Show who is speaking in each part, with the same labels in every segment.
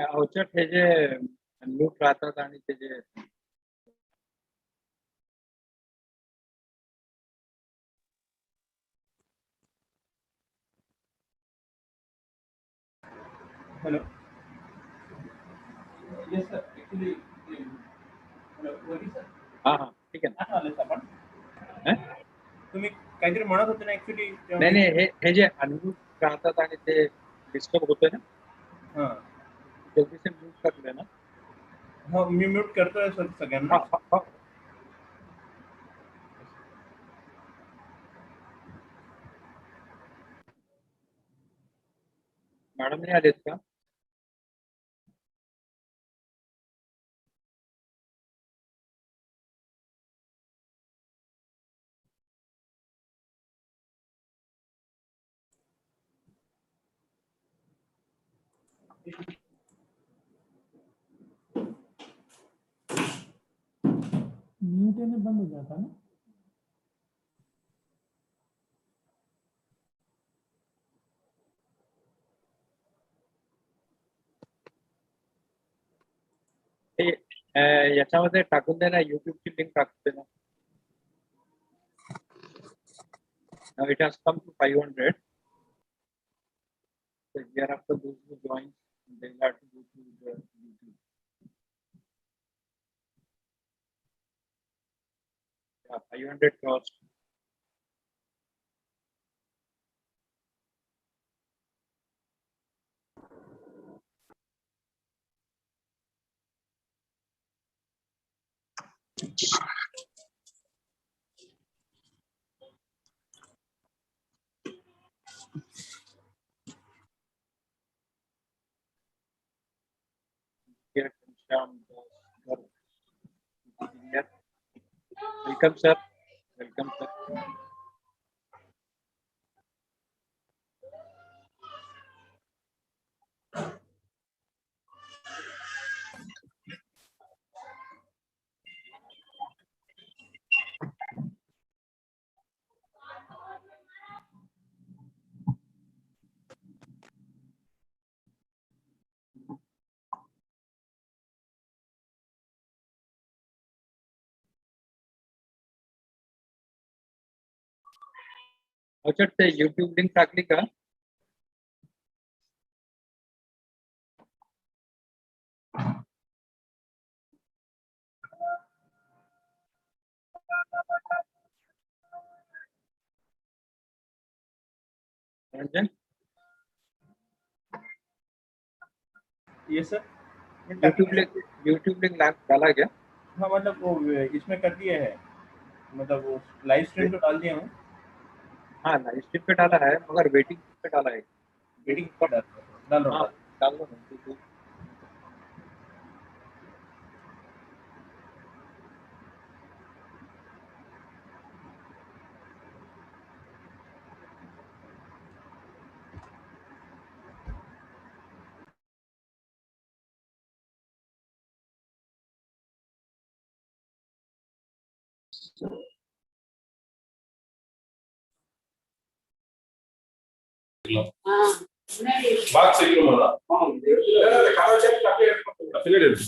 Speaker 1: अवचट हे जे loop राहतात आणि ते जे
Speaker 2: hello yes sir actually sir
Speaker 1: हा हा ठीक आहे
Speaker 2: ना आले आपण
Speaker 1: ना
Speaker 2: तुम्ही काहीतरी म्हणत होते ना ऍक्च्युली
Speaker 1: नाही नाही हे जे अनम्यूट राहतात आणि ते डिस्टर्ब होतंय ना
Speaker 2: हां
Speaker 1: जल्दी से म्यूट कर लेना
Speaker 2: हो मी म्यूट करतोय सर सगळ्यांना
Speaker 1: मॅडम नाही आलेत का
Speaker 3: म्यूट में बंद हो जाता ना
Speaker 1: याच्यामध्ये टाकून दे ना युट्यूबची लिंक टाकून दे ना Now it has come to 500. So hereafter those who join, they have to go to the YouTube. Yeah, 500 crossed. Here, Shyam, welcome, sir. Welcome, sir. अच्छा ते YouTube लिंक टाकली का Ranjan
Speaker 2: yes sir
Speaker 1: YouTube link डाला क्या
Speaker 2: हाँ मतलब वो इसमें कर दिया है मतलब वो लाइव स्ट्रीम तो डाल दिया हूँ
Speaker 1: हाँ लाइव स्ट्रीम पे डाला है मगर वेटिंग पे डाला है
Speaker 2: वेटिंग पर डाल रहा
Speaker 1: हाँ
Speaker 2: हूँ
Speaker 1: डाल दो ना
Speaker 4: బాగా చెయ్యి మళ్ళా కావాల్సిన అఫిలియేట్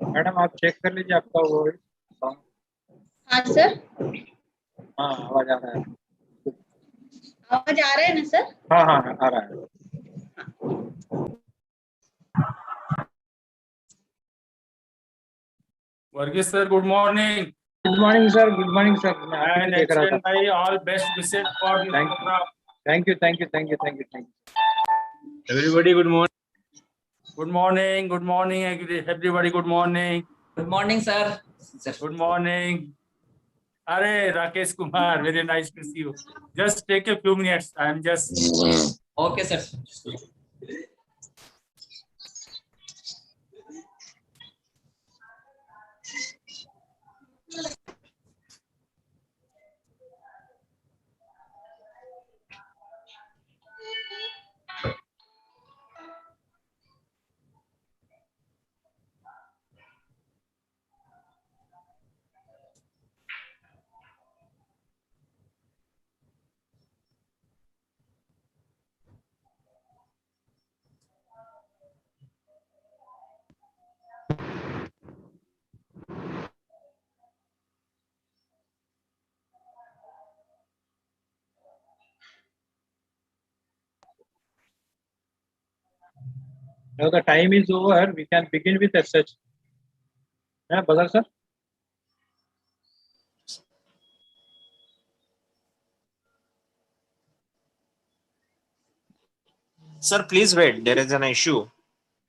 Speaker 1: मैडम आप चेक कर लीजिए आपका वो
Speaker 5: हाँ सर
Speaker 1: हाँ आवाज आ रहा है।
Speaker 5: आवाज आ रहा है ना सर?
Speaker 1: हाँ हाँ आ रहा है।
Speaker 6: Varghese sir, good morning.
Speaker 1: Good morning sir, good morning sir. मैं आपको
Speaker 6: And
Speaker 1: देख रहा
Speaker 6: HN
Speaker 1: था।
Speaker 6: भाई, all best wishes for this
Speaker 1: Thank you.
Speaker 6: program.
Speaker 1: Thank you thank you thank you thank you thank you.
Speaker 6: Everybody, good morning. Good morning. Good morning. Everybody, good morning.
Speaker 7: Good morning, sir.
Speaker 6: Good morning. Are Rakesh Kumar, very nice to see you. Just take a few minutes. I'm just.
Speaker 7: Okay, sir.
Speaker 1: Now the time is over. We can begin with SH. Yeah, Bazar sir.
Speaker 8: Sir, please wait. There is an issue.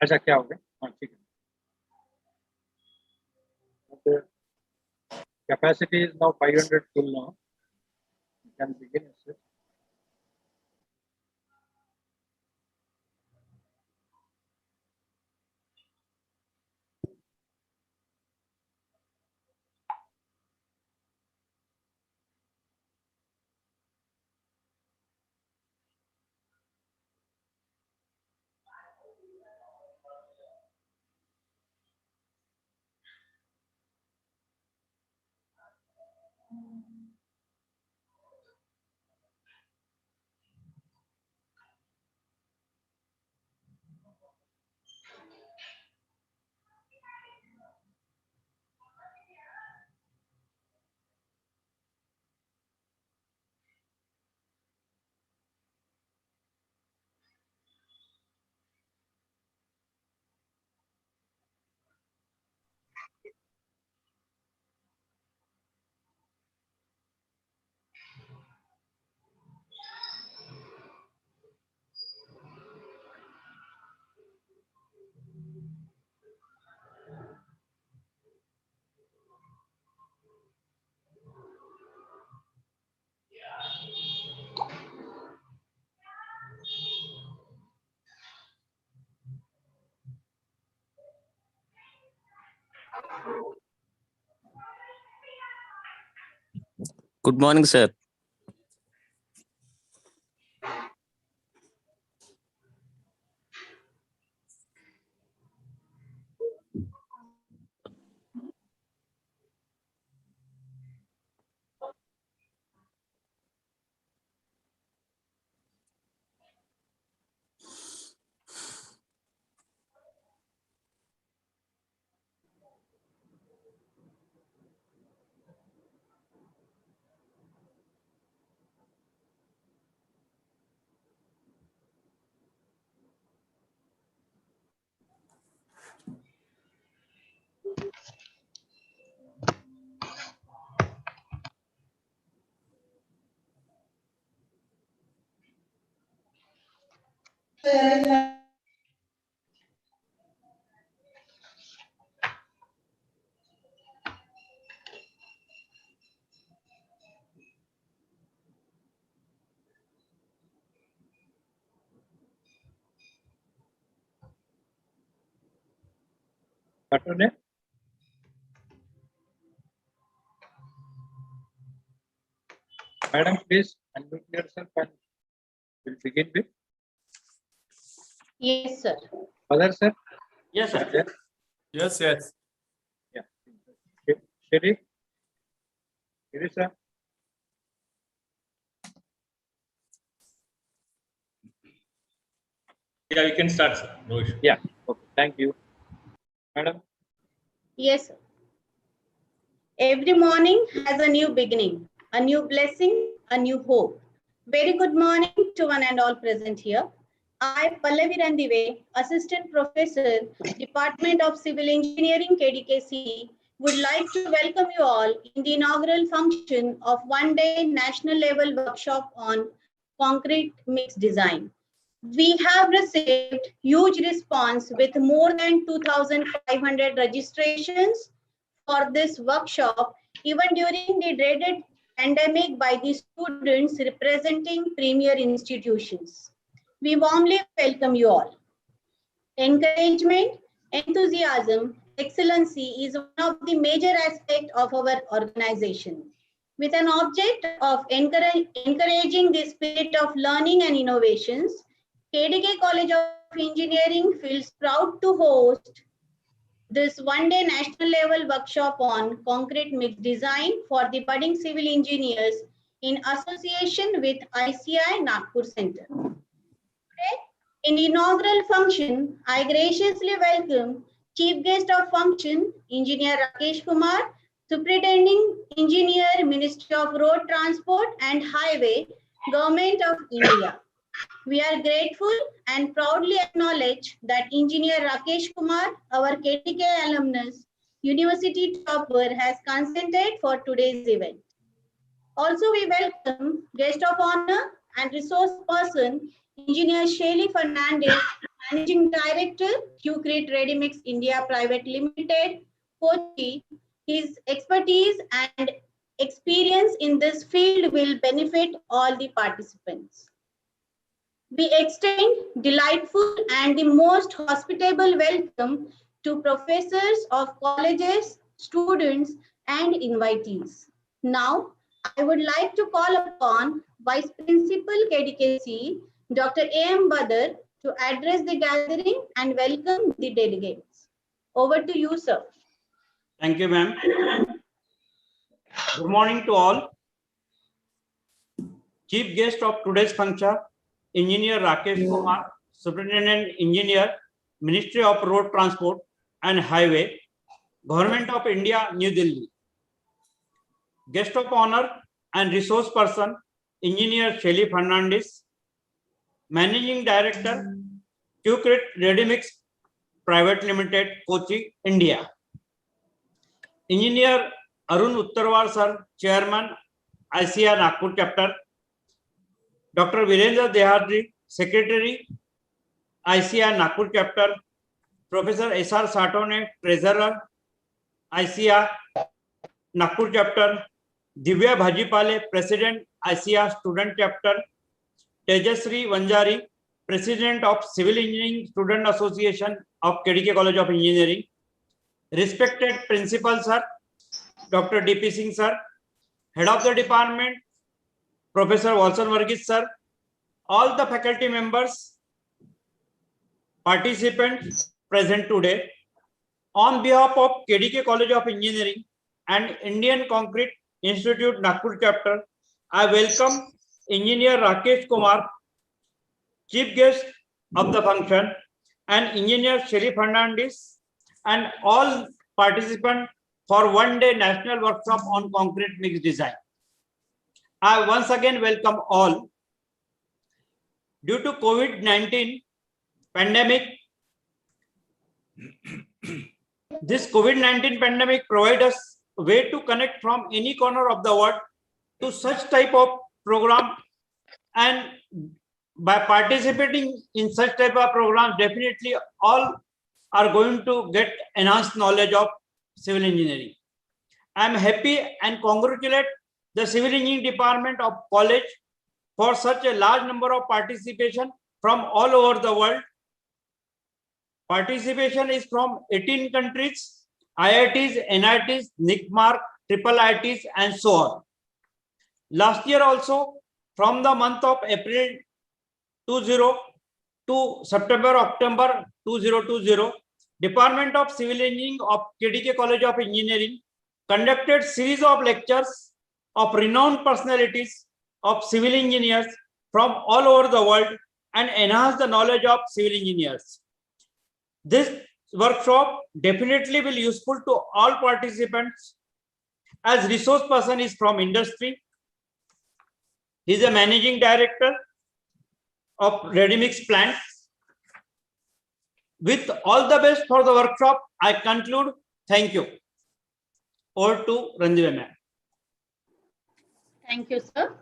Speaker 1: अच्छा क्या हो गया? हाँ ठीक है. Okay. Capacity is now 500 full now. We can begin SH.
Speaker 9: Good morning, sir.
Speaker 1: Doctor ne? Madam, please unmute yourself and we'll begin with
Speaker 5: Yes, sir.
Speaker 1: Bazar sir.
Speaker 6: Yes, sir.
Speaker 1: Yeah.
Speaker 6: Yes, yes.
Speaker 1: Yeah. Shiri. Shiri sir.
Speaker 6: Yeah, we can start, sir. No issue.
Speaker 1: Yeah. Okay. Thank you. Madam.
Speaker 5: Yes, sir. Every morning has a new beginning. a new blessing, a new hope. Very good morning to one and all present here. I, Pallavi Randive, Assistant Professor, Department of Civil Engineering, KDKC, would like to welcome you all in the inaugural function of one-day national level workshop on concrete mix design. We have received huge response with more than 2,500 registrations for this workshop, even during the dreaded pandemic by the students representing premier institutions. We warmly welcome you all. Encouragement, enthusiasm, excellency is one of the major aspects of our organization. With an object of encouraging the spirit of learning and innovations, KDK College of Engineering feels proud to host this one-day national level workshop on concrete mix design for the budding civil engineers in association with ICI Nagpur Center. Today, in the inaugural function, I graciously welcome Chief Guest of Function, Engineer Rakesh Kumar, Superintending Engineer, Ministry of Road Transport and Highway, Government of India. We are grateful and proudly acknowledge that Engineer Rakesh Kumar, our KTK alumnus, University topper, has consented for today's event. Also, we welcome guest of honor and resource person, Engineer Shelly Fernandez, Managing Director, QCREAT Readymix India Private Limited, Kochi. His expertise and experience in this field will benefit all the participants. We extend delightful and the most hospitable welcome to professors of colleges, students, and invitees. Now, I would like to call upon Vice Principal KDKC, Dr. A.M. Badr, to address the gathering and welcome the delegates. Over to you, sir.
Speaker 10: Thank you, ma'am. Good morning to all. Chief guest of today's function, Engineer Rakesh Kumar, Superintendent Engineer, Ministry of Road Transport and Highway, Government of India, New Delhi. Guest of honor and resource person, Engineer Shelly Fernandez, Managing Director, QCREAT Readymix Private Limited, Kochi, India. Engineer Arun Uttarwar sir, Chairman, ICI Nagpur Chapter. Dr. Virendra Dehadri, Secretary, ICI Nagpur Chapter. Professor S.R. Satone, Treasurer, ICI Nagpur Chapter. Divya Bhajipale, President, ICI Student Chapter. Tejasri Vanjari, President of Civil Engineering Student Association of KDK College of Engineering. Respected Principal Sir, Dr. D.P. Singh Sir, Head of the Department, Professor Walson Varghese Sir, all the faculty members, participants present today, on behalf of KDK College of Engineering and Indian Concrete Institute Nagpur Chapter, I welcome Engineer Rakesh Kumar, Chief Guest of the function, and Engineer Shelly Fernandez, and all participants for one-day national workshop on concrete mix design. I once again welcome all. Due to COVID-19 pandemic, this COVID-19 pandemic provides us a way to connect from any corner of the world to such type of program, and by participating in such type of programs, definitely all are going to get enhanced knowledge of civil engineering. I am happy and congratulate the Civil Engineering Department of College for such a large number of participation from all over the world. Participation is from 18 countries, IITs, NITs, NICMARC, triple IITs, and so on. Last year also, from the month of April 20 to September, October 2020, Department of Civil Engineering of KDK College of Engineering conducted series of lectures of renowned personalities of civil engineers from all over the world and enhance the knowledge of civil engineers. This workshop definitely will be useful to all participants, as resource person is from industry He is a managing director of Ready Mix plant. With all the best for the workshop, I conclude. Thank you. Over to Ranjiva ma'am.
Speaker 5: Thank you, sir.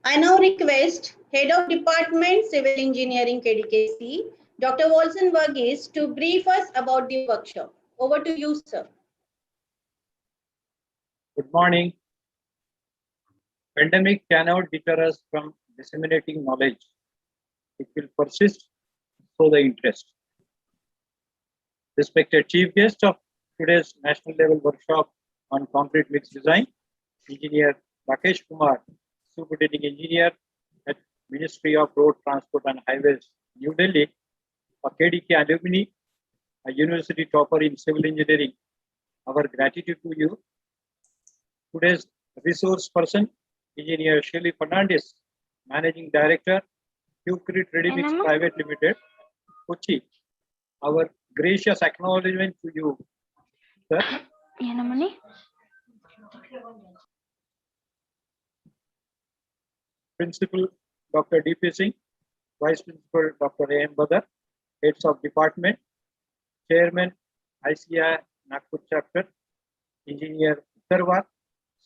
Speaker 5: I now request Head of Department Civil Engineering KDKC, Dr. Wolson Verghese, to brief us about the workshop. Over to you, sir.
Speaker 1: Good morning. Pandemic cannot deter us from disseminating knowledge. It will persist, so the interest. Respected Chief Guest of today's national level workshop on concrete mix design, Engineer Rakesh Kumar, Superintending Engineer at Ministry of Road Transport and Highways, New Delhi, a KDK alumni, a university topper in civil engineering. Our gratitude to you. Today's resource person, Engineer Shelly Fernandez, Managing Director, Qcrit Ready Mix Private Limited, Kochi. Our gracious acknowledgement to you, sir. Principal Dr. D.P. Singh, Vice Principal Dr. A.M. Badar, Heads of Department, Chairman ICI Nagpur Chapter, Engineer Uttarwar,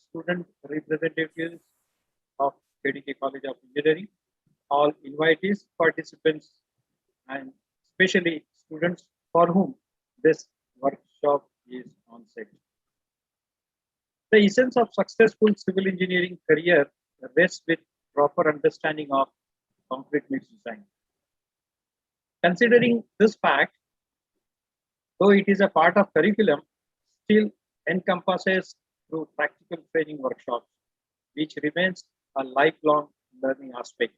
Speaker 1: student representatives of KDK College of Engineering, all invitees, participants, and especially students for whom this workshop is on set. The essence of successful civil engineering career rests with proper understanding of concrete mix design. Considering this fact, though it is a part of curriculum, still encompasses through practical training workshops, which remains a lifelong learning aspect.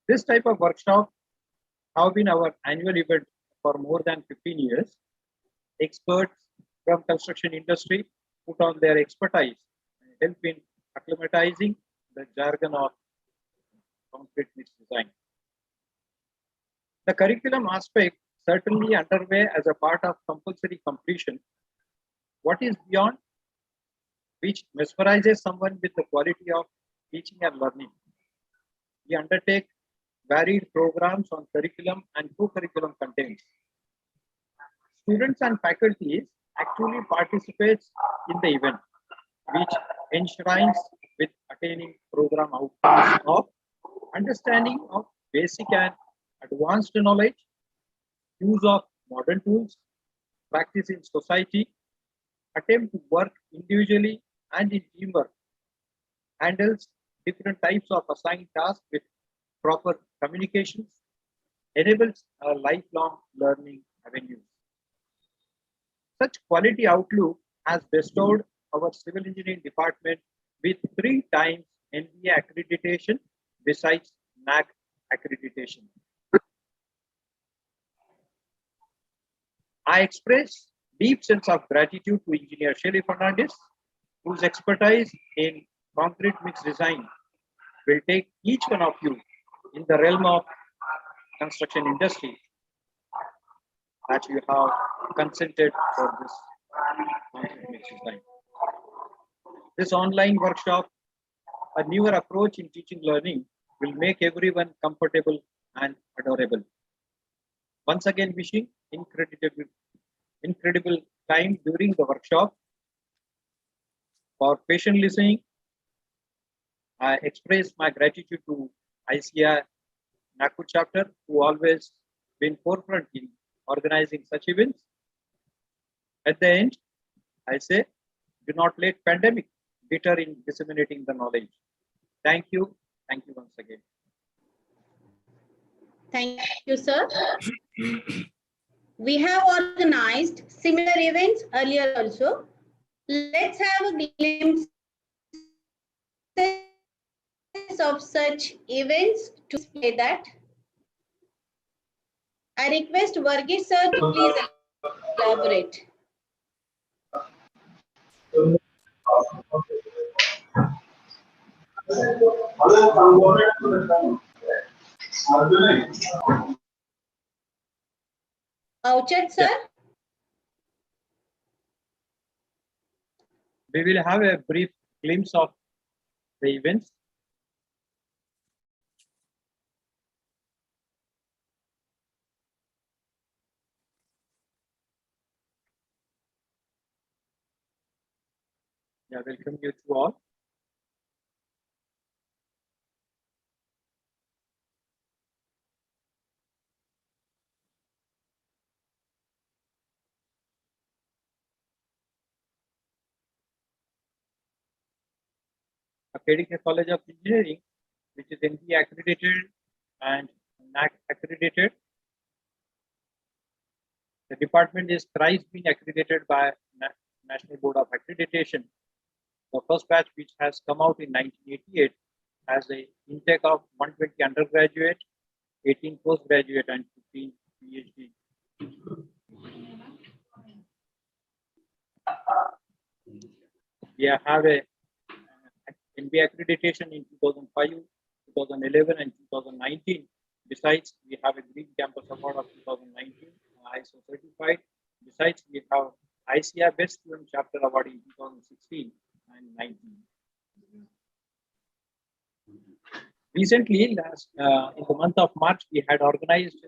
Speaker 1: This type of workshop have been our annual event for more than 15 years. Experts from construction industry put on their expertise and help in acclimatizing the jargon of concrete mix design. The curriculum aspect certainly underway as a part of compulsory completion. What is beyond, which mesmerizes someone with the quality of teaching and learning. We undertake varied programs on curriculum and co-curriculum contents. Students and faculty actually participates in the event, which enshrines with attaining program outcomes of understanding of basic and advanced knowledge, use of modern tools, practice in society, attempt to work individually and in teamwork, handles different types of assigned tasks with proper communications, enables a lifelong learning avenues. Such quality outlook has bestowed our civil engineering department with 3 times NBA accreditation besides NAC accreditation. I express deep sense of gratitude to Engineer Shelly Fernandez, whose expertise in concrete mix design will take each one of you in the realm of construction industry that you have consented for this concrete mix design. This online workshop, a newer approach in teaching learning, will make everyone comfortable and adorable. Once again, wishing incredible time during the workshop. For patient listening, I express my gratitude to ICI Nagpur chapter, who always been forefront in organizing such events. At the end, I say, do not let pandemic deter in disseminating the knowledge. Thank you. Thank you once again.
Speaker 5: Thank you, sir. We have organized similar events earlier also. Let's have a glimpse of such events to display that. I request Verghese sir to please elaborate. Ouchat sir.
Speaker 1: We will have a brief glimpse of the events. Yeah, welcome you to all. KDK College of Engineering, which is NB accredited and NAC accredited. The department is thrice been accredited by National Board of Accreditation. The first batch, which has come out in 1988, has a intake of 120 undergraduate, 18 postgraduate, and 15 PhD. We have a NB accreditation in 2005, 2011, and 2019. Besides, we have a Green Campus Award of 2019, ISO certified. Besides, we have ICA Best Student Chapter Award in 2016 and 19. Recently, in the month of March, we had organized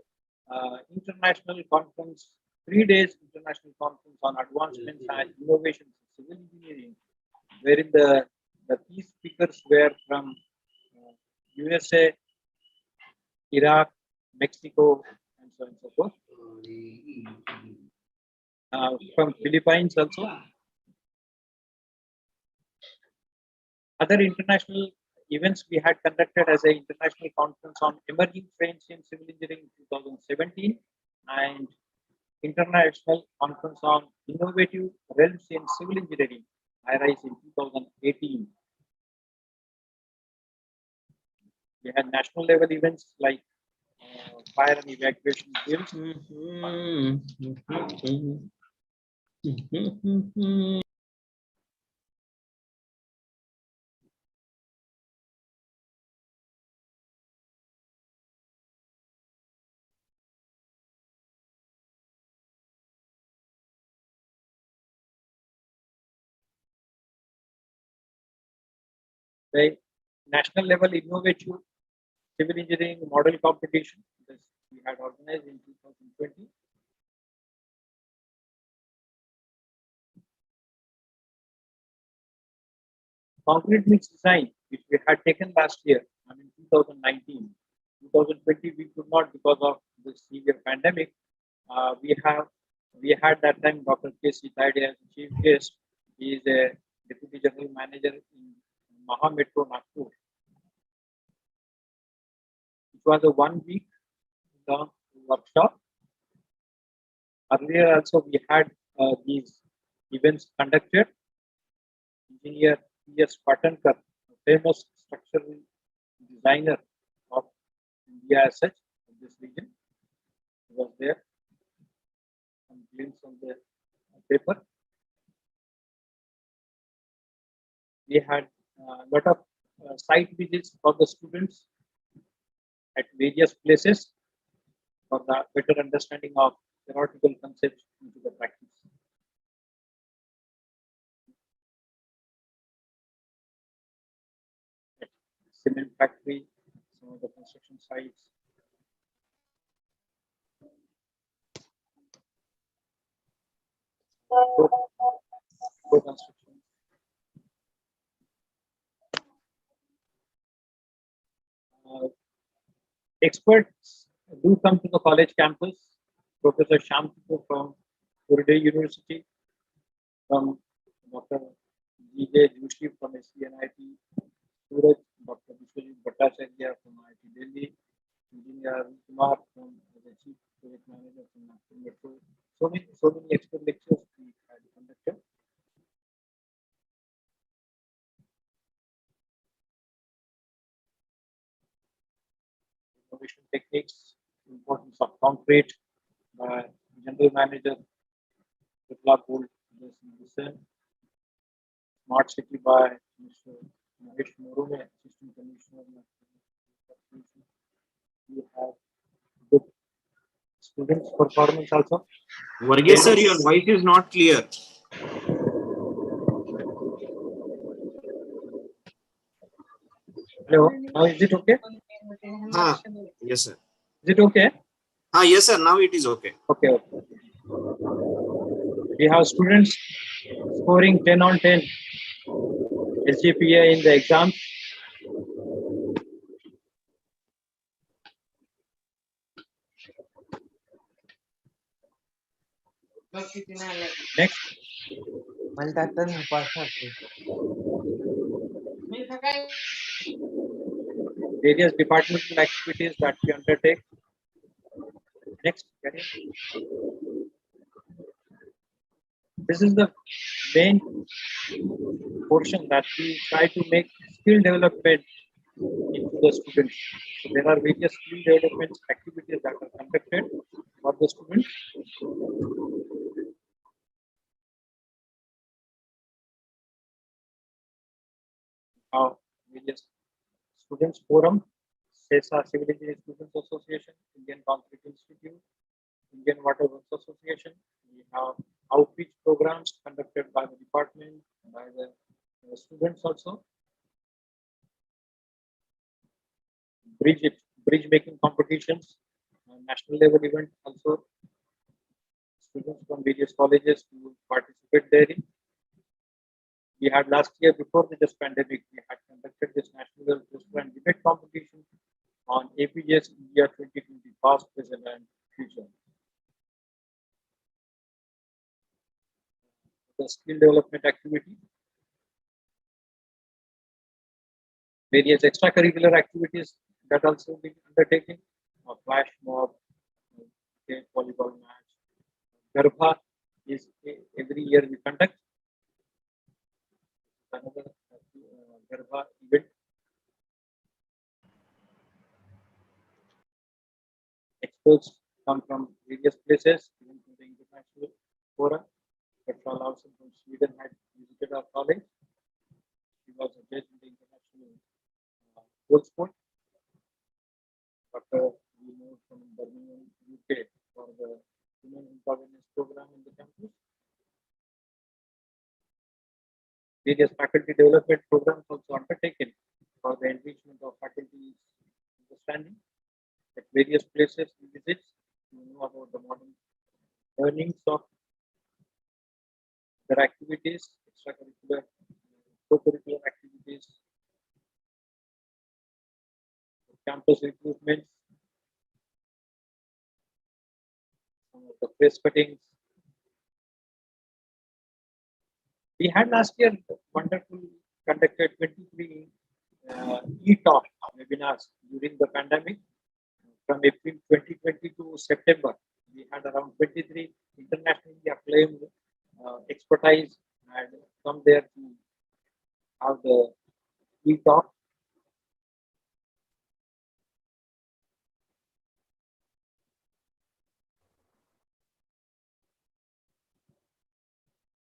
Speaker 1: international conference, 3 days international conference on advancements and innovations in civil engineering, wherein the key speakers were from USA, Iraq, Mexico, and so on and so forth. From Philippines also. Other international events we had conducted as an international conference on emerging trends in civil engineering in 2017 and international conference on innovative realms in civil engineering, IRISE in 2018. We had national level events like fire and evacuation drills. The national level innovative civil engineering model competition that we had organized in 2020. Concrete mix design, which we had taken last year, I mean 2019. 2020 we could not because of the severe pandemic. We had that time Dr. K.C. Thaide as chief guest. He is a deputy general manager in Maha Metro Nagpur. It was a 1 week long workshop. Earlier also we had these events conducted. Engineer P.S. Patankar, a famous structural designer of India as such in this region, was there. Some glimpse on the paper. We had a lot of site visits for the students at various places for the better understanding of theoretical concepts into the practice. Cement factory, some of the construction sites. Construction. Experts do come to the college campus. Professor Shyam from Purdue University, from Dr. G.J. Joshi from SCNIT, Suraj, Dr. Vishwajit Bhattacharya from IIT Delhi, Engineer Kumar from the Chief Project Manager from Nagpur Metro. So many expert lectures we had conducted. Innovation techniques, importance of concrete by General Manager Biplab Gold, Smart City by Mr. Mahesh Morume, Assistant Commissioner. We have good students' performance also.
Speaker 8: Varghese sir, your voice is not clear.
Speaker 1: Hello. Now is it okay?
Speaker 8: Yes, sir.
Speaker 1: Is it okay?
Speaker 8: Yes, sir. Now it is okay.
Speaker 1: Okay. We have students scoring 10 on 10 SGPA in the exam. Next. Various departmental activities that we undertake. Next. This is the main portion that we try to make skill development into the students. So there are various skill development activities that are conducted for the students. Various students forum, CESA, Civil Engineering Students Association, Indian Concrete Institute, Indian Water Works Association. We have outreach programs conducted by the department, by the students also. Bridge making competitions, national level event also. Students from various colleges who participate therein. We had last year, before this pandemic, we had conducted this national level poster and debate competition on APJ's India 2020 past, present, and future. The skill development activity. Various extracurricular activities that also been undertaken. A flash mob, volleyball match. Garbha is every year we conduct. Another Garbha event. Experts come from various places, even from the international forum. Petra Larsen from Sweden had visited our college. She was a judge in the international gold sport. Dr. We moved from Birmingham, UK for the Women Empowerment program in the campus. Various faculty development programs also undertaken for the enrichment of faculty's understanding. At various places we visit to know about the modern learnings of their activities, extracurricular, co-curricular activities, campus recruitments, some of the press cuttings. We had last year wonderful conducted 23 e-talk webinars during the pandemic. From April 2020 to September, we had around 23 internationally acclaimed expertise and come there to have the e-talk.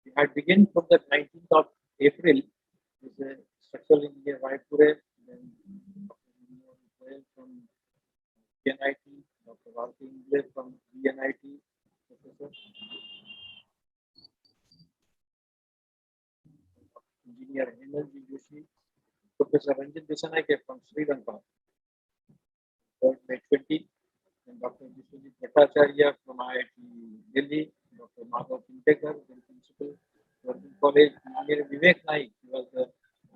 Speaker 1: We had begun from the 19th of April with a structural engineer Raipure, then Dr. from DNIT, Dr. Varti Ingle from DNIT, Professor. Engineer Hemalji Joshi, Professor Ranjit Desanayake from Sri Lanka, 3rd May 20, and Dr. Vishwajit Bhattacharya from IIT Delhi, Dr. Madhav Pintekar, then Principal, Working College, Engineer Vivek Naik, he was the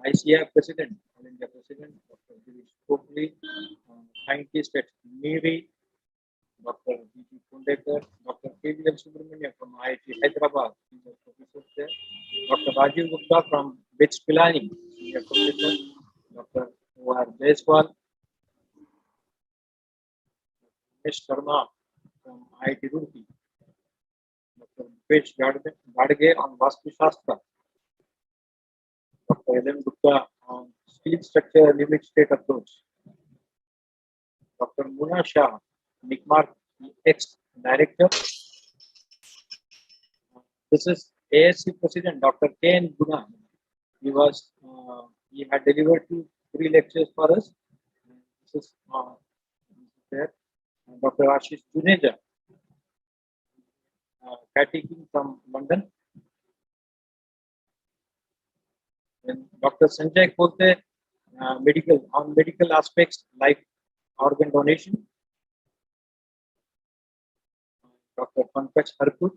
Speaker 1: ICI President, All India President, Dr. Girish Kokli, scientist at NIRI, Dr. B.G. Kundekar, Dr. K.V.L. Subramania from IIT Hyderabad, he was professor there, Dr. Rajiv Gupta from BITS Pilani, senior professor, Dr. O.R. Jaiswal, Ramesh Sharma from IIT Roorkee, Dr. Mukesh Gadge on Vastu Shastra, Dr. L.M. Gupta on Steel Structure Limit State Approach, Dr. Muna Shah, NICMAR ex-director. This is ASC President, Dr. K.N. Guna. He had delivered 3 lectures for us. This is there. Dr. Ashish Juneja, cateching from London. And Dr. Sanjay Kote medical aspects like organ donation. Dr. Pankaj Harput,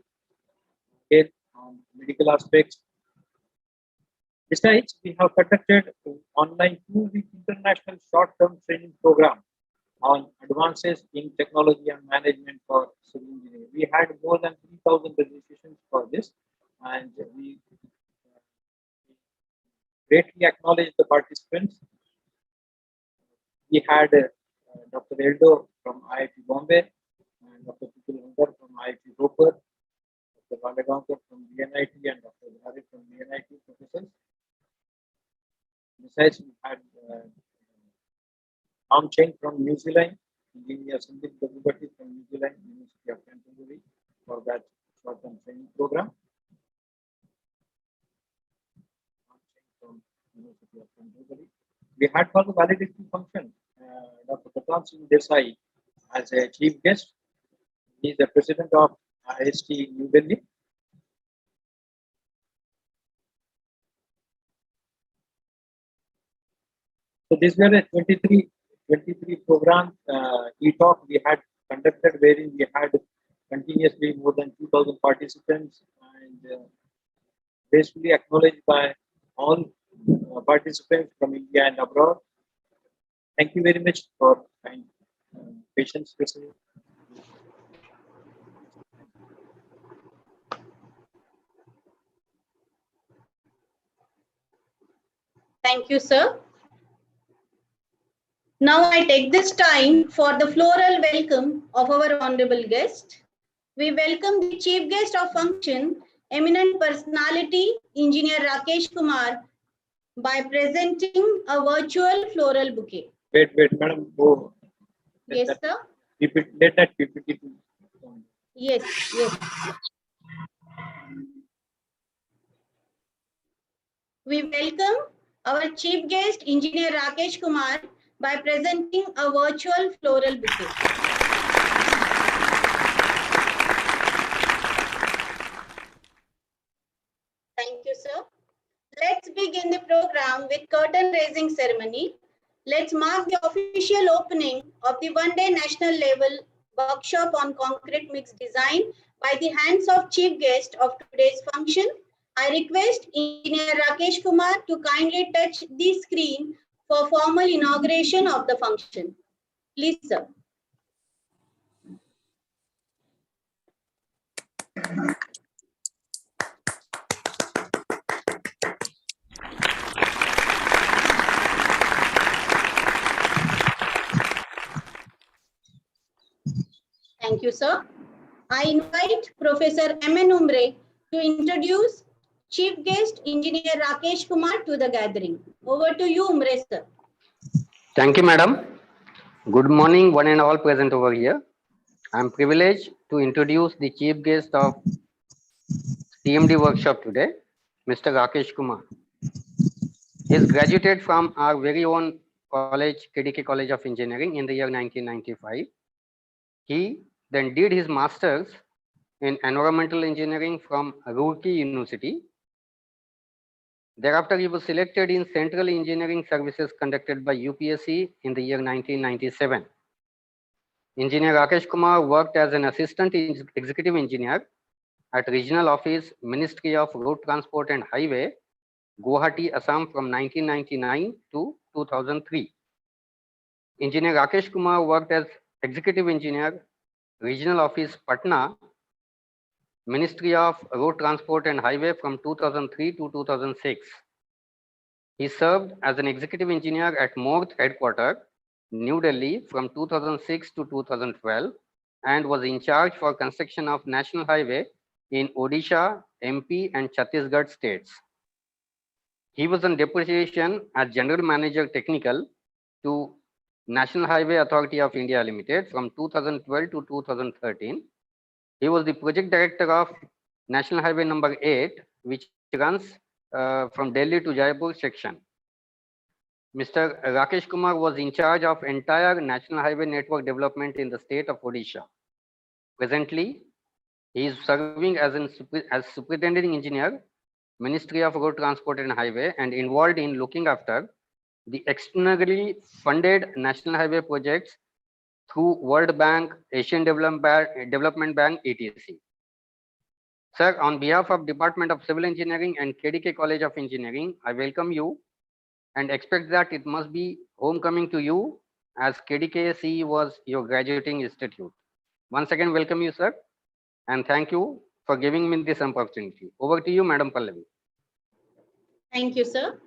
Speaker 1: again on medical aspects. Besides, we have conducted online 2-week international short-term training program on advances in technology and management for civil engineering. We had more than 3,000 registrations for this, and we greatly acknowledge the participants. We had Dr. Eldo from IIT Bombay, and Dr. Pupil Hungar from IIT Roper, Dr. Valagaonkar from VNIT, and Dr. Dhari from VNIT professors. Besides, we had Tom Cheng from New Zealand, Engineer Sandeep Dagubati from New Zealand University of Canterbury for that short-term training program. Tom Cheng from University of Canterbury. We had for the validation function Dr. Pratap Singh Desai as a chief guest. He is the president of IST New Delhi. So these were the 23 programs e-talk we had conducted, wherein we had continuously more than 2,000 participants, and gracefully acknowledged by all participants from India and abroad. Thank you very much for kind patience listening.
Speaker 5: Thank you, sir. Now I take this time for the floral welcome of our honorable guest. We welcome the chief guest of function, eminent personality, Engineer Rakesh Kumar, by presenting a virtual floral bouquet.
Speaker 1: Wait, madam. Oh,
Speaker 5: Yes, sir.
Speaker 1: Let that PPT.
Speaker 5: Yes, yes. We welcome our chief guest, Engineer Rakesh Kumar, by presenting a virtual floral bouquet. Thank you, sir. Let's begin the program with curtain raising ceremony. Let's mark the official opening of the one-day national level workshop on concrete mix design by the hands of chief guest of today's function. I request Engineer Rakesh Kumar to kindly touch the screen for formal inauguration of the function. Please, sir. Thank you, sir. I invite Professor M.N. Umre to introduce Chief Guest Engineer Rakesh Kumar to the gathering. Over to you, Umre, sir.
Speaker 11: Thank you, madam. Good morning, one and all present over here. I am privileged to introduce the chief guest of CMD workshop today, Mr. Rakesh Kumar. He is graduated from our very own college, KDK College of Engineering in the year 1995. He then did his master's in environmental engineering from Roorkee University. Thereafter, he was selected in Central Engineering Services conducted by UPSC in the year 1997. Engineer Rakesh Kumar worked as an assistant executive engineer at Regional Office, Ministry of Road Transport and Highway, Guwahati, Assam from 1999 to 2003. Engineer Rakesh Kumar worked as executive engineer, Regional Office, Patna, Ministry of Road Transport and Highway from 2003 to 2006. He served as an executive engineer at MORTH headquarters, New Delhi from 2006 to 2012 and was in charge for construction of national highway in Odisha, MP and Chhattisgarh states. He was on deputation as General Manager Technical to National Highway Authority of India Limited from 2012 to 2013. He was the project director of National Highway number 8, which runs from Delhi to Jaipur section. Mr. Rakesh Kumar was in charge of entire National Highway network development in the state of Odisha. Presently, he is serving as Superintendent Engineer, Ministry of Road Transport and Highway, and involved in looking after the externally funded national highway projects through World Bank, Asian Development Bank, etc. Sir, on behalf of Department of Civil Engineering and KDK College of Engineering, I welcome you and expect that it must be homecoming to you as KDKC was your graduating institute. Once again, welcome you, sir, and thank you for giving me this opportunity. Over to you, Madam Pallavi.
Speaker 5: Thank you, sir.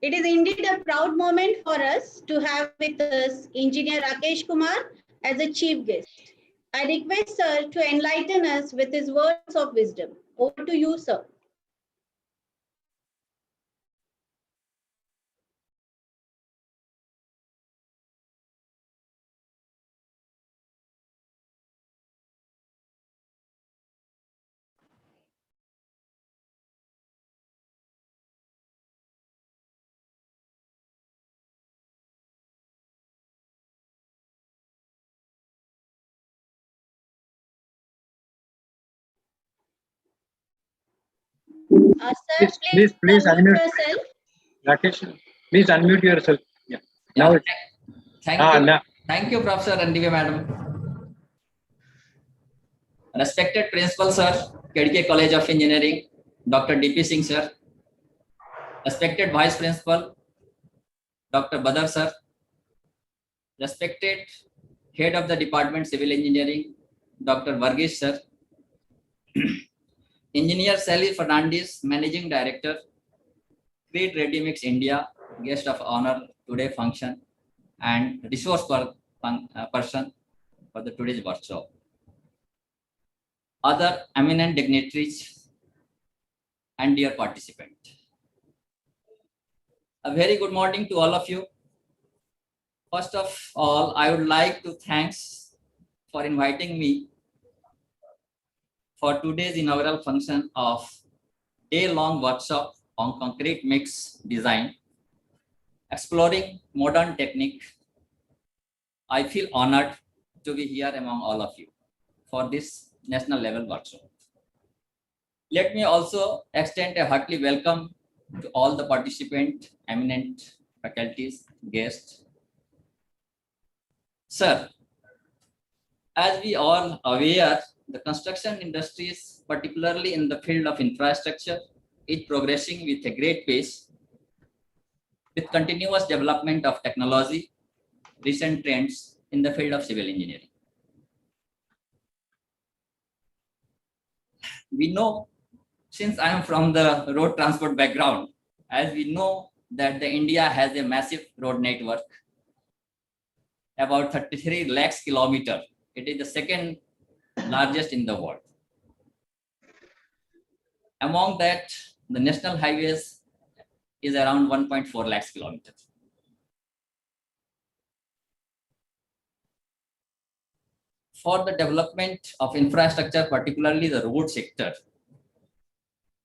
Speaker 5: It is indeed a proud moment for us to have with us Engineer Rakesh Kumar as a chief guest. I request sir to enlighten us with his words of wisdom. Over to you, sir. Sir,
Speaker 1: Please unmute.
Speaker 5: yourself.
Speaker 1: Rakesh, please unmute yourself. Yeah. Now it's,
Speaker 7: Thank you, Professor Randive Madam. Respected Principal Sir, KDK College of Engineering, Dr. DP Singh Sir. Respected Vice Principal, Dr. Badar Sir. Respected Head of the Department Civil Engineering, Dr. Varghese Sir. Engineer Sally Fernandez, Managing Director, Create Ready Mix India, Guest of Honor today function, and resource person for the today's workshop. Other eminent dignitaries and dear participant. A very good morning to all of you. First of all, I would like to thanks for inviting me for today's inaugural function of day-long workshop on concrete mix design, exploring modern technique. I feel honored to be here among all of you for this national level workshop. Let me also extend a hearty welcome to all the participants, eminent faculties, guests. Sir, as we all aware, the construction industries, particularly in the field of infrastructure, is progressing with a great pace with continuous development of technology, recent trends in the field of civil engineering. We know, since I am from the road transport background, as we know that the India has a massive road network, about 33 lakhs kilometers. It is the second largest in the world. Among that, the national highways is around 1.4 lakhs kilometers. For the development of infrastructure, particularly the road sector,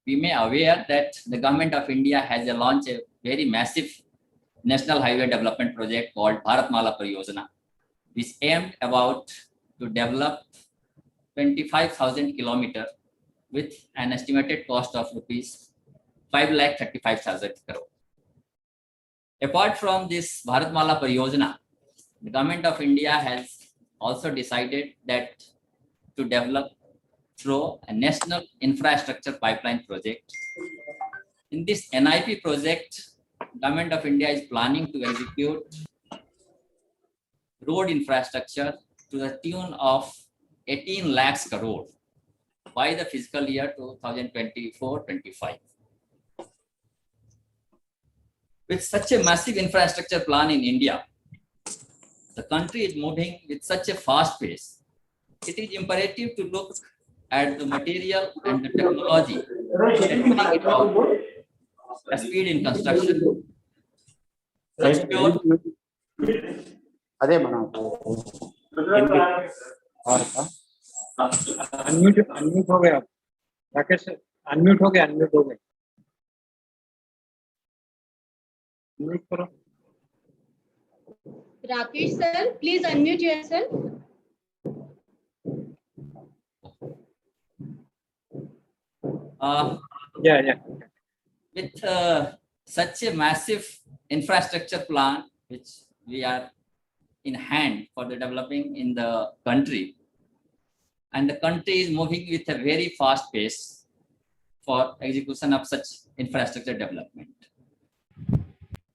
Speaker 7: we may aware that the government of India has launched a very massive national highway development project called Bharatmala Pariyojana, which aimed about to develop 25,000 kilometers with an estimated cost of rupees 5,35,000 crore. Apart from this Bharatmala Pariyojana, the government of India has also decided that to develop through a national infrastructure pipeline project. In this NIP project, government of India is planning to execute road infrastructure to the tune of 18 lakhs crore by the fiscal year 2024-25. With such a massive infrastructure plan in India, the country is moving with such a fast pace. It is imperative to look at the material and the technology and bring it out. The speed in construction. Such pure
Speaker 1: unmute हो गया Rakesh unmute हो गया unmute करो
Speaker 5: Rakesh sir, please unmute yourself.
Speaker 1: Yeah.
Speaker 7: With such a massive infrastructure plan which we are in hand for the developing in the country, and the country is moving with a very fast pace for execution of such infrastructure development.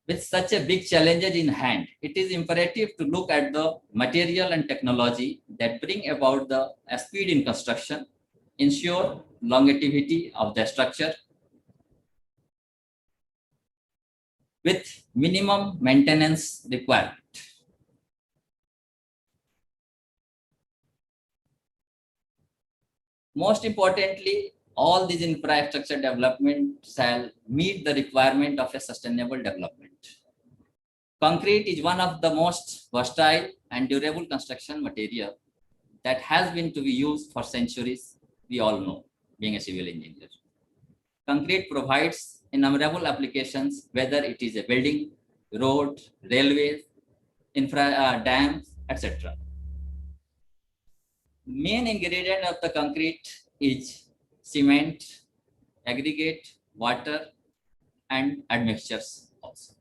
Speaker 7: With such a big challenges in hand, it is imperative to look at the material and technology that bring about the speed in construction, ensure longevity of the structure with minimum maintenance requirement. Most importantly, all these infrastructure development shall meet the requirement of a sustainable development. Concrete is one of the most versatile and durable construction material that has been to be used for centuries, we all know, being a civil engineer. Concrete provides innumerable applications, whether it is a building, road, railways, dams, etc. Main ingredient of the concrete is cement, aggregate, water, and admixtures also.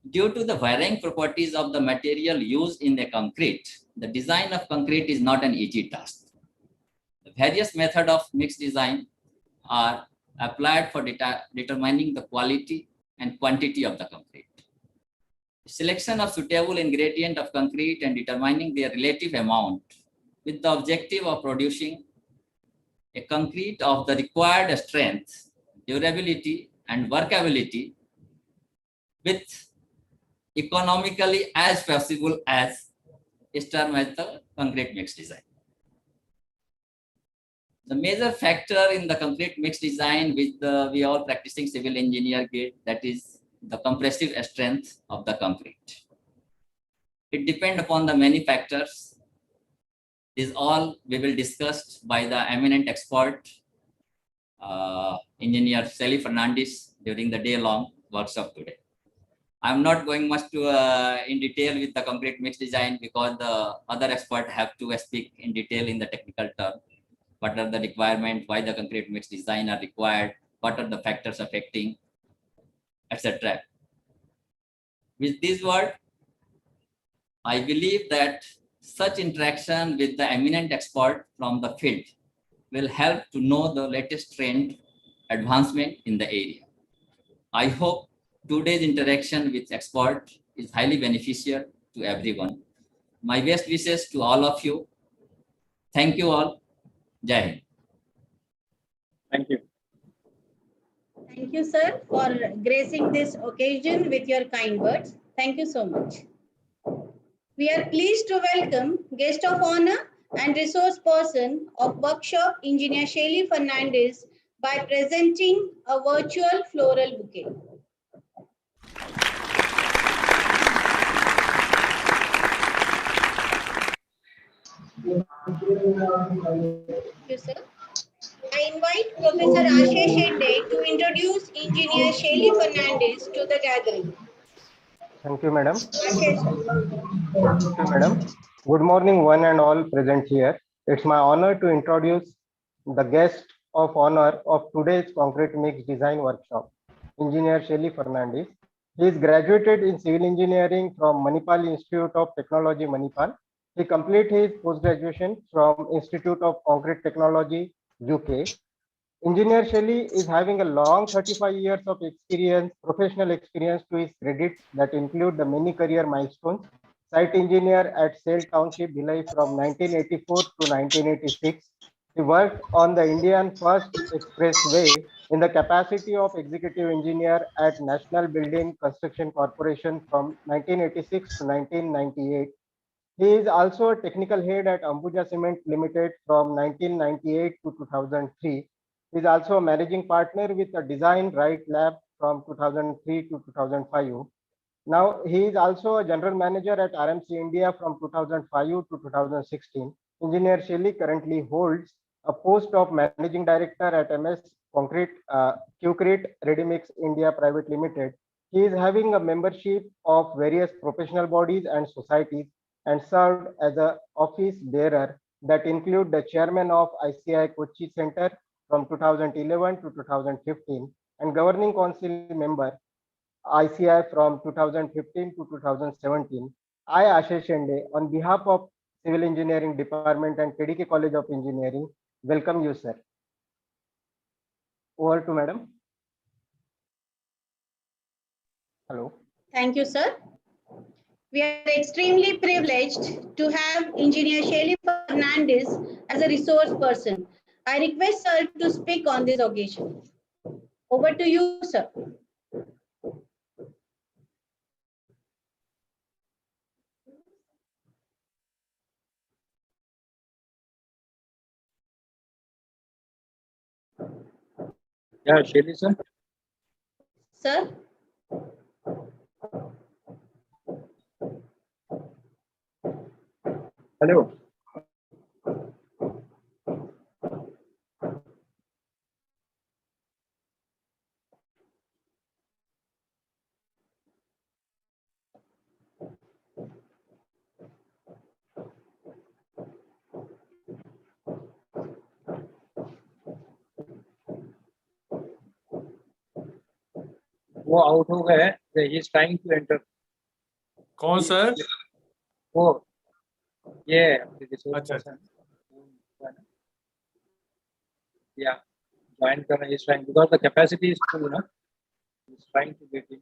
Speaker 7: Due to the varying properties of the material used in the concrete, the design of concrete is not an easy task. The various methods of mixed design are applied for determining the quality and quantity of the concrete. Selection of suitable ingredient of concrete and determining their relative amount with the objective of producing a concrete of the required strength, durability, and workability with economically as possible as is termed as the concrete mixed design. The major factor in the concrete mixed design which we all practicing civil engineer get, that is the compressive strength of the concrete. It depends upon the many factors. This all we will discuss by the eminent expert engineer Shelly Fernandez during the day-long workshop today. I'm not going much to in detail with the concrete mixed design because the other experts have to speak in detail in the technical term. What are the requirements, why the concrete mixed design are required, what are the factors affecting, etc. With this word, I believe that such interaction with the eminent expert from the field will help to know the latest trend advancement in the area. I hope today's interaction with expert is highly beneficial to everyone. My best wishes to all of you. Thank you all. Jai Hind.
Speaker 1: Thank you.
Speaker 5: Thank you, sir, for gracing this occasion with your kind words. Thank you so much. We are pleased to welcome guest of honor and resource person of workshop, Engineer Shelly Fernandez, by presenting a virtual floral bouquet. Thank you, sir. I invite Professor Ashish Shende to introduce Engineer Shelly Fernandez to the gathering.
Speaker 12: Thank you, madam.
Speaker 5: Ashish, sir.
Speaker 12: Thank you, madam. Good morning, one and all present here. It's my honor to introduce the guest of honor of today's concrete mix design workshop, Engineer Shelly Fernandez. He is graduated in civil engineering from Manipal Institute of Technology, Manipal. He completed his post-graduation from Institute of Concrete Technology, UK. Engineer Shelly is having a long 35 years of experience, professional experience to his credit that include the many career milestones. Site engineer at Sale Township, Bhilai from 1984 to 1986. He worked on the Indian First Expressway in the capacity of executive engineer at National Building Construction Corporation from 1986 to 1998. He is also a technical head at Ambuja Cement Limited from 1998 to 2003. He is also a managing partner with a Design Right Lab from 2003 to 2005. Now, he is also a general manager at RMC India from 2005 to 2016. Engineer Shelly currently holds a post of managing director at MS Concrete Qcrete Readymix India Private Limited. He is having a membership of various professional bodies and societies and served as an office bearer that include the chairman of ICI Kochi Center from 2011 to 2015 and governing council member ICI from 2015 to 2017. I, Ashish Shende, on behalf of Civil Engineering Department and KDK College of Engineering, welcome you, sir. Over to Madam. Hello.
Speaker 5: Thank you, sir. We are extremely privileged to have Engineer Shelly Fernandez as a resource person. I request sir to speak on this occasion. Over to you, sir.
Speaker 1: Yeah, Shelly, sir.
Speaker 5: Sir.
Speaker 1: Hello. वो out हो गए, he is trying to enter.
Speaker 6: कौन sir?
Speaker 1: वो ये resource
Speaker 6: अच्छा,
Speaker 1: person. Yeah, join करना he is trying because the capacity is full, ना? He is trying to get in.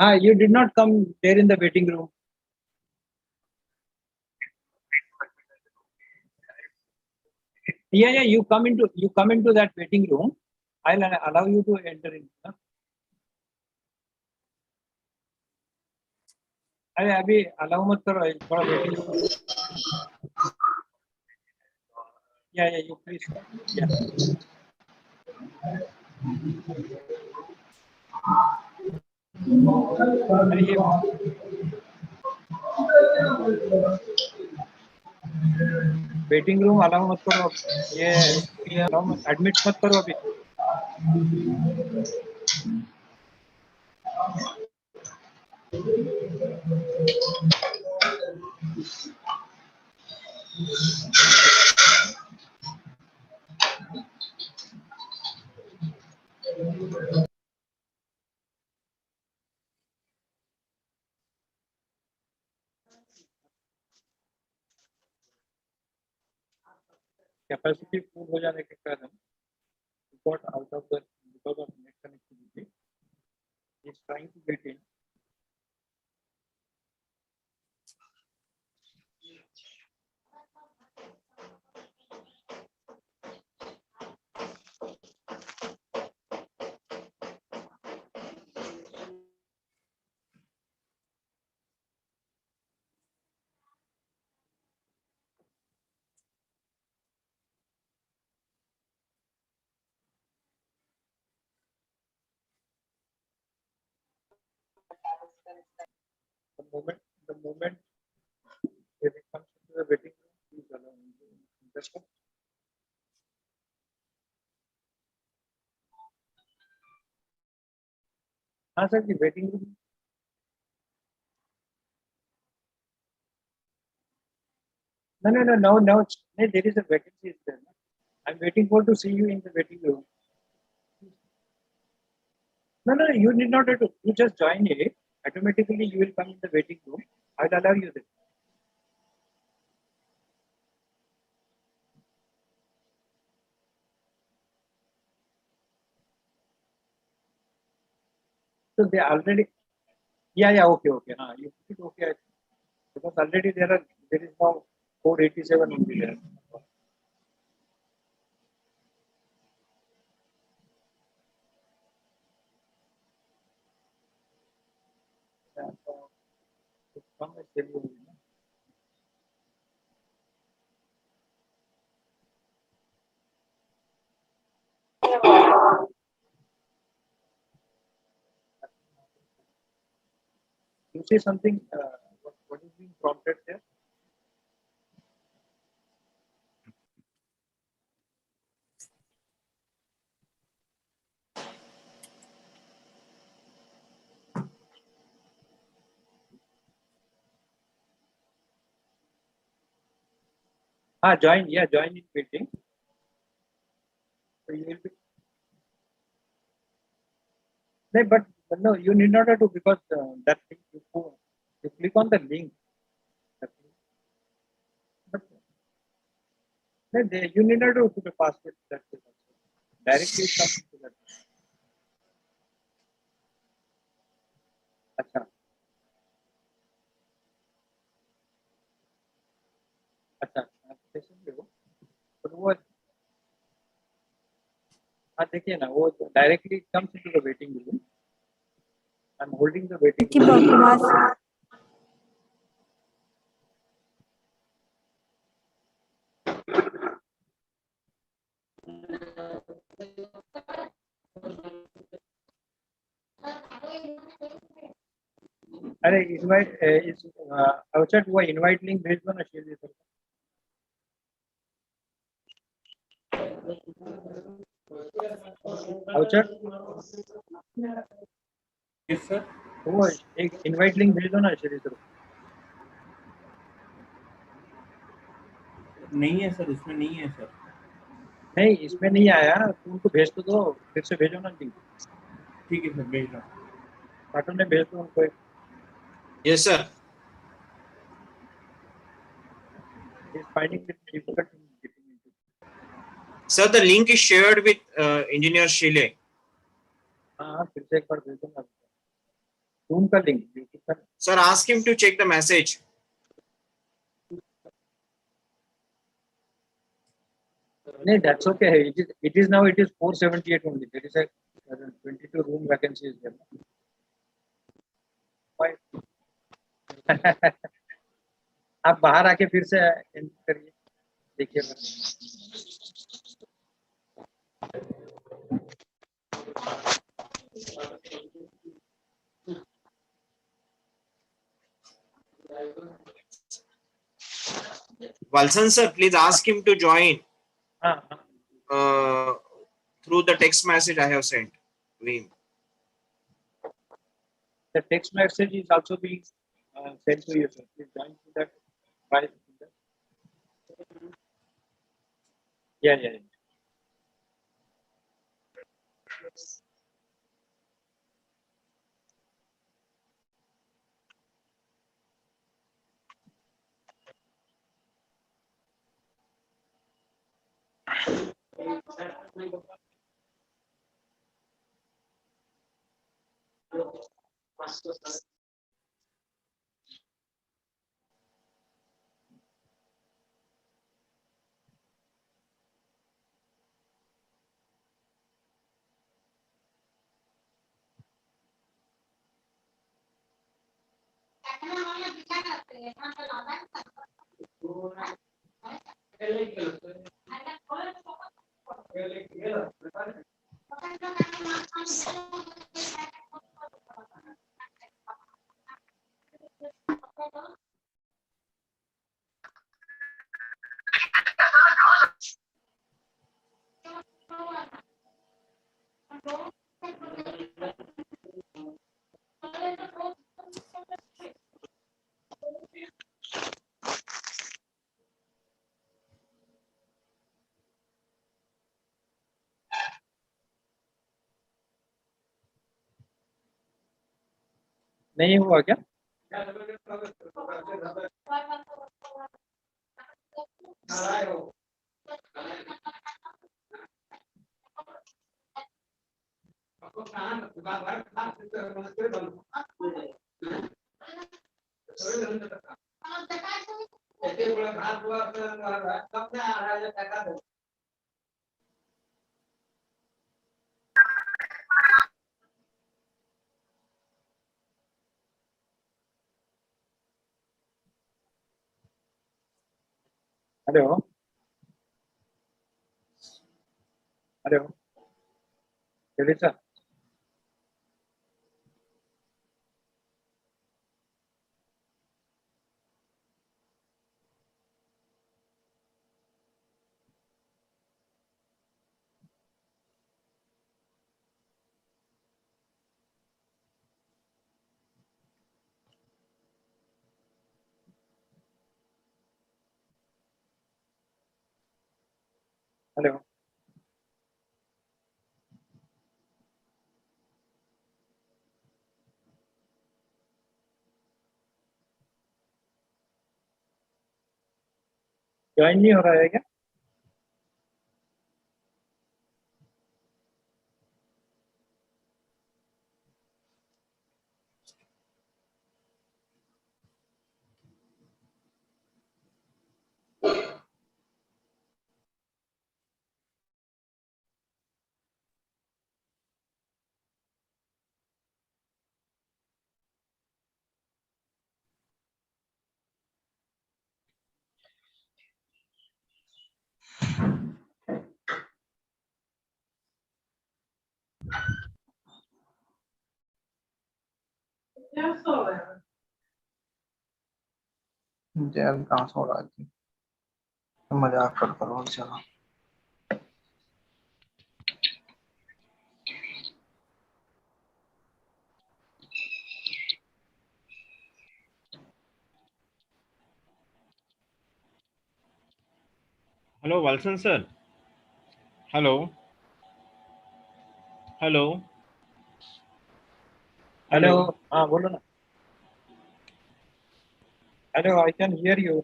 Speaker 1: Ah, you did not come there in the waiting room. Yeah, you come into that waiting room. I'll allow you to enter in. Huh? अरे अभी allow मत करो, थोड़ा waiting room. Yeah, you please. Yeah. अरे ये waiting room allow मत करो, ये एडमिट मत करो अभी. कैपेसिटी फुल हो जाने के कारण got out of the because of net connectivity. He is trying to get in. The moment when it comes to the waiting room, please allow me to understand. हाँ sir ji waiting room. No, there is a vacancy there. I'm waiting for to see you in the waiting room. No, you need not have to. You just join it. Automatically, you will come in the waiting room. I'll allow you there. So they already. Yeah, okay. You put it okay. Because already there is now 487 only there. long as Telugu. You say something. What is being prompted there? Join. Yeah, join in meeting. So you will be. No, but no, you need not have to, because that thing you click on the link. But no, you need not to put a password. That is also. Directly it comes to that. अच्छा अच्छा session पे हो तो वो देखिए ना, वो directly comes into the waiting room. I am holding the waiting room. अरे इनवाइट इस अवचट हुआ इनवाइट लिंक भेज दो ना share sir. Avchat
Speaker 2: yes sir.
Speaker 1: वो एक इनवाइट लिंक भेज दो ना शेयर सर.
Speaker 2: नहीं है सर, उसमें नहीं है सर.
Speaker 1: नहीं, इसमें नहीं आया. तुमको भेज तो दो, फिर से भेजो ना लिंक.
Speaker 2: ठीक है सर, भेज रहा हूँ.
Speaker 1: कार्टून में भेज दो उनको.
Speaker 8: Yes, sir.
Speaker 1: He's finding it difficult in getting into.
Speaker 8: Sir, the link is shared with Engineer Shile.
Speaker 1: हाँ, फिर से एक बार भेज दो ना. Zoom का लिंक YouTube का.
Speaker 8: Sir, ask him to check the message.
Speaker 1: No, that's okay. It is now. It is 478 only. There is a 22 room vacancy is there. Why? आप बाहर आके फिर से एंटर करिए, देखिए.
Speaker 8: Valsan sir, please ask him to join
Speaker 1: हाँ.
Speaker 8: through the text message I have sent to him.
Speaker 1: The text message is also being sent to you, sir. Please join to that. By yeah. नहीं हुआ क्या? Hello. Hello. Teresa. Hello. Join नहीं हो रहा है क्या?
Speaker 13: Gel कहाँ सो रहा थी, मजाक कर करो चलो।
Speaker 2: Hello Walson sir. Hello hello
Speaker 1: hello. हाँ बोलो ना. Hello, I can hear you.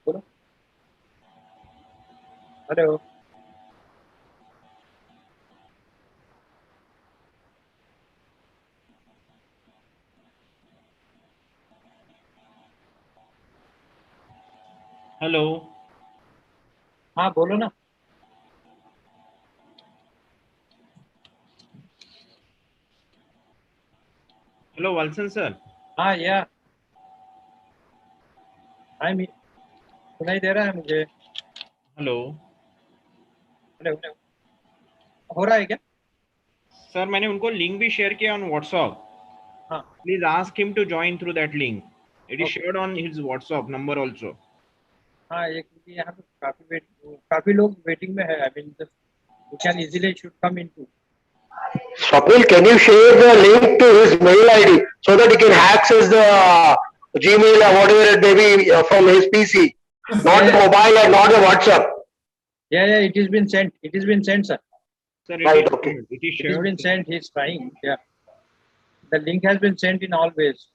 Speaker 1: बोलो. हेलो.
Speaker 2: हेलो
Speaker 1: हाँ बोलो ना.
Speaker 2: Hello Walson sir.
Speaker 1: हाँ या. सुनाई दे रहा है मुझे.
Speaker 2: Hello
Speaker 1: hello. हो रहा है क्या?
Speaker 2: सर, मैंने उनको लिंक भी शेयर किया ऑन व्हाट्सएप।
Speaker 1: हाँ.
Speaker 2: Please ask him to join through that link. It is
Speaker 1: Okay.
Speaker 2: Shared on his WhatsApp number also.
Speaker 1: हाँ, ये क्योंकि यहाँ पे काफी लोग वेटिंग में है. I mean, you can easily should come into.
Speaker 14: Swapnil, can you share the link to his mail ID so that he can access the Gmail or whatever it may be from his PC, not the mobile and not the WhatsApp?
Speaker 1: Yeah, it has been sent. It has been sent, sir.
Speaker 2: Sir,
Speaker 14: Right, okay.
Speaker 2: It is
Speaker 1: It has
Speaker 2: shared.
Speaker 1: been sent. He's trying. Yeah. The link has been sent in all ways.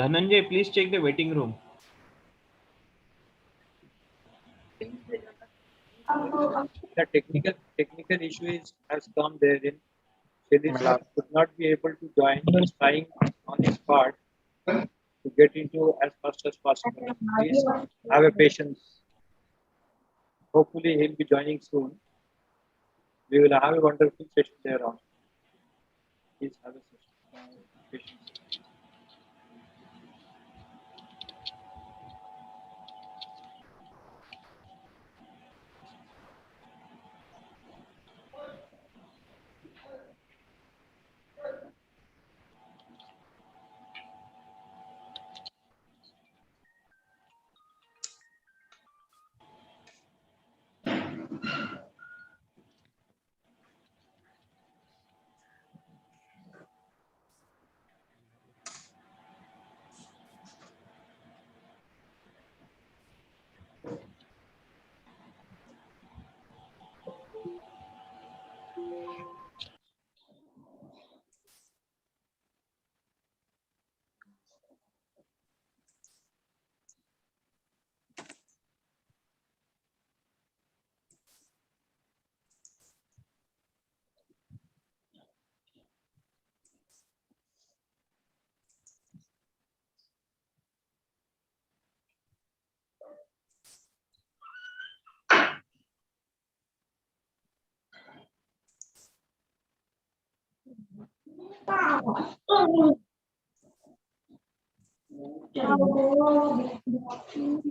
Speaker 2: Dhananjay, please check the waiting room.
Speaker 1: The technical issue has come therein. Shelly sir could not be able to join. He's trying on his part to get into as fast as possible. Please have a patience. Hopefully he'll be joining soon. We will have a wonderful session there on. Please have a session. Patience.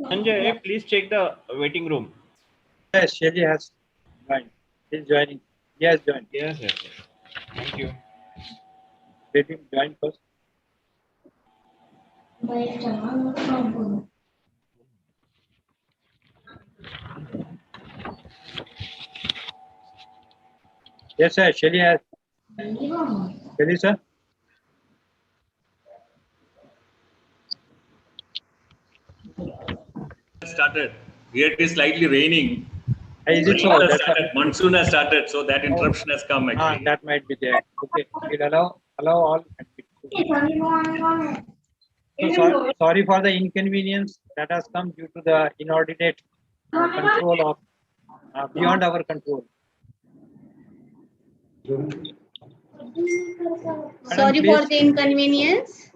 Speaker 2: Dhananjay, please check the waiting room.
Speaker 1: Yes, Shelly has joined. He's joining. He has joined.
Speaker 2: Yes, yes. Thank you.
Speaker 1: Let him join first. Yes, sir. Shelly has. Shelly, sir.
Speaker 4: Started. Here it is slightly raining.
Speaker 1: Is it so?
Speaker 4: Monsoon has started, so that interruption has come actually.
Speaker 1: That might be there. Okay. We'll allow all. So sorry for the inconvenience that has come due to the inordinate control of beyond our control.
Speaker 5: Sorry for the inconvenience.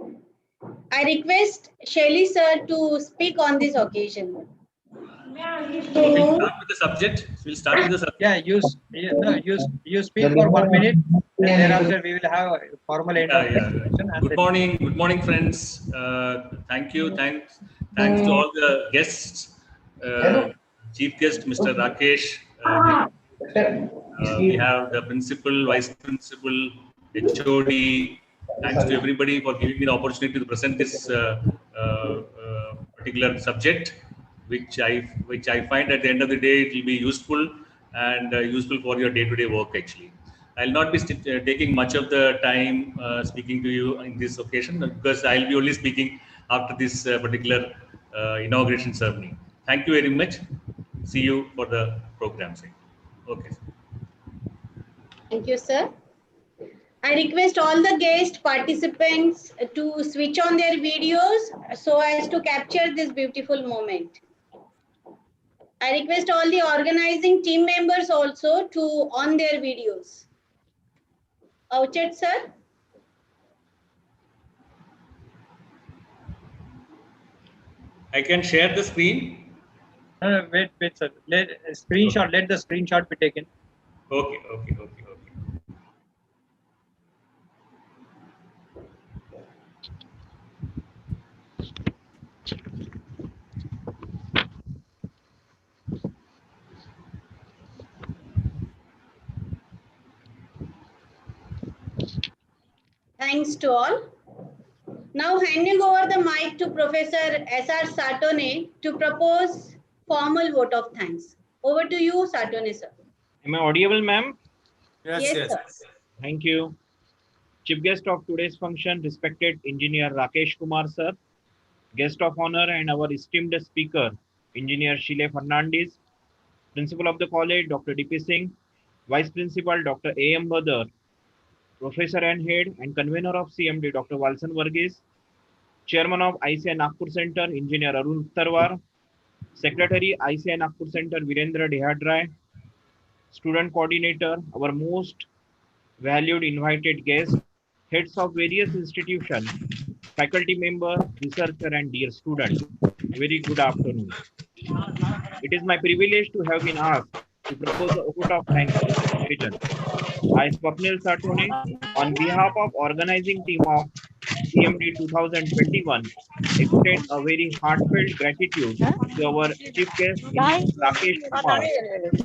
Speaker 5: I request Shelly sir to speak on this occasion.
Speaker 4: We'll start with the subject. We'll start with the subject.
Speaker 1: Yeah, you speak for 1 minute, and thereafter we will have a formal end of presentation.
Speaker 4: Good morning, friends. Thank you. Thanks to all the guests. Chief guest, Mr. Rakesh. We have the principal, vice principal, HOD. Thanks to everybody for giving me the opportunity to present this particular subject, which I find at the end of the day it will be useful and useful for your day-to-day work actually. I'll not be taking much of the time speaking to you in this occasion because I'll be only speaking after this particular inauguration ceremony. Thank you very much. See you for the program. Okay.
Speaker 5: Thank you, sir. I request all the guest participants to switch on their videos so as to capture this beautiful moment. I request all the organizing team members also to on their videos. Ouchet, sir.
Speaker 4: I can share the screen.
Speaker 1: Wait, sir. Let the screenshot be taken.
Speaker 4: Okay.
Speaker 5: Thanks to all. Now handing over the mic to Professor S.R. Satone to propose formal vote of thanks. Over to you, Satone, sir.
Speaker 2: Am I audible, ma'am?
Speaker 5: Yes, sir.
Speaker 2: Thank you. Chief guest of today's function, respected Engineer Rakesh Kumar, sir. Guest of honor and our esteemed speaker, Engineer Sheila Fernandez. Principal of the college, Dr. D.P. Singh. Vice Principal, Dr. A.M. Badar. Professor and Head and Convener of CMD, Dr. Walson Varghese. Chairman of ICI Nagpur Center, Engineer Arun Uttarwar. Secretary, ICI Nagpur Center, Virendra Dehadrai. Student Coordinator, our most valued invited guests, heads of various institutions, faculty member, researcher, and dear students. Very good afternoon. It is my privilege to have been asked to propose a vote of thanks on this occasion. I, Swapnil Satone, on behalf of organizing team of CMD 2021, extend a very heartfelt gratitude to our chief guest, Engineer Rakesh Kumar,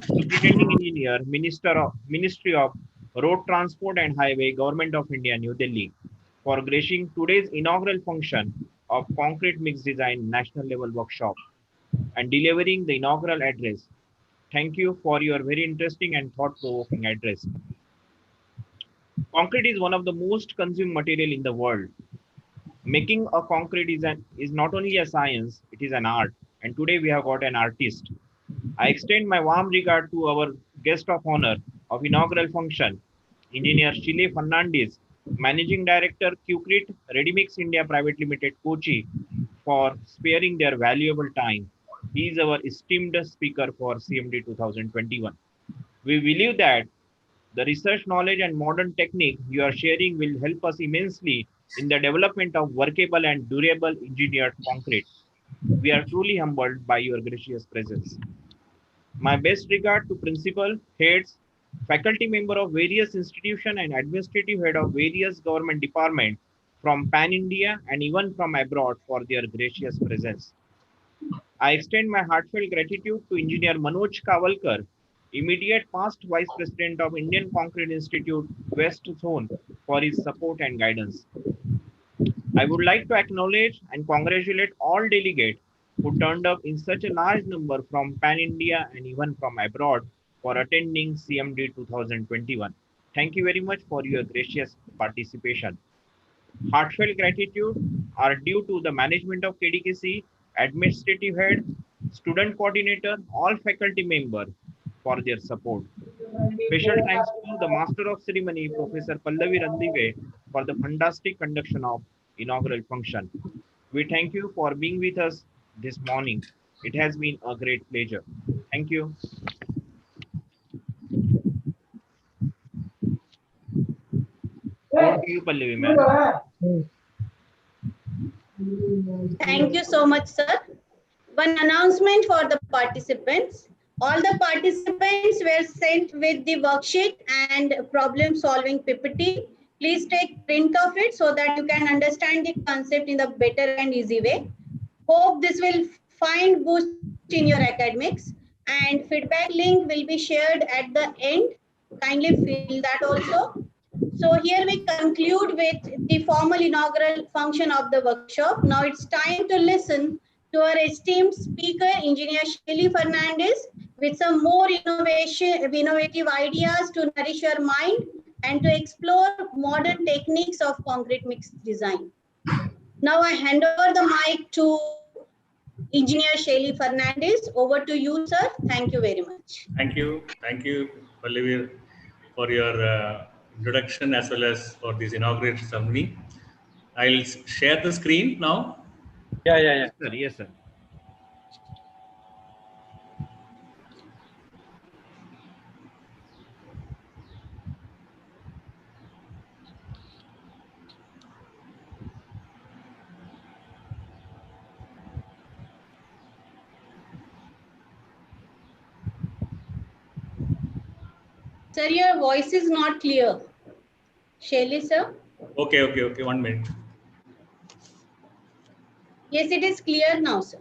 Speaker 2: Superintending Engineer, Ministry of Road Transport and Highway, Government of India, New Delhi, for gracing today's inaugural function of Concrete Mix Design National Level Workshop and delivering the inaugural address. Thank you for your very interesting and thought-provoking address. Concrete is one of the most consumed material in the world. Making a concrete is not only a science, it is an art. And today we have got an artist. I extend my warm regard to our guest of honor of inaugural function, Engineer Shile Fernandez, Managing Director, QCRIT, Readymix India Private Limited, Kochi, for sparing their valuable time. He is our esteemed speaker for CMD 2021. We believe that the research knowledge and modern technique you are sharing will help us immensely in the development of workable and durable engineered concrete. We are truly humbled by your gracious presence. My best regard to principal, heads, faculty member of various institutions and administrative head of various government departments from Pan India and even from abroad for their gracious presence. I extend my heartfelt gratitude to Engineer Manoj Kavalkar, immediate past Vice President of Indian Concrete Institute, West Zone, for his support and guidance. I would like to acknowledge and congratulate all delegates who turned up in such a large number from Pan India and even from abroad for attending CMD 2021. Thank you very much for your gracious participation. Heartfelt gratitude are due to the management of KDKC, administrative head, student coordinator, all faculty members for their support. Special thanks to the Master of Ceremony, Professor Pallavi Randive, for the fantastic conduction of inaugural function. We thank you for being with us this morning. It has been a great pleasure. Thank you. Over to you, Pallavi, ma'am.
Speaker 5: Thank you so much, sir. One announcement for the participants. All the participants were sent with the worksheet and problem solving PPT. Please take print of it so that you can understand the concept in the better and easy way. Hope this will find boost in your academics, and feedback link will be shared at the end. Kindly fill that also. So here we conclude with the formal inaugural function of the workshop. Now it's time to listen to our esteemed speaker, Engineer Shile Fernandez, with some more innovative ideas to nourish your mind and to explore modern techniques of concrete mix design. Now I hand over the mic to Engineer Shile Fernandez. Over to you, sir. Thank you very much.
Speaker 4: Thank you, Pallavi, for your introduction as well as for this inaugural ceremony. I'll share the screen now.
Speaker 1: Yeah.
Speaker 2: Yes, sir. Yes, sir.
Speaker 5: Sir, your voice is not clear. Shale, sir?
Speaker 4: Okay. 1 minute.
Speaker 5: Yes, it is clear now, sir.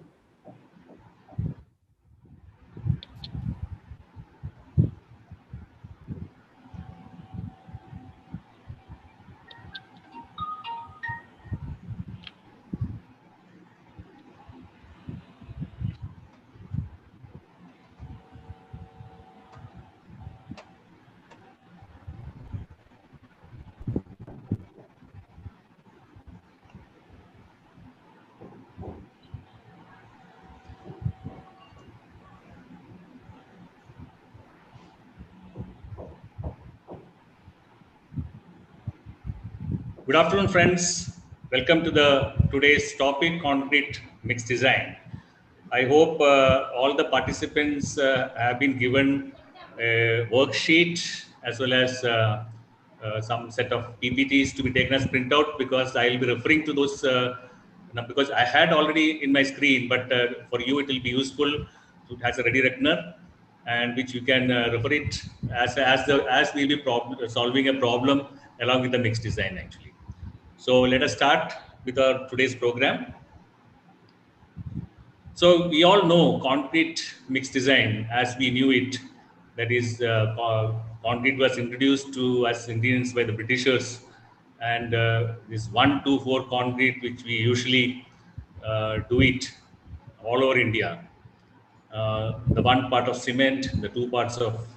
Speaker 4: Good afternoon, friends. Welcome to today's topic, concrete mix design. I hope all the participants have been given a worksheet as well as some set of PPTs to be taken as printout, because I will be referring to those because I had already in my screen, but for you it will be useful. It has a ready reckoner, and which you can refer it as we'll be solving a problem along with the mix design actually. So let us start with our today's program. So we all know concrete mix design as we knew it. That is, concrete was introduced to us Indians by the Britishers, and this 1-2-4 concrete, which we usually do it all over India. The one part of cement, the two parts of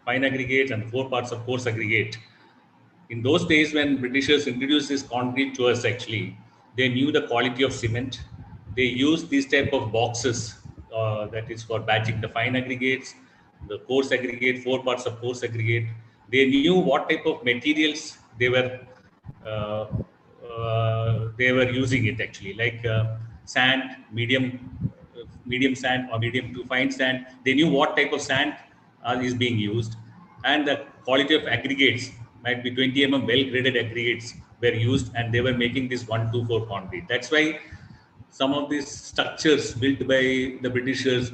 Speaker 4: fine aggregate, and four parts of coarse aggregate. In those days when Britishers introduced this concrete to us, actually, they knew the quality of cement. They used these type of boxes, that is for batching the fine aggregates, the coarse aggregate, four parts of coarse aggregate. They knew what type of materials uh, they were using it actually, like sand, medium sand or medium to fine sand. They knew what type of sand is being used, and the quality of aggregates might be 20 well graded aggregates were used, and they were making this 1-2-4 concrete. That's why some of these structures built by the Britishers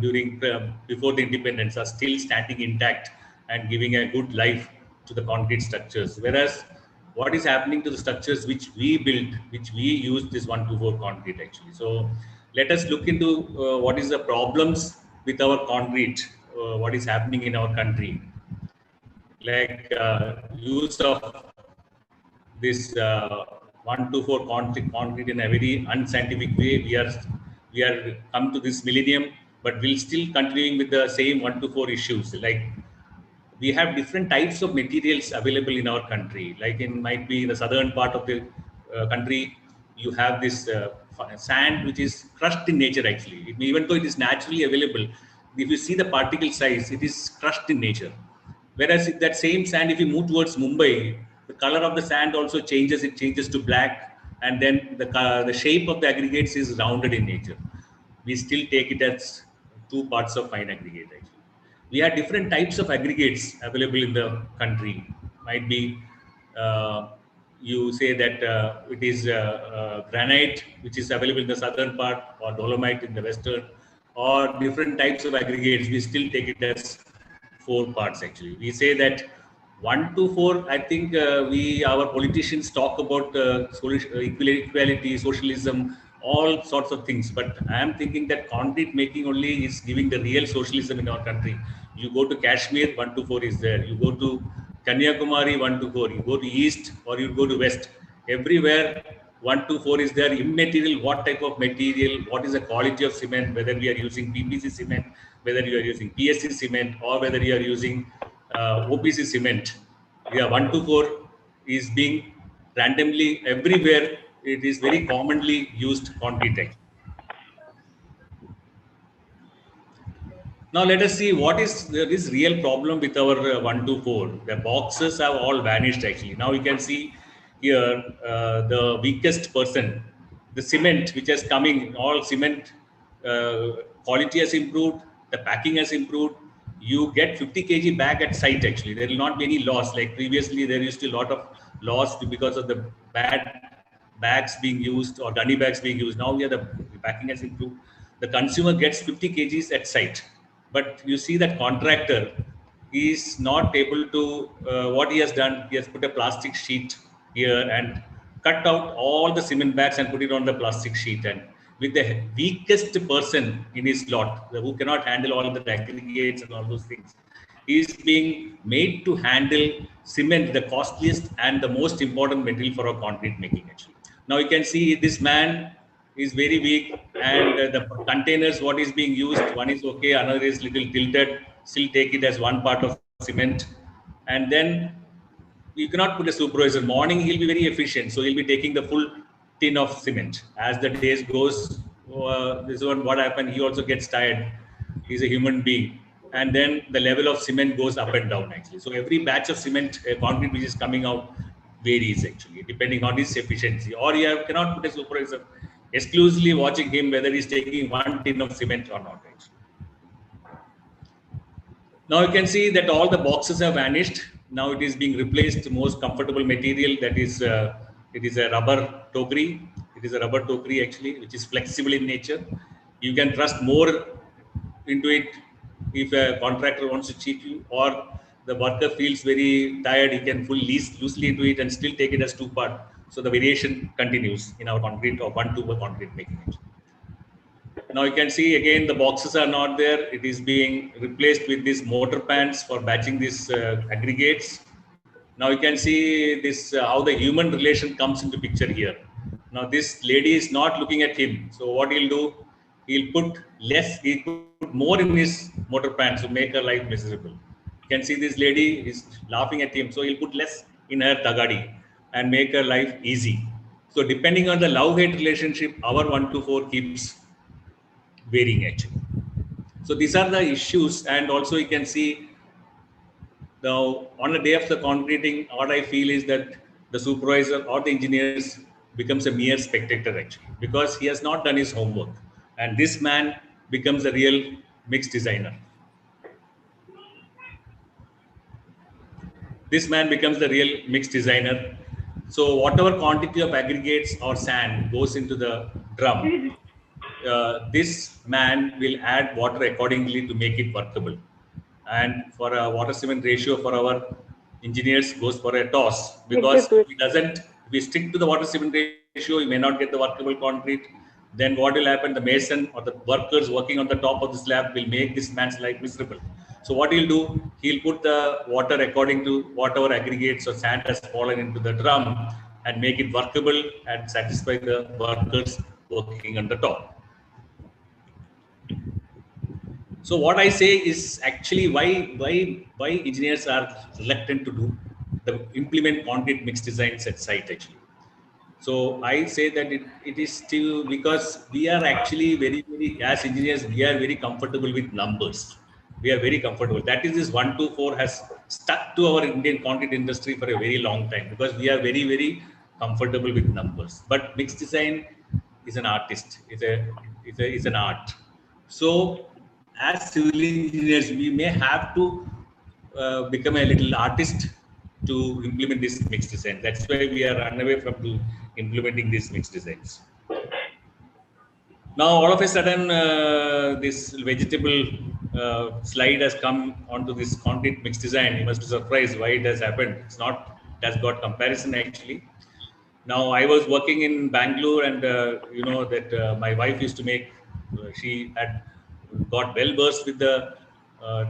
Speaker 4: during before the independence are still standing intact and giving a good life to the concrete structures. Whereas what is happening to the structures which we built, which we use this 1-2-4 concrete actually. So let us look into what is the problems with our concrete, what is happening in our country, like use of this 1-2-4 concrete in a very unscientific way. We are come to this millennium, but we'll still continuing with the same 1-4 issues. Like we have different types of materials available in our country. Like in might be the southern part of the country, you have this sand which is crushed in nature actually. Even though it is naturally available, if you see the particle size, it is crushed in nature. Whereas that same sand, if you move towards Mumbai, the color of the sand also changes. It changes to black, and then the shape of the aggregates is rounded in nature. We still take it as two parts of fine aggregate actually. We have different types of aggregates available in the country. Might be you say that it is granite, which is available in the southern part, or dolomite in the western, or different types of aggregates. We still take it as four parts actually. We say that 1-4. I think our politicians talk about equality, socialism, all sorts of things. But I am thinking that concrete making only is giving the real socialism in our country. You go to Kashmir, 1-4 is there. You go to Kanyakumari, 1-4. You go to east or you go to west. Everywhere 1-4 is there. Immaterial, what type of material, what is the quality of cement, whether we are using PPC cement, whether you are using PSC cement, or whether you are using OPC cement. Yeah, 1-4 is being randomly everywhere. It is very commonly used concrete. Now let us see what is this real problem with our 1-4. The boxes have all vanished actually. Now you can see here the weakest person, the cement which is coming, all cement quality has improved, the packing has improved. You get 50 kg bag at site actually. There will not be any loss. Like previously there used to be a lot of loss because of the bad bags being used or gunny bags being used. Now the packing has improved. The consumer gets 50 kgs at site. But you see that contractor is not able to, what he has done, he has put a plastic sheet here and cut out all the cement bags and put it on the plastic sheet. And with the weakest person in his lot, who cannot handle all the aggregates and all those things, he is being made to handle cement, the costliest and the most important material for our concrete making actually. Now you can see this man is very weak, and the containers what is being used, one is okay, another is little tilted, still take it as one part of cement. And then you cannot put a supervisor. Morning he'll be very efficient, so he'll be taking the full tin of cement. As the days goes, this one what happened, he also gets tired. He's a human being, and then the level of cement goes up and down actually. So every batch of cement concrete which is coming out varies actually, depending on his efficiency. Or cannot put a supervisor exclusively watching him whether he's taking 1 tin of cement or not. Actually. Now you can see that all the boxes have vanished. Now it is being replaced with the most comfortable material, that is it is a rubber tokri. It is a rubber tokri actually, which is flexible in nature. You can trust more into it if a contractor wants to cheat you, or the worker feels very tired, he can pull loosely into it and still take it as 2-part. So the variation continues in our concrete or 1-2 concrete making. Now you can see again the boxes are not there. It is being replaced with these mortar pans for batching these aggregates. Now you can see this how the human relation comes into picture here. Now this lady is not looking at him. So what he'll do, he'll put more in his mortar pans to make her life miserable. You can see this lady is laughing at him. So he'll put less in her tagadi and make her life easy. So depending on the love-hate relationship, our 1-4 keeps varying actually. So these are the issues, and also you can see now on the day of the concreting, what I feel is that the supervisor or the engineers becomes a mere spectator actually, because he has not done his homework, and this man becomes a real mixed designer. This man becomes the real mixed designer. So whatever quantity of aggregates or sand goes into the drum, this man will add water accordingly to make it workable. And for a water cement ratio for our engineers goes for a toss, because if we stick to the water cement ratio, you may not get the workable concrete. Then what will happen? The mason or the workers working on the top of the slab will make this man's life miserable. So what he'll do, he'll put the water according to whatever aggregates or sand has fallen into the drum and make it workable and satisfy the workers working on the top. So what I say is actually why engineers are reluctant to do implement concrete mixed designs at site actually. So I say that it is still because we are actually very as engineers we are very comfortable with numbers. We are very comfortable. That is this 1-4 has stuck to our Indian concrete industry for a very long time, because we are very comfortable with numbers. But mixed design is an artist. It's an art. So as civil engineers, we may have to become a little artist to implement this mixed design. That's why we are run away from implementing these mixed designs. Now, all of a sudden, this vegetable slide has come onto this concrete mixed design. You must be surprised why it has happened. It's not, it has got comparison actually. Now, I was working in Bangalore, and you know that my wife used to make, she had got well versed with the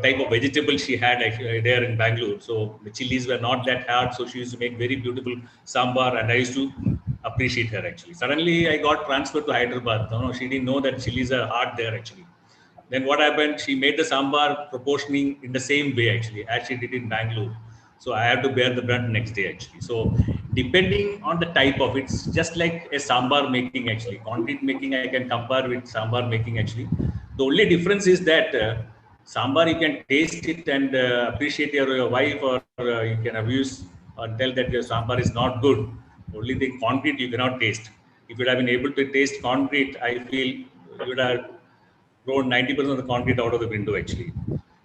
Speaker 4: type of vegetable she had actually there in Bangalore. So the chilies were not that hard. So she used to make very beautiful sambar, and I used to appreciate her actually. Suddenly, I got transferred to Hyderabad. No, she didn't know that chilies are hard there actually. Then what happened? She made the sambar proportioning in the same way actually as she did in Bangalore. So I have to bear the brunt next day actually. So depending on the type of, it's just like a sambar making actually. Concrete making I can compare with sambar making actually. The only difference is that sambar you can taste it and appreciate your wife, or you can abuse or tell that your sambar is not good. Only the concrete you cannot taste. If you would have been able to taste concrete, I feel you would have thrown 90% of the concrete out of the window actually.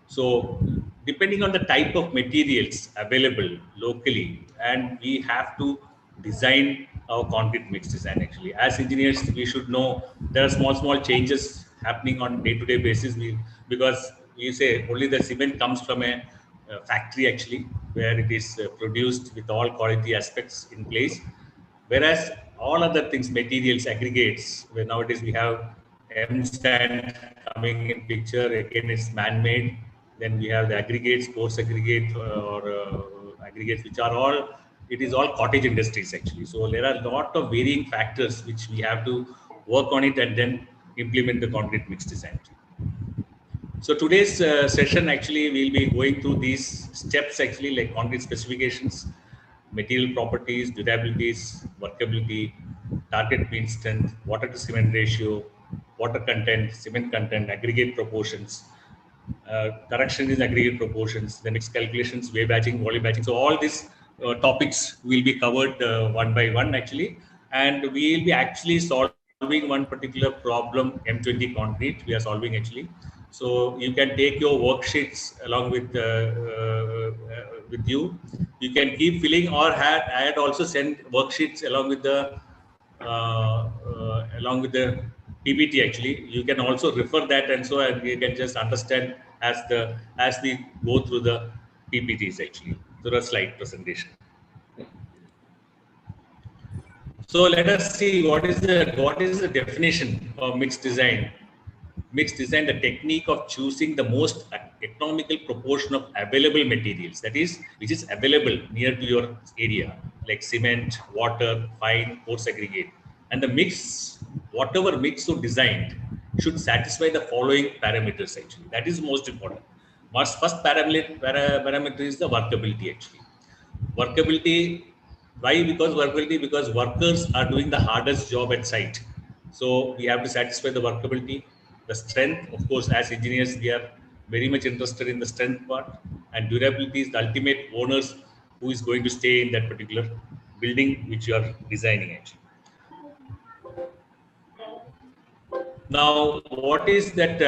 Speaker 4: So depending on the type of materials available locally, and we have to design our concrete mix design actually. As engineers, we should know there are small changes happening on day-to-day basis. Because you say only the cement comes from a factory actually, where it is produced with all quality aspects in place. Whereas all other things, materials, aggregates, where nowadays we have M sand coming in picture, again it's man-made. Then we have the aggregates, coarse aggregate or aggregates, which are all, it is all cottage industries actually. So there are a lot of varying factors which we have to work on it and then implement the concrete mix design. So today's session actually we'll be going through these steps actually, like concrete specifications, material properties, durabilities, workability, target mean strength, water to cement ratio, water content, cement content, aggregate proportions, correction in aggregate proportions, the mixed calculations, way batching, volume batching. So all these topics will be covered one by one actually, and we will be actually solving one particular problem, M20 concrete we are solving actually. So you can take your worksheets along with you. You can keep filling, or I had also sent worksheets along with the PPT actually. You can also refer that, and so you can just understand as we go through the PPTs actually, through a slide presentation. So let us see what is the definition of mixed design. Mixed design, the technique of choosing the most economical proportion of available materials, that is, which is available near to your area, like cement, water, fine, coarse aggregate. And the mix, whatever mix you designed, should satisfy the following parameters actually. That is most important. First parameter is the workability actually. Workability, why? Because workers are doing the hardest job at site. So we have to satisfy the workability. The strength, of course, as engineers, we are very much interested in the strength part, and durability is the ultimate owners who is going to stay in that particular building which you are designing actually. Now, what is that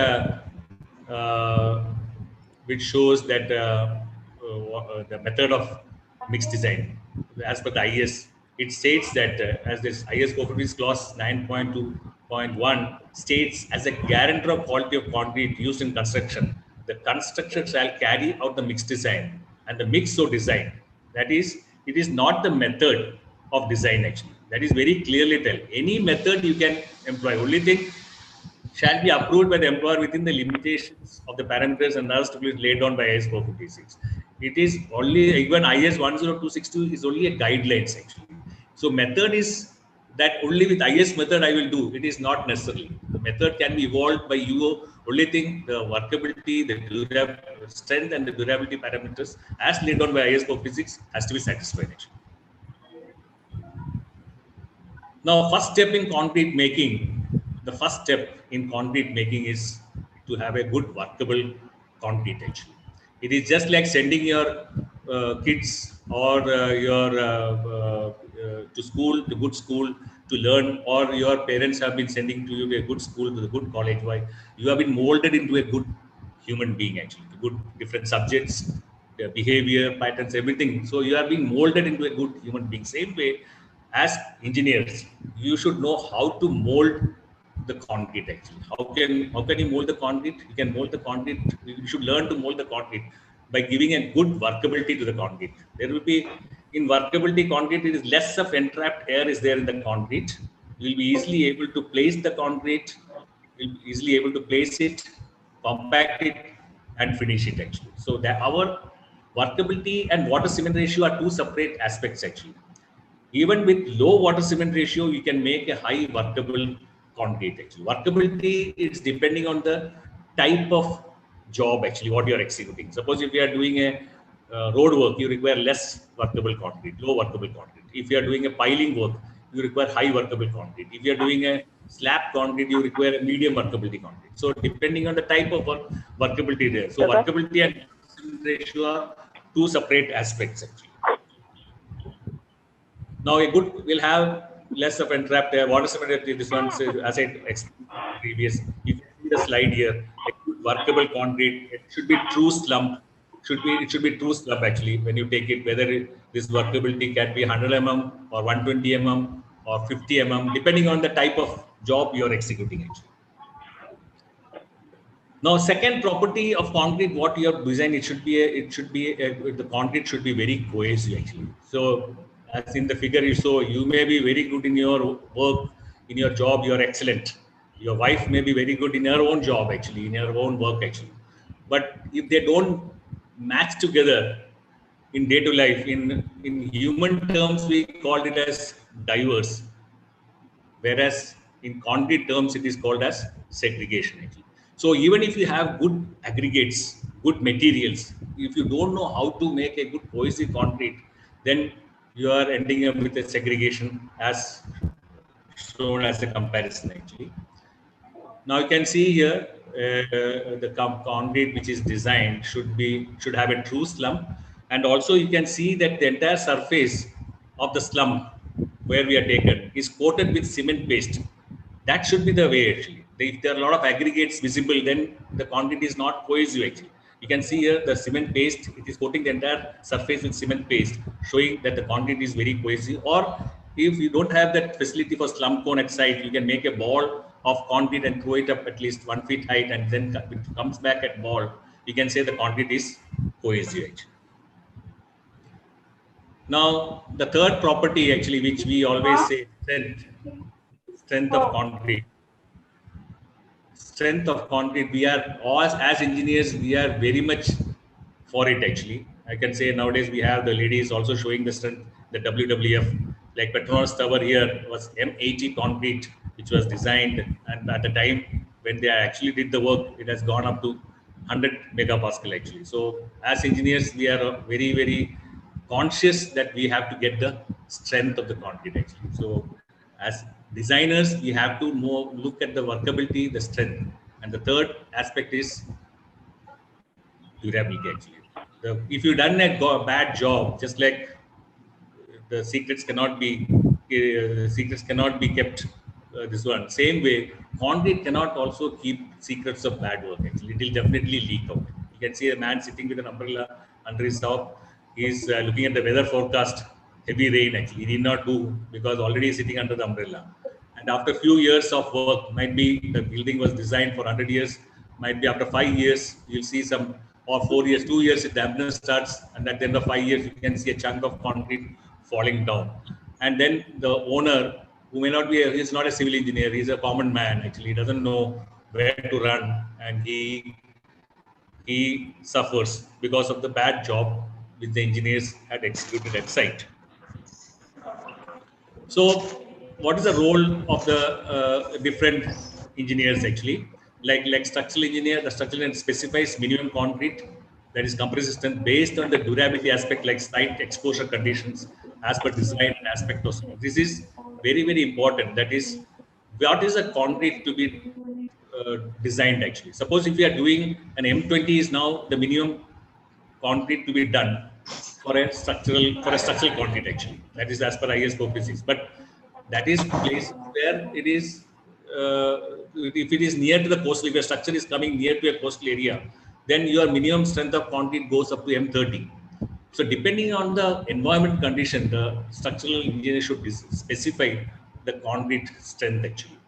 Speaker 4: which shows that the method of mixed design? As per the IS, it states that as this IS Corporations Clause 9.2.1 states, as a guarantor of quality of concrete used in construction, the constructor shall carry out the mixed design and the mix so design. That is, it is not the method of design actually. That is very clearly tell. Any method you can employ. Only thing shall be approved by the employer within the limitations of the parameters and others to be laid down by IS 456. It is only, even IS 10262 is only a guidelines actually. So method is that only with IS method I will do. It is not necessarily. The method can be evolved by you. Only thing, the workability, the durability, strength and the durability parameters as laid down by IS 456 has to be satisfied actually. Now, first step in concrete making, the first step in concrete making is to have a good workable concrete actually. It is just like sending your kids or to school, to good school to learn, or your parents have been sending to you to a good school, to a good college. Why? You have been molded into a good human being actually, good different subjects, their behavior, patterns, everything. So you are being molded into a good human being. Same way, as engineers, you should know how to mold the concrete actually. How can you mold the concrete? You can mold the concrete. You should learn to mold the concrete by giving a good workability to the concrete. There will be, in workability concrete, it is less of entrapped air is there in the concrete. You will be easily able to place the concrete, you will be easily able to place it, compact it, and finish it actually. So that our workability and water cement ratio are two separate aspects actually. Even with low water cement ratio, you can make a high workable concrete actually. Workability is depending on the type of job actually, what you are executing. Suppose if you are doing a road work, you require less workable concrete, low workable concrete. If you are doing a piling work, you require high workable concrete. If you are doing a slab concrete, you require a medium workability concrete. So depending on the type of workability there. So workability and ratio are two separate aspects actually. Now a good will have less of entrapped air. Water cement, this one, as I explained previous, you can see the slide here, a good workable concrete, it should be true slump, it should be true slump actually when you take it, whether this workability can be 100 mm or 120 mm or 50 mm, depending on the type of job you are executing actually. Now, second property of concrete, what you have designed, the concrete should be very cohesive actually. So, as in the figure you saw, you may be very good in your work, in your job, you are excellent. Your wife may be very good in her own job actually, in her own work actually. But if they don't match together in day to life, in human terms, we call it as diverse. Whereas in concrete terms, it is called as segregation actually. So even if you have good aggregates, good materials, if you don't know how to make a good cohesive concrete, then you are ending up with a segregation as shown as a comparison actually. Now you can see here the concrete which is designed should have a true slump, And also you can see that the entire surface of the slump where we are taken is coated with cement paste. That should be the way actually. If there are a lot of aggregates visible, then the concrete is not cohesive actually. You can see here the cement paste, it is coating the entire surface with cement paste, showing that the concrete is very cohesive. Or if you don't have that facility for slump cone at site, you can make a ball of concrete and throw it up at least 1 feet height, and then it comes back at ball. You can say the concrete is cohesive actually. Now, the third property actually, which we always say, strength of concrete. Strength of concrete, we are, as engineers, we are very much for it actually. I can say nowadays we have the ladies also showing the strength, the WWF, like Petronas Tower here was M80 concrete, which was designed, and at the time when they actually did the work, it has gone up to 100 megapascal actually. So as engineers, we are very, very conscious that we have to get the strength of the concrete actually. So as designers, we have to look at the workability, the strength, and the third aspect is durability actually. If you done a bad job, just like the secrets cannot be kept. This one same way, concrete cannot also keep secrets of bad work. Actually, it will definitely leak out. You can see a man sitting with an umbrella under his top. He's looking at the weather forecast, heavy rain. Actually, he did not do because already sitting under the umbrella. And after a few years of work, might be the building was designed for 100 years. Might be after 5 years, you'll see some, or 4 years, 2 years, if dampness starts, and at the end of 5 years, you can see a chunk of concrete falling down. And then the owner, who may not be, he's not a civil engineer, he's a common man actually, he doesn't know where to run, and he suffers because of the bad job which the engineers had executed at site. So what is the role of the different engineers actually? Like structural engineer, the structural engineer specifies minimum concrete that is compressive strength based on the durability aspect, like site exposure conditions as per design and aspect of. This is very, very important. That is, what is a concrete to be designed actually. Suppose if we are doing an M20 is now the minimum concrete to be done for a structural concrete actually. That is as per IS 456. But that is place where it is if it is near to the coastal, if your structure is coming near to a coastal area, then your minimum strength of concrete goes up to M30. So depending on the environment condition, the structural engineer should specify the concrete strength actually.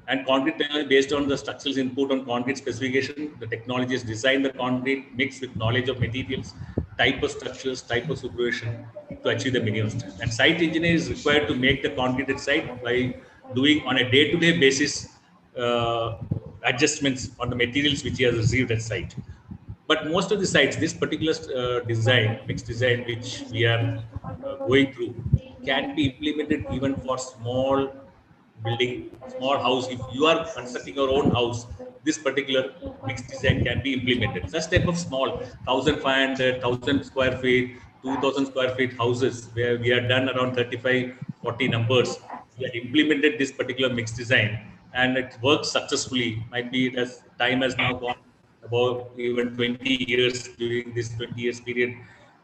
Speaker 4: And concrete technology based on the structural input on concrete specification, the technologies design the concrete mixed with knowledge of materials, type of structures, type of supervision to achieve the minimum strength. And site engineer is required to make the concrete at site by doing on a day-to-day basis adjustments on the materials which he has received at site. But most of the sites, this particular design, mixed design, which we are going through, can be implemented even for small building, small house. If you are constructing your own house, this particular mixed design can be implemented. Such type of small 1,500, 1,000 square feet, 2,000 square feet houses, where we are done around 35, 40 numbers. We have implemented this particular mixed design and it works successfully. Might be as time has now gone about even 20 years. During this 20 years period,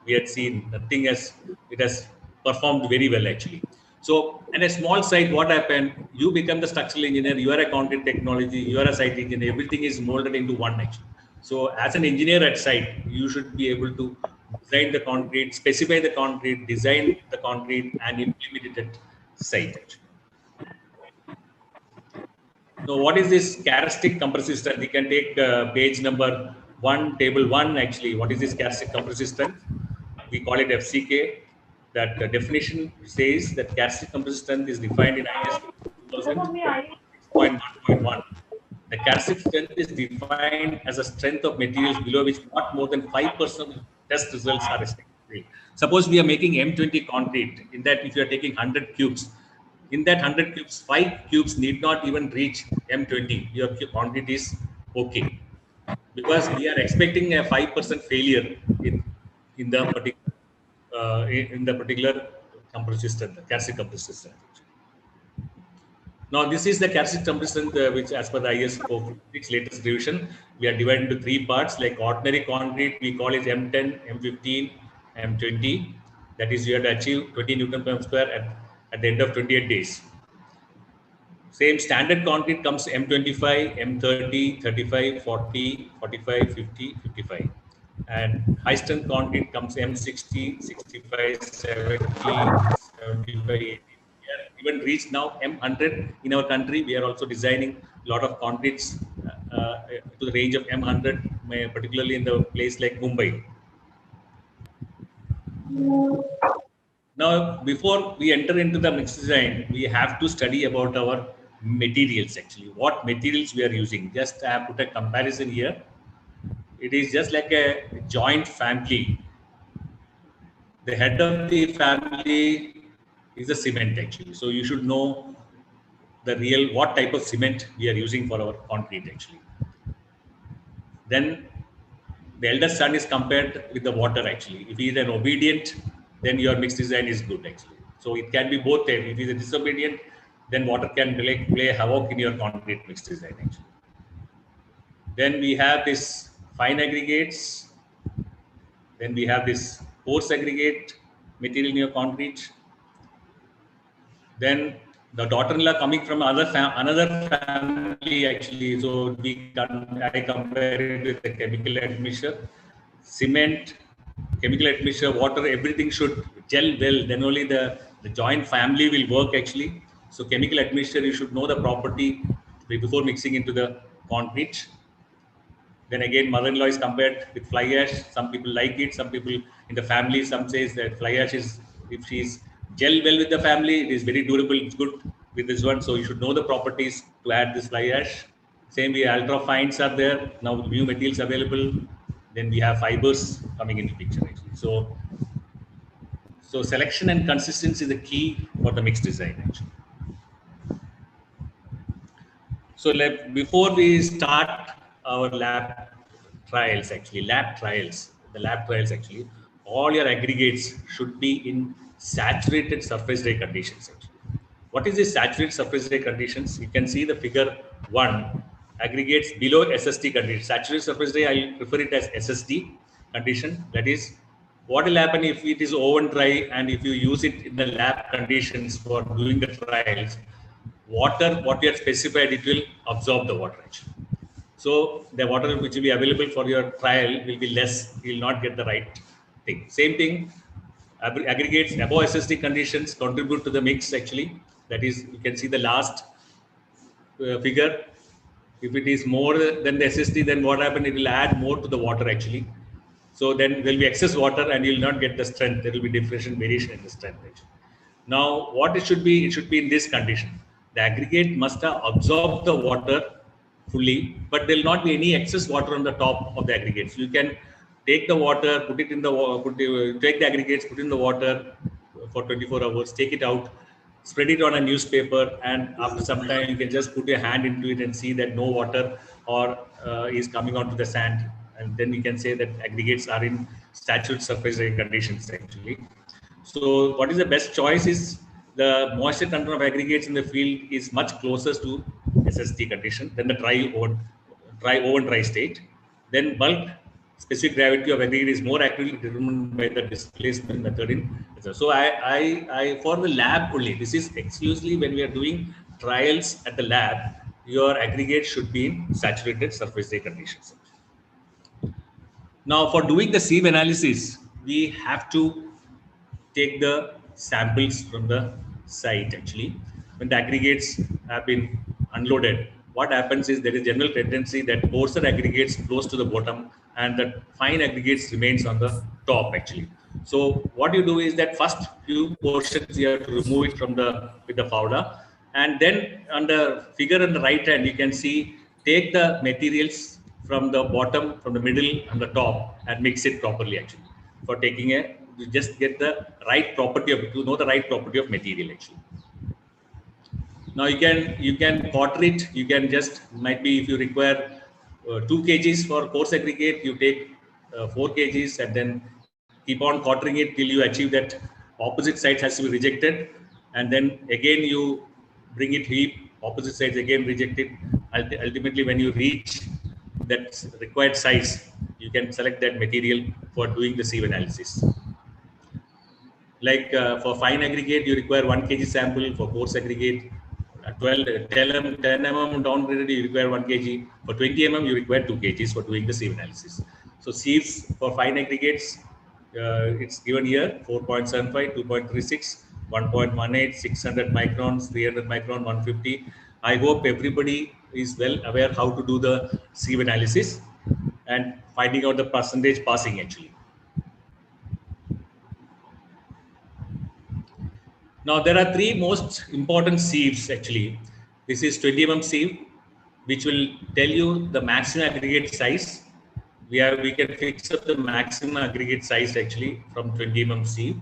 Speaker 4: we had seen nothing as it has performed very well actually. So in a small site, what happened? You become the structural engineer, you are a concrete technology, you are a site engineer, everything is molded into one actually. So as an engineer at site, you should be able to design the concrete, specify the concrete, design the concrete and implement it at site actually. So what is this characteristic compressive strength? We can take page number 1, table 1 actually. What is this characteristic compressive strength? We call it FCK. That definition says that characteristic compressive strength is defined in IS 2006.1.1. The characteristic strength is defined as a strength of materials below which not more than 5% of the test results are expected. Suppose we are making M20 concrete. In that, if you are taking 100 cubes, in that 100 cubes, 5 cubes need not even reach M20. Your concrete is okay, because we are expecting a 5% failure in the particular compressive strength, characteristic compressive strength. Now, this is the characteristic compressive strength, which, as per the IS 456 latest revision, we are divided into 3 parts. Like ordinary concrete, we call it M10, M15, M20. That is, you have to achieve 20 Newton per square at the end of 28 days. Same standard concrete comes M25, M30, 35, 40, 45, 50, 55. And high strength concrete comes M60, 65, 70, 75, 80. We are even reached now M100 in our country. We are also designing a lot of concretes to the range of M100, particularly in the place like Mumbai. Now, before we enter into the mixed design, we have to study about our materials actually. What materials we are using. Just I have put a comparison here. It is just like a joint family. The head of the family is the cement actually. So you should know the real what type of cement we are using for our concrete actually. Then the eldest son is compared with the water actually. If he is an obedient, then your mixed design is good actually. So it can be both. If he is a disobedient, then water can play havoc in your concrete mixed design actually. Then we have this fine aggregates. Then we have this coarse aggregate material in your concrete. Then the daughter-in-law coming from another family actually. So I compare it with the chemical admixture, cement, chemical admixture, water, everything should gel well. Then only the joint family will work actually. So chemical admixture, you should know the property before mixing into the concrete. Then again, mother-in-law is compared with fly ash. Some people like it. Some people in the family, some says that fly ash is, if she's gel well with the family, it is very durable. It's good with this one. So you should know the properties to add this fly ash. Same way, ultra fines are there. Now new materials available. Then we have fibers coming into picture actually. So selection and consistency is the key for the mixed design actually. So before we start our lab trials actually, all your aggregates should be in saturated surface area conditions actually. What is the saturated surface area conditions? You can see the figure 1, aggregates below SST condition. Saturated surface area, I refer it as SST condition. That is, what will happen if it is oven dry and if you use it in the lab conditions for doing the trials, water, what we have specified, it will absorb the water actually. So the water which will be available for your trial will be less. You will not get the right thing. Same thing, aggregates above SST conditions contribute to the mix actually. That is, you can see the last figure. If it is more than the SST, then what happens? It will add more to the water actually. So then there will be excess water and you will not get the strength. There will be different variation in the strength actually. Now, what it should be in this condition. The aggregate must have absorbed the water fully, but there will not be any excess water on the top of the aggregate. So you can take the water, put it in the take the aggregates, put in the water for 24 hours, take it out, spread it on a newspaper, and after some time you can just put your hand into it and see that no water or is coming onto the sand, and then you can say that aggregates are in saturated surface area conditions actually. So what is the best choice is the moisture content of aggregates in the field is much closer to SST condition than the dry state. Then bulk specific gravity of aggregate is more accurately determined by the displacement method So I for the lab only, this is exclusively when we are doing trials at the lab, your aggregate should be in saturated surface area conditions. Now for doing the sieve analysis, we have to take the samples from the site actually. When the aggregates have been unloaded, what happens is there is general tendency that coarser aggregates flows to the bottom and the fine aggregates remains on the top actually. So what you do is that first few portions you have to remove it from with the powder, and then on the figure on the right hand you can see take the materials from the bottom, from the middle and the top and mix it properly actually. For taking you just get the right property to know the right property of material actually. Now you can quarter it. You can just might be if you require 2 kgs for coarse aggregate, you take 4 kgs and then keep on quartering it till you achieve that opposite sides has to be rejected, and then again you bring it heap, opposite sides again rejected. Ultimately, when you reach that required size, you can select that material for doing the sieve analysis. Like for fine aggregate, you require 1 kg sample. For coarse aggregate, 10 mm down graded, you require 1 kg. For 20 mm, you require 2 kgs for doing the sieve analysis. So sieves for fine aggregates, it's given here 4.75, 2.36, 1.18, 600 microns, 300 micron, 150. I hope everybody is well aware how to do the sieve analysis and finding out the percentage passing actually. Now there are three most important sieves actually. This is 20 mm sieve, which will tell you the maximum aggregate size. We can fix up the maximum aggregate size actually from 20 mm sieve.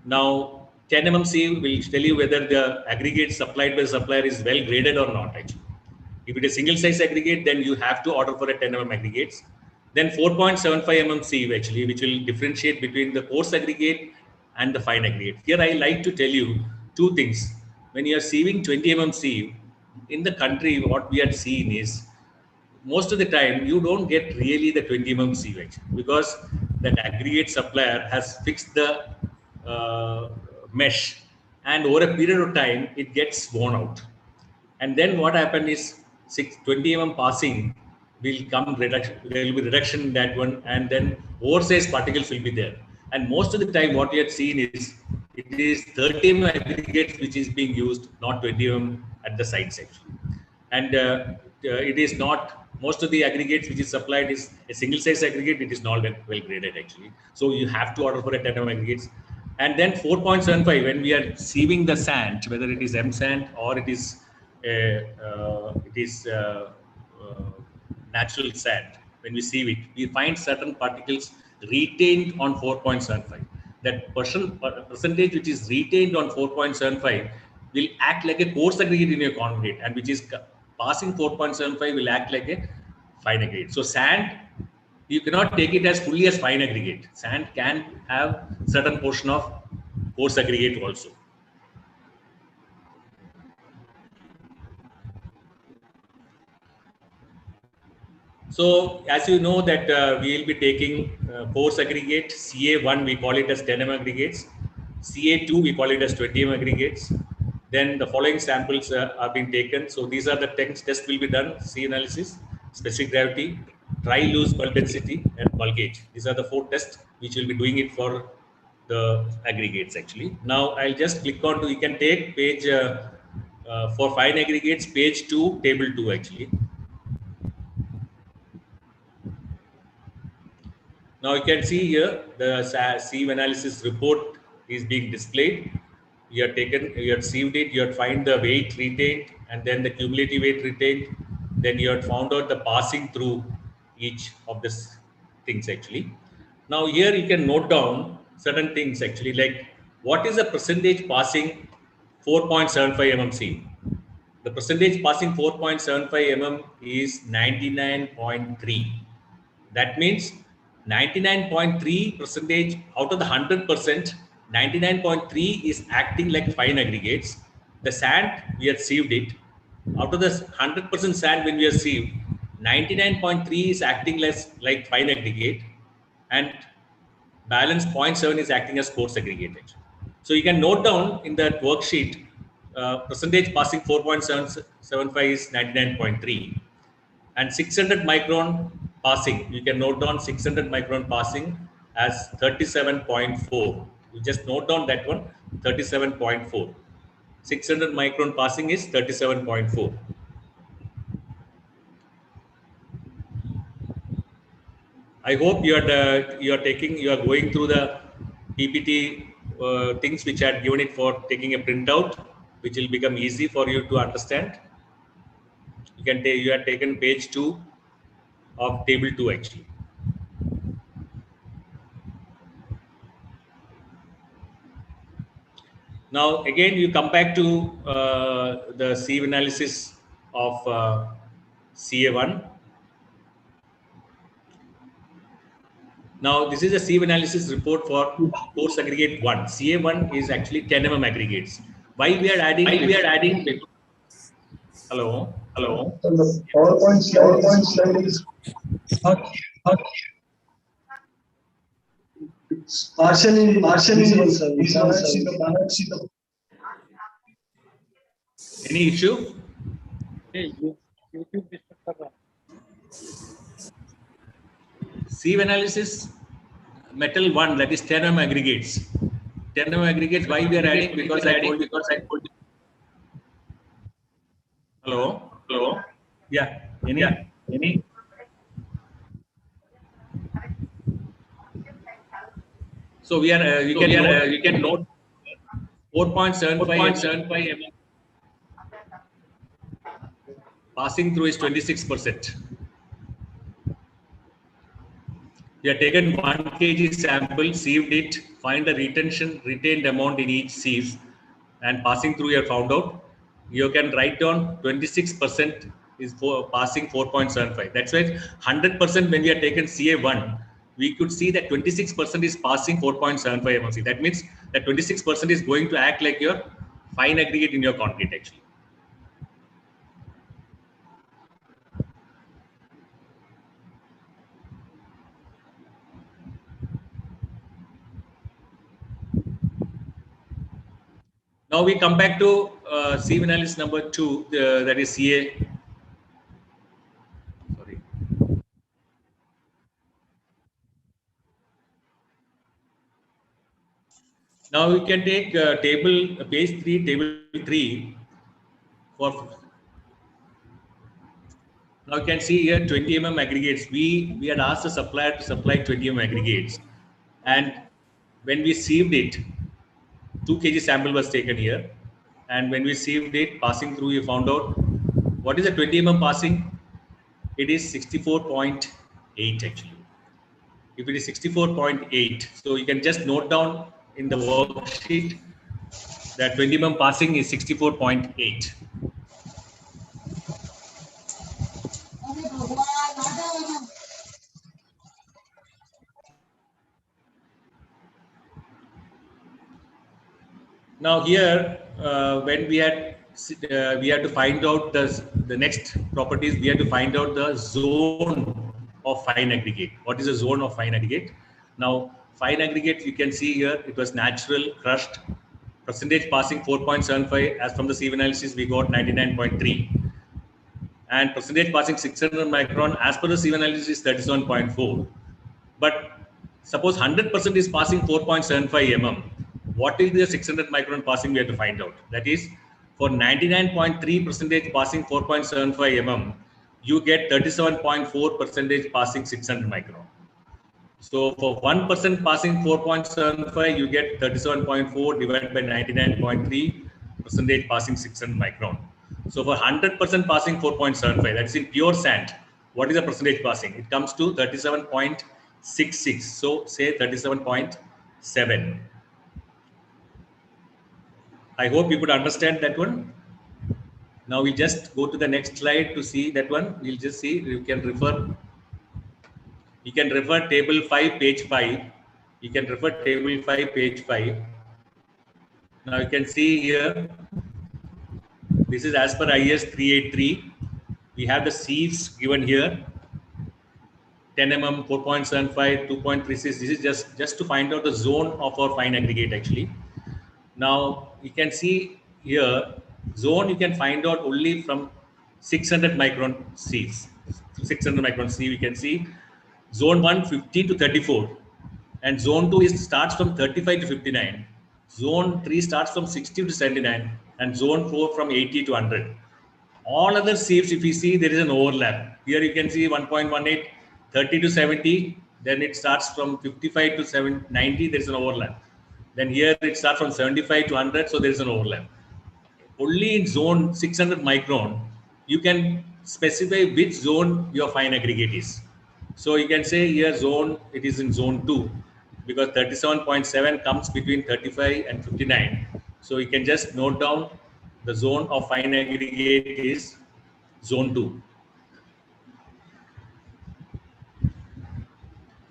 Speaker 4: Now 10 mm sieve will tell you whether the aggregate supplied by the supplier is well graded or not actually. If it is single size aggregate, then you have to order for a 10 mm aggregates. Then 4.75 mm sieve actually, which will differentiate between the coarse aggregate and the fine aggregate. Here I like to tell you two things. When you are sieving 20 mm sieve, in the country, what we are seeing is most of the time you don't get really the 20 mm sieve actually, because that aggregate supplier has fixed the mesh, and over a period of time it gets worn out. And then what happened is 20 mm passing will come reduction, there will be reduction in that one, and then oversized particles will be there. And most of the time what we have seen is it is 30 mm aggregates which is being used, not 20 mm at the sites actually. And it is not, most of the aggregates which is supplied is a single size aggregate, it is not well graded actually. So you have to order for a 10 mm aggregates. And then 4.75, when we are sieving the sand, whether it is M sand or it is natural sand, when we sieve it, we find certain particles retained on 4.75. That percentage which is retained on 4.75 will act like a coarse aggregate in your concrete, and which is passing 4.75 will act like a fine aggregate. So sand, you cannot take it as fully as fine aggregate. Sand can have certain portion of coarse aggregate also. So as you know that we will be taking coarse aggregate, CA1 we call it as 10 mm aggregates, CA2 we call it as 20 mm aggregates. Then the following samples are being taken. So these are the tests will be done: C analysis, specific gravity, dry loose bulk density, and bulk gauge. These are the 4 tests which will be doing it for the aggregates actually. Now I'll just click on to, you can take page for fine aggregates, page 2, table 2 actually. Now you can see here the sieve analysis report is being displayed. You have taken, you have sieved it, you have find the weight retained, and then the cumulative weight retained. Then you have found out the passing through each of these things actually. Now here you can note down certain things actually, like what is the percentage passing 4.75 mm sieve. The percentage passing 4.75 mm is 99.3. That means 99.3% out of the 100%, 99.3 is acting like fine aggregates. The sand, we have sieved it. Out of the 100% sand when we have sieved, 99.3 is acting less like fine aggregate, and balance 0.7 is acting as coarse aggregate. So you can note down in that worksheet, percentage passing 4.75 is 99.3. And 600 micron passing, you can note down 600 micron passing as 37.4. You just note down that one, 37.4. 600 micron passing is 37.4. I hope you are going through the PPT things which I had given it for taking a printout, which will become easy for you to understand. You can take, you have taken page 2 of table 2 actually. Now again you come back to the sieve analysis of CA1. Now this is a sieve analysis report for coarse aggregate 1. CA1 is actually 10 mm aggregates. Why we are adding? Hello.
Speaker 13: Hello. The PowerPoint slide is not
Speaker 14: Visible, sir.
Speaker 4: Any issue?
Speaker 1: Hey, YouTube disturb कर रहा है.
Speaker 4: Sieve analysis, metal 1, that is 10 mm aggregates. 10 mm aggregates, why we are adding? Because I told you. Hello?
Speaker 2: Hello.
Speaker 4: Yeah.
Speaker 2: Any?
Speaker 4: So we are, you can
Speaker 2: note
Speaker 4: 4.75
Speaker 2: 4.75 mm.
Speaker 4: passing through is 26%. We have taken 1 kg sample, sieved it, find the retained amount in each sieve, and passing through you have found out. You can write down 26% is for passing 4.75. That's why 100% when we have taken CA1, we could see that 26% is passing 4.75 mm. That means that 26% is going to act like your fine aggregate in your concrete actually. Now we come back to sieve analysis number 2, that is CA. Sorry. Now we can take page 3, table 3 for. Now you can see here 20 mm aggregates. We had asked the supplier to supply 20 mm aggregates, and when we sieved it, 2 kg sample was taken here, and when we sieved it, passing through, we found out what is the 20 mm passing. It is 64.8 actually. If it is 64.8, so you can just note down in the worksheet that 20 mm passing is 64.8. Now here, when we had to find out the next properties, we had to find out the zone of fine aggregate. What is the zone of fine aggregate? Now, fine aggregate, you can see here, it was natural, crushed, percentage passing 4.75. As from the sieve analysis, we got 99.3. And percentage passing 600 micron, as per the sieve analysis, 37.4. But suppose 100% is passing 4.75 mm. What is the 600 micron passing? We have to find out. That is, for 99.3% passing 4.75 mm, you get 37.4% passing 600 micron. So for 1% passing 4.75, you get 37.4 divided by 99.3% passing 600 micron. So for 100% passing 4.75, that's in pure sand. What is the percentage passing? It comes to 37.66. So say 37.7. I hope you could understand that one. Now we just go to the next slide to see that one. We'll just see. You can refer table 5, page 5. You can refer table 5, page 5. Now you can see here, this is as per IS 383. We have the sieves given here. 10 mm, 4.75, 2.36. This is just to find out the zone of our fine aggregate actually. Now you can see here, zone you can find out only from 600 micron sieves. 600 micron sieve, you can see zone 1 15 to 34, and zone 2 starts from 35 to 59. Zone 3 starts from 60 to 79, and zone 4 from 80 to 100. All other sieves, if you see, there is an overlap. Here you can see 1.18, 30 to 70, then it starts from 55 to 90, there is an overlap. Then here it starts from 75 to 100, so there is an overlap. Only in zone 600 micron, you can specify which zone your fine aggregate is. So you can say here zone, it is in zone 2, because 37.7 comes between 35 and 59. So you can just note down the zone of fine aggregate is zone 2.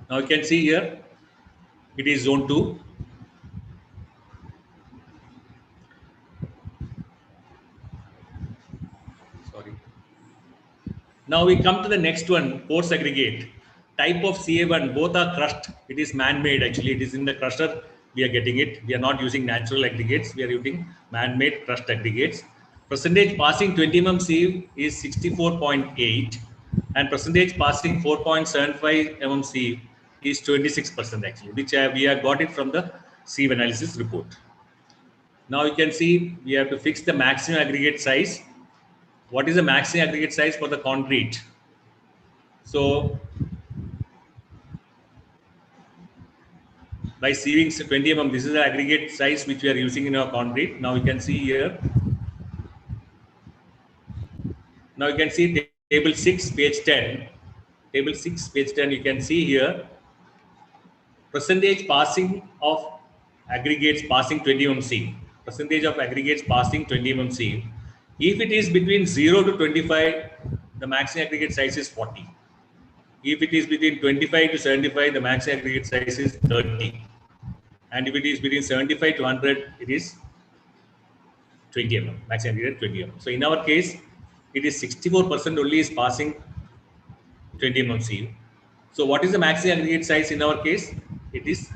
Speaker 4: Now you can see here, it is zone 2. Sorry. Now we come to the next one, coarse aggregate. type of CA1, both are crushed. It is man-made actually. It is in the crusher we are getting it. We are not using natural aggregates. We are using man-made crushed aggregates. Percentage passing 20 mm sieve is 64.8 and percentage passing 4.75 mm sieve is 26% actually, which we have got it from the sieve analysis report. Now you can see we have to fix the maximum aggregate size. What is the maximum aggregate size for the concrete? So by sieving 20 mm, this is the aggregate size which we are using in our concrete. Now you can see here. Now you can see table 6, page 10. Table 6, page 10, you can see here percentage passing of aggregates passing 20 mm sieve. Percentage of aggregates passing 20 mm sieve. If it is between 0 to 25, the maximum aggregate size is 40. If it is between 25 to 75, the maximum aggregate size is 30. And if it is between 75 to 100, it is 20 mm, maximum aggregate 20 mm. So in our case, it is 64% only is passing 20 mm sieve. So what is the maximum aggregate size in our case? It is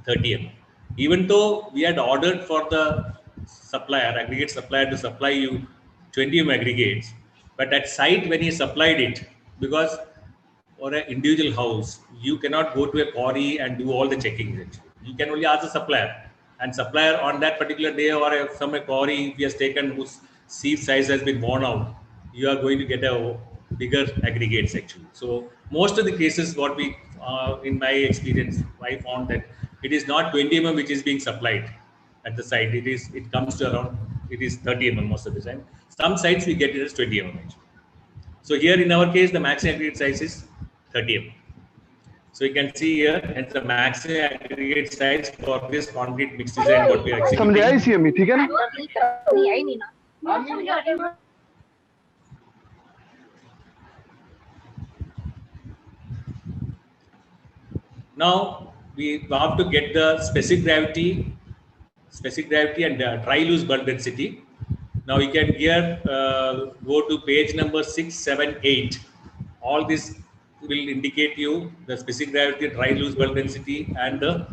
Speaker 4: 30 mm. Even though we had ordered for the supplier, aggregate supplier to supply you 20 mm aggregates, but at site when he supplied it, because for an individual house, you cannot go to a quarry and do all the checking. You can only ask the supplier. And supplier on that particular day or some quarry, if he has taken whose sieve size has been worn out, you are going to get a bigger aggregates actually. So most of the cases, what we, in my experience, I found that it is not 20 mm which is being supplied at the site. It comes to around, it is 30 mm most of the time. Some sites we get it as 20 mm actually. So here in our case, the maximum aggregate size is 30 mm. So you can see here, and the maximum aggregate size for this concrete mix design what we are executing. Now we have to get the specific gravity and dry loose bulk density. Now you can here go to page number 6, 7, 8. All this will indicate you the specific gravity, dry loose bulk density, and the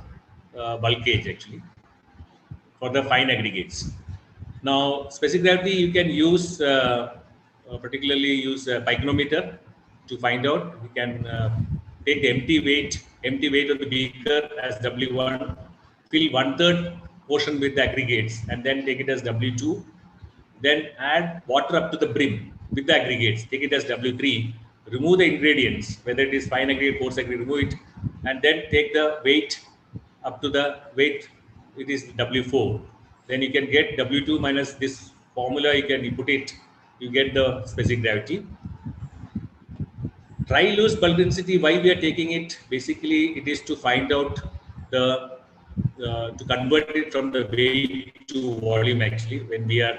Speaker 4: bulkage actually for the fine aggregates. Now specific gravity you can use particularly use a pyknometer to find out. We can take the empty weight of the beaker as W1, fill 1/3 portion with the aggregates, and then take it as W2. Then add water up to the brim with the aggregates, take it as W3, remove the ingredients, whether it is fine aggregate, coarse aggregate, remove it, and then take the weight up to the weight, it is W4. Then you can get W2 minus this formula, you put it, you get the specific gravity. Dry loose bulk density, why we are taking it? Basically, it is to find out the, to convert it from the weight to volume actually. When we are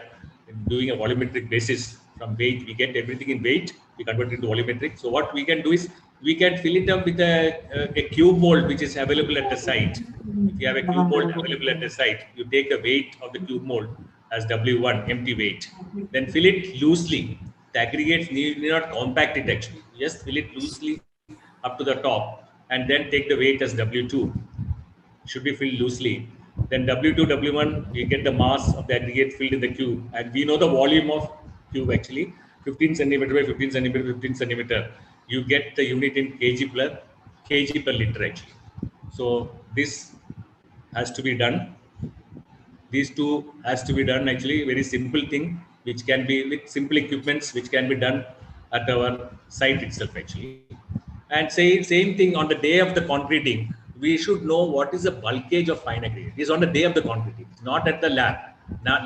Speaker 4: doing a volumetric basis from weight, we get everything in weight, we convert it to volumetric. So what we can do is, we can fill it up with a cube mold which is available at the site. If you have a cube mold available at the site, you take the weight of the cube mold as W1, empty weight. Then fill it loosely. The aggregates need not compact it actually. Just fill it loosely up to the top and then take the weight as W2. Should be filled loosely. Then W2, W1, you get the mass of the aggregate filled in the cube. And we know the volume of cube actually, 15 centimeter by 15 centimeter, 15 centimeter. You get the unit in kg per liter actually. So this has to be done. These two has to be done actually, very simple thing, which can be with simple equipments, which can be done at our site itself actually. And same thing on the day of the concreting, we should know what is the bulkage of fine aggregate. It is on the day of the concreting, not at the lab. Now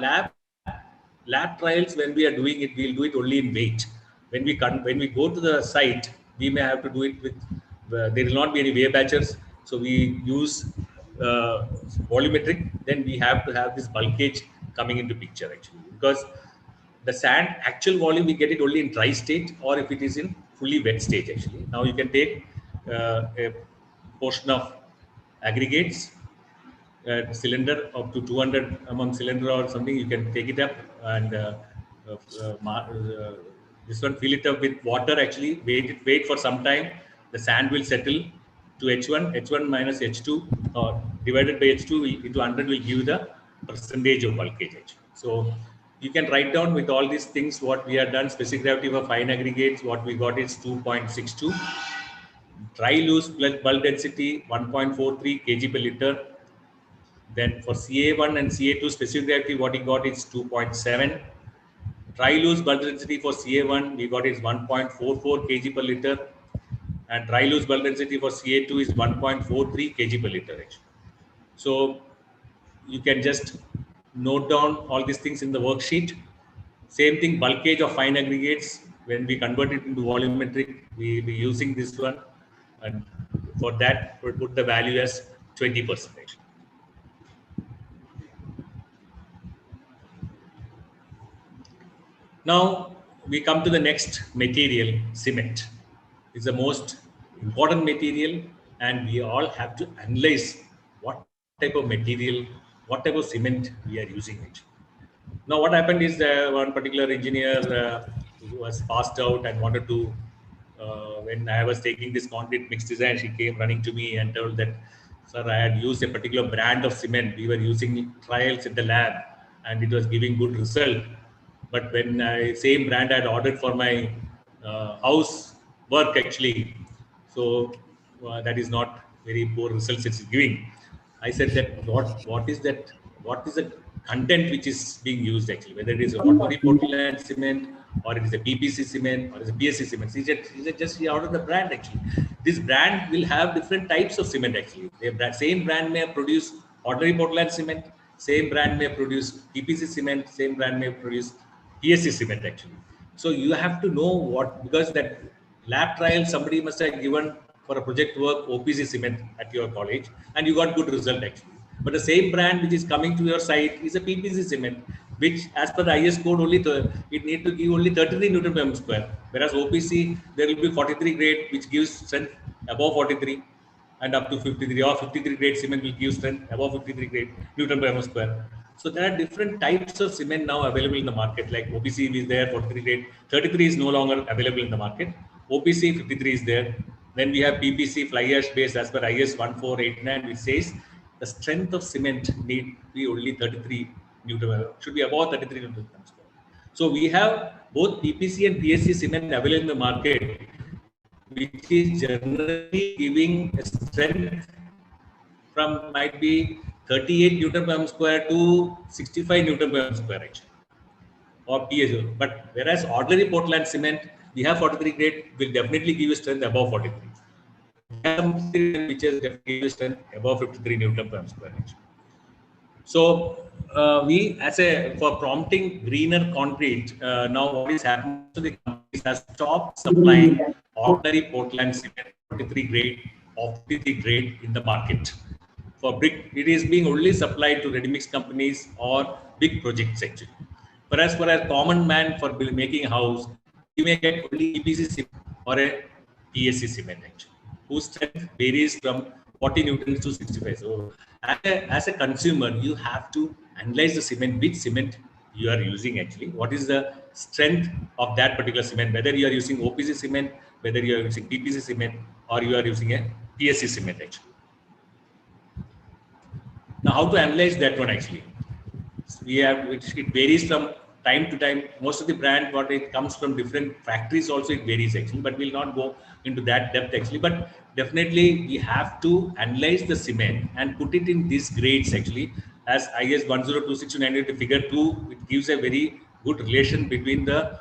Speaker 4: lab trials, when we are doing it, we'll do it only in weight. When we go to the site, we may have to do it with, there will not be any weigh batchers. So we use volumetric, then we have to have this bulkage coming into picture actually, because the sand actual volume we get it only in dry state or if it is in fully wet state actually. Now you can take a portion of aggregates, cylinder up to 200 mm cylinder or something, you can take it up and this one fill it up with water actually, wait for some time, the sand will settle to H1 minus H2 or divided by H2 into 100 will give the percentage of bulkage actually. So you can write down with all these things what we have done. Specific gravity for fine aggregates, what we got is 2.62. Dry loose bulk density 1.43 kg per liter. Then for CA1 and CA2 specific gravity, what we got is 2.7. Dry loose bulk density for CA1 we got is 1.44 kg per liter, and dry loose bulk density for CA2 is 1.43 kg per liter actually. So you can just note down all these things in the worksheet. Same thing, bulkage of fine aggregates, when we convert it into volumetric, we be using this one, and for that we'll put the value as 20%. Now we come to the next material, cement. It's the most important material, and we all have to analyze what type of material, what type of cement we are using it. Now what happened is one particular engineer who was passed out and wanted to, when I was taking this concrete mix design, she came running to me and told that, sir, I had used a particular brand of cement. We were using trials in the lab and it was giving good result. But when same brand I had ordered for my house work actually, so that is not very poor results it's giving. I said that what is that? What is the content which is being used actually? Whether it is a ordinary Portland cement or it is a PPC cement or it is a PSC cement. He said just he ordered the brand actually. This brand will have different types of cement actually. The same brand may produce ordinary Portland cement, same brand may produce PPC cement, same brand may produce PSC cement actually. So you have to know what, because that lab trial somebody must have given for a project work OPC cement at your college and you got good result actually. But the same brand which is coming to your site is a PPC cement, which as per the IS code only it need to give only 33 Newton per square. Whereas OPC there will be 43 grade which gives strength above 43 and up to 53, or 53 grade cement will give strength above 53 grade Newton per square. So there are different types of cement now available in the market, like OPC is there, 43 grade, 33 is no longer available in the market. OPC 53 is there. Then we have PPC fly ash base as per IS 1489, which says the strength of cement need be only 33 Newton, should be above 33 Newton per square. So we have both PPC and PSC cement available in the market, which is generally giving a strength from might be 38 Newton per square to 65 Newton per square actually, or PSO. But whereas ordinary Portland cement, we have 43 grade will definitely give you strength above 43. We have something which is definitely give you strength above 53 Newton per square actually. So we, for prompting greener concrete, now what is happening to the companies has stopped supplying ordinary Portland cement 43 grade or 53 grade in the market. For brick, it is being only supplied to ready-mix companies or big projects actually. Whereas for a common man for making a house, he may get only EPC cement or a PSC cement actually, whose strength varies from 40 newtons to 65. So as a consumer, you have to analyze the cement, which cement you are using actually, what is the strength of that particular cement, whether you are using OPC cement, whether you are using PPC cement, or you are using a PSC cement actually. Now, how to analyze that one actually? We have, which it varies from time to time. Most of the brand, what it comes from different factories also it varies actually, but we'll not go into that depth actually. But definitely we have to analyze the cement and put it in these grades actually. As IS 1026298 figure 2, it gives a very good relation between the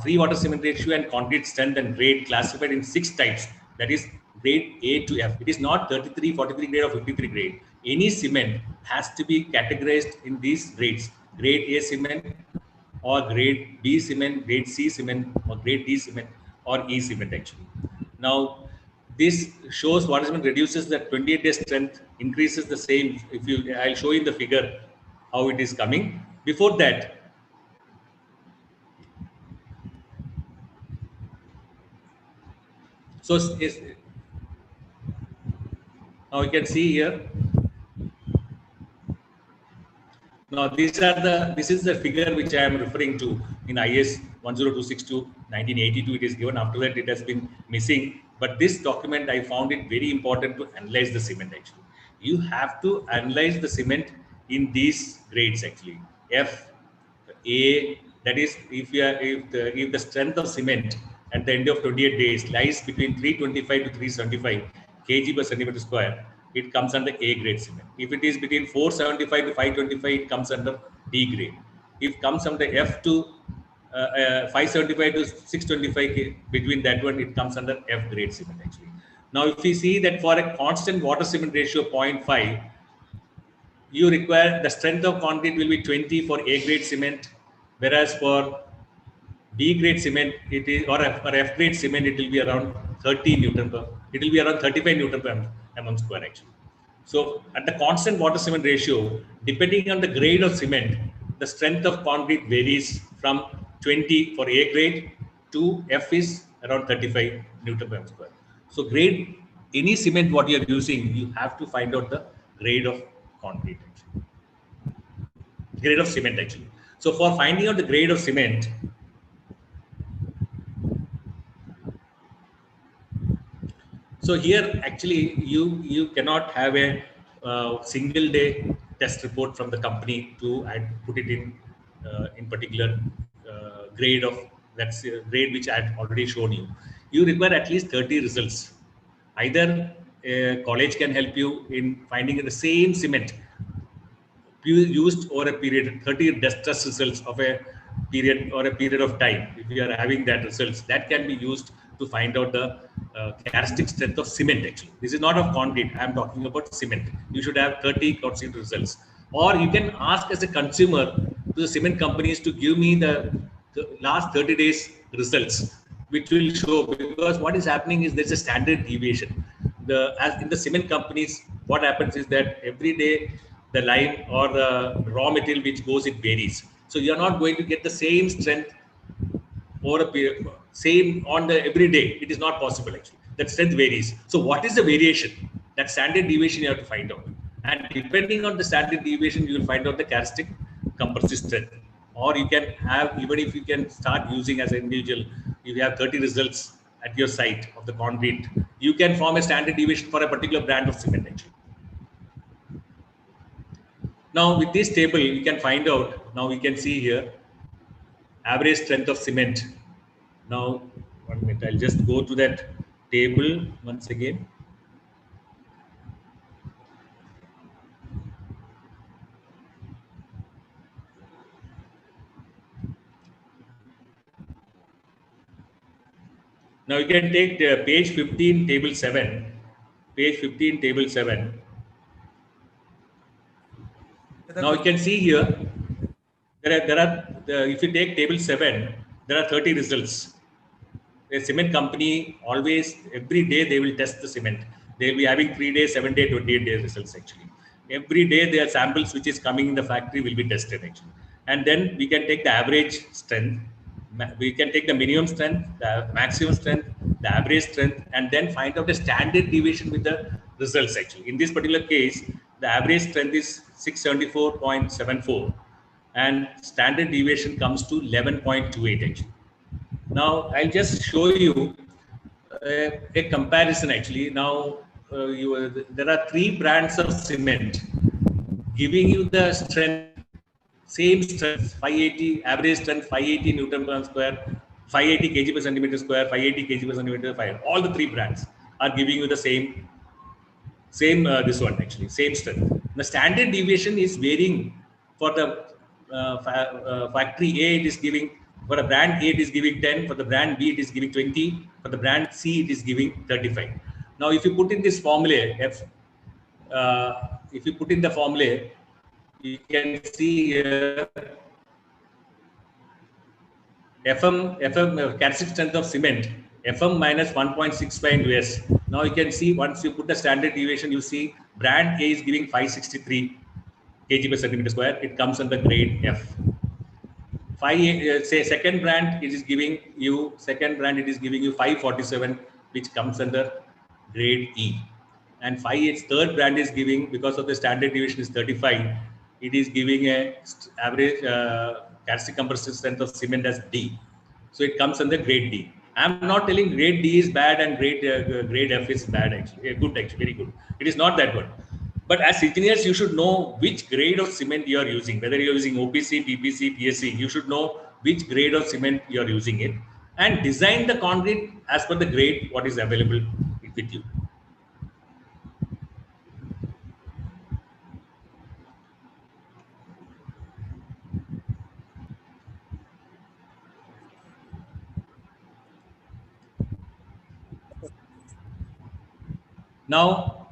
Speaker 4: free water cement ratio and concrete strength and grade classified in 6 types. That is grade A to F. It is not 33, 43 grade or 53 grade. Any cement has to be categorized in these grades. Grade A cement or grade B cement, grade C cement or grade D cement or E cement actually. Now, this shows what cement reduces the 28-day strength, increases the same. If you, I'll show you the figure how it is coming. Before that, so now you can see here. Now this is the figure which I am referring to in IS 10262 1982. It is given. After that, it has been missing. But this document, I found it very important to analyze the cement actually. You have to analyze the cement in these grades actually. F, A, that is if the strength of cement at the end of 28 days lies between 325 to 375 kg per centimeter square, it comes under A grade cement. If it is between 475 to 525, it comes under D grade. If it comes under F to 575 to 625, between that one, it comes under F grade cement actually. Now, if we see that for a constant water cement ratio 0.5, you require the strength of concrete will be 20 for A grade cement, whereas for B grade cement, it is or F grade cement, it will be around 30 Newton per. It will be around 35 Newton per mm square actually. So at the constant water cement ratio, depending on the grade of cement, the strength of concrete varies from 20 for A grade to F is around 35 Newton per mm square. So grade, any cement what you are using, you have to find out the grade of concrete actually. Grade of cement actually. So for finding out the grade of cement, so here actually you cannot have a single day test report from the company to put it in particular grade of that's grade which I had already shown you. You require at least 30 results. Either a college can help you in finding the same cement used over a period, 30 test results of a period or a period of time. If you are having that results, that can be used to find out the characteristic strength of cement actually. This is not of concrete, I am talking about cement. You should have 30 concrete results. Or you can ask as a consumer to the cement companies to give me the last 30 days results, which will show, because what is happening is there's a standard deviation. As in the cement companies, what happens is that every day the lime or the raw material which goes, it varies. So you're not going to get the same strength over a period, same on the every day. It is not possible actually. That strength varies. So what is the variation? That standard deviation you have to find out. And depending on the standard deviation, you will find out the characteristic compressive strength. Or you can have, even if you can start using as an individual, if you have 30 results at your site of the concrete, you can form a standard deviation for a particular brand of cement actually. Now with this table, we can find out, now we can see here, average strength of cement. Now, 1 minute, I'll just go to that table once again. Now you can take page 15, table 7. Page 15, table 7. Now you can see here, if you take table 7, there are 30 results. A cement company always, every day they will test the cement. They will be having 3 days, 7 days, 28 days results actually. Every day their samples which is coming in the factory will be tested actually. And then we can take the average strength, we can take the minimum strength, the maximum strength, the average strength, and then find out the standard deviation with the results actually. In this particular case, the average strength is 674.74 and standard deviation comes to 11.28 actually. Now I'll just show you a comparison actually. Now there are 3 brands of cement giving you the strength, same strength, 580, average strength 580 Newton per square, 580 kg per centimeter square, 580 kg per centimeter square. All the 3 brands are giving you the same this one actually, same strength. The standard deviation is varying. For the factory A, it is giving, for a brand A, it is giving 10, for the brand B, it is giving 20, for the brand C, it is giving 35. Now, if you put in this formula, if you put in the formula, you can see here, FM characteristic strength of cement, FM minus 1.65 into S. Now you can see, once you put the standard deviation, you see brand A is giving 563 kg per centimeter square. It comes under grade F. Say second brand, it is giving you 547, which comes under grade E. And third brand is giving, because of the standard deviation is 35, it is giving a average characteristic compressive strength of cement as D. So it comes under grade D. I'm not telling grade D is bad and grade F is bad actually. Good actually, very good. It is not that good. But as engineers, you should know which grade of cement you are using. Whether you are using OPC, PPC, PSC, you should know which grade of cement you are using it, and design the concrete as per the grade what is available with you. Now,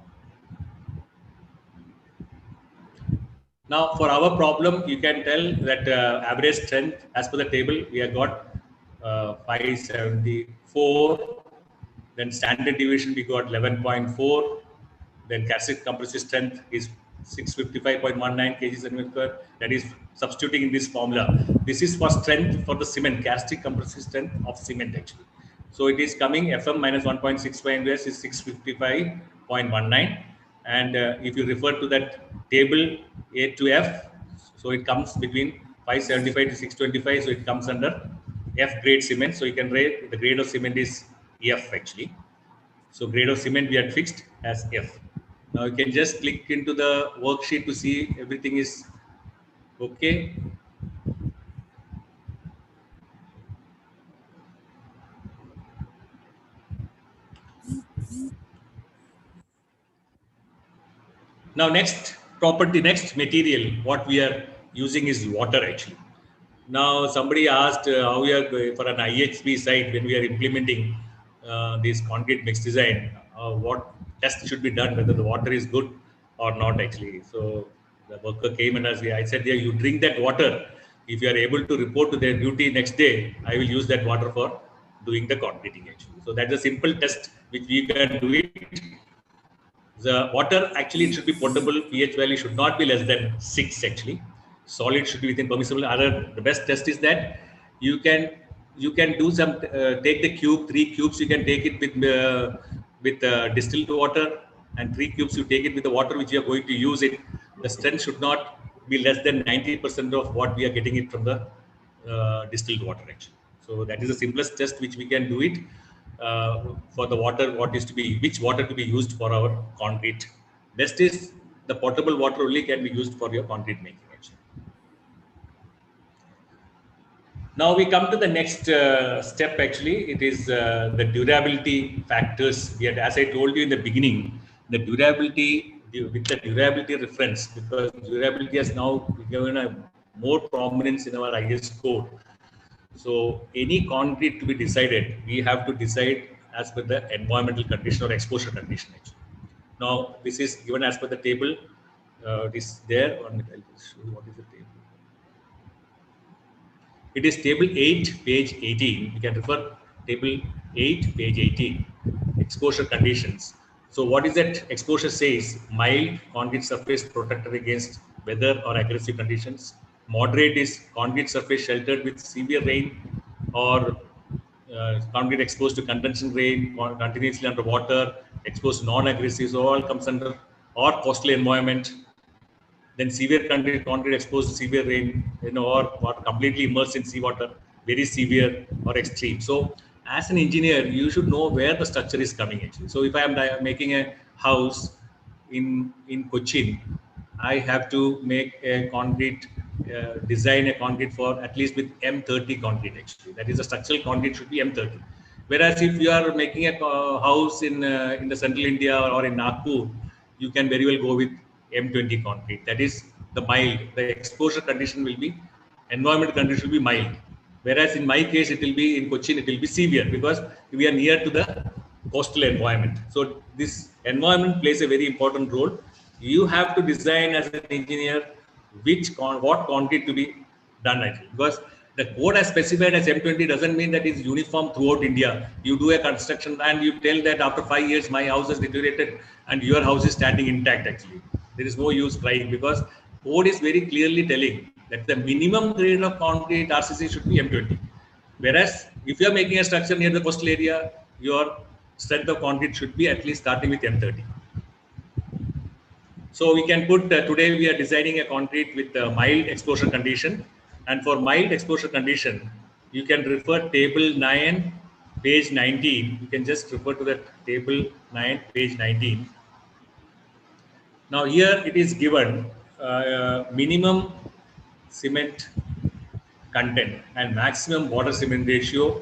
Speaker 4: for our problem, you can tell that average strength as per the table, we have got 574. Then standard deviation, we got 11.4. Then calcic compressive strength is 655.19 kg centimeter square. That is substituting in this formula. This is for strength for the cement, calcic compressive strength of cement actually. So it is coming FM minus 1.65 inverse is 655.19. And if you refer to that table A to F, so it comes between 575 to 625. So it comes under F grade cement. So you can rate the grade of cement is F actually. So grade of cement we had fixed as F. Now you can just click into the worksheet to see everything is okay. Now next property, next material, what we are using is water actually. Now somebody asked how we are going for an IHB site when we are implementing this concrete mix design, what test should be done, whether the water is good or not actually. So the worker came and asked, I said, yeah, you drink that water. If you are able to report to their duty next day, I will use that water for doing the concreting actually. So that's a simple test which we can do it. The water actually it should be potable. pH value should not be less than 6 actually. Solid should be within permissible. The best test is that you can do some take the cube, 3 cubes you can take it with distilled water, and 3 cubes you take it with the water which you are going to use it. The strength should not be less than 90% of what we are getting it from the distilled water actually. So that is the simplest test which we can do it. For the water, which water to be used for our concrete. Best is the potable water only can be used for your concrete making actually. Now we come to the next step actually. It is the durability factors. As I told you in the beginning, the durability with the durability reference, because durability has now given a more prominence in our IS code. So any concrete to be decided, we have to decide as per the environmental condition or exposure condition actually. Now this is given as per the table. This there. I'll just show you what is the table. It is table 8, page 18. You can refer table 8, page 18. Exposure conditions. So what is that exposure says? Mild concrete surface protected against weather or aggressive conditions. Moderate is concrete surface sheltered with severe rain or concrete exposed to condensing rain, continuously underwater, exposed to non-aggressive, so all comes under, or coastal environment. Then severe concrete exposed to severe rain, or completely immersed in seawater, very severe or extreme. So as an engineer, you should know where the structure is coming actually. So if I am making a house in Cochin, I have to make a concrete, design a concrete for at least with M30 concrete actually. That is the structural concrete should be M30. Whereas if you are making a house in the central India or in Nagpur, you can very well go with M20 concrete. That is the mild. The exposure condition will be, environment condition will be mild. Whereas in my case, it will be in Cochin, it will be severe because we are near to the coastal environment. So this environment plays a very important role. You have to design as an engineer what concrete to be done actually, because the code as specified as M20 doesn't mean that it's uniform throughout India. You do a construction and you tell that after 5 years my house has deteriorated and your house is standing intact actually. There is no use trying, because code is very clearly telling that the minimum grade of concrete RCC should be M20. Whereas if you are making a structure near the coastal area, your strength of concrete should be at least starting with M30. So we can put, today we are designing a concrete with a mild exposure condition. And for mild exposure condition, you can refer table 9, page 19, you can just refer to the table 9, page 19. Now here it is given minimum cement content and maximum water cement ratio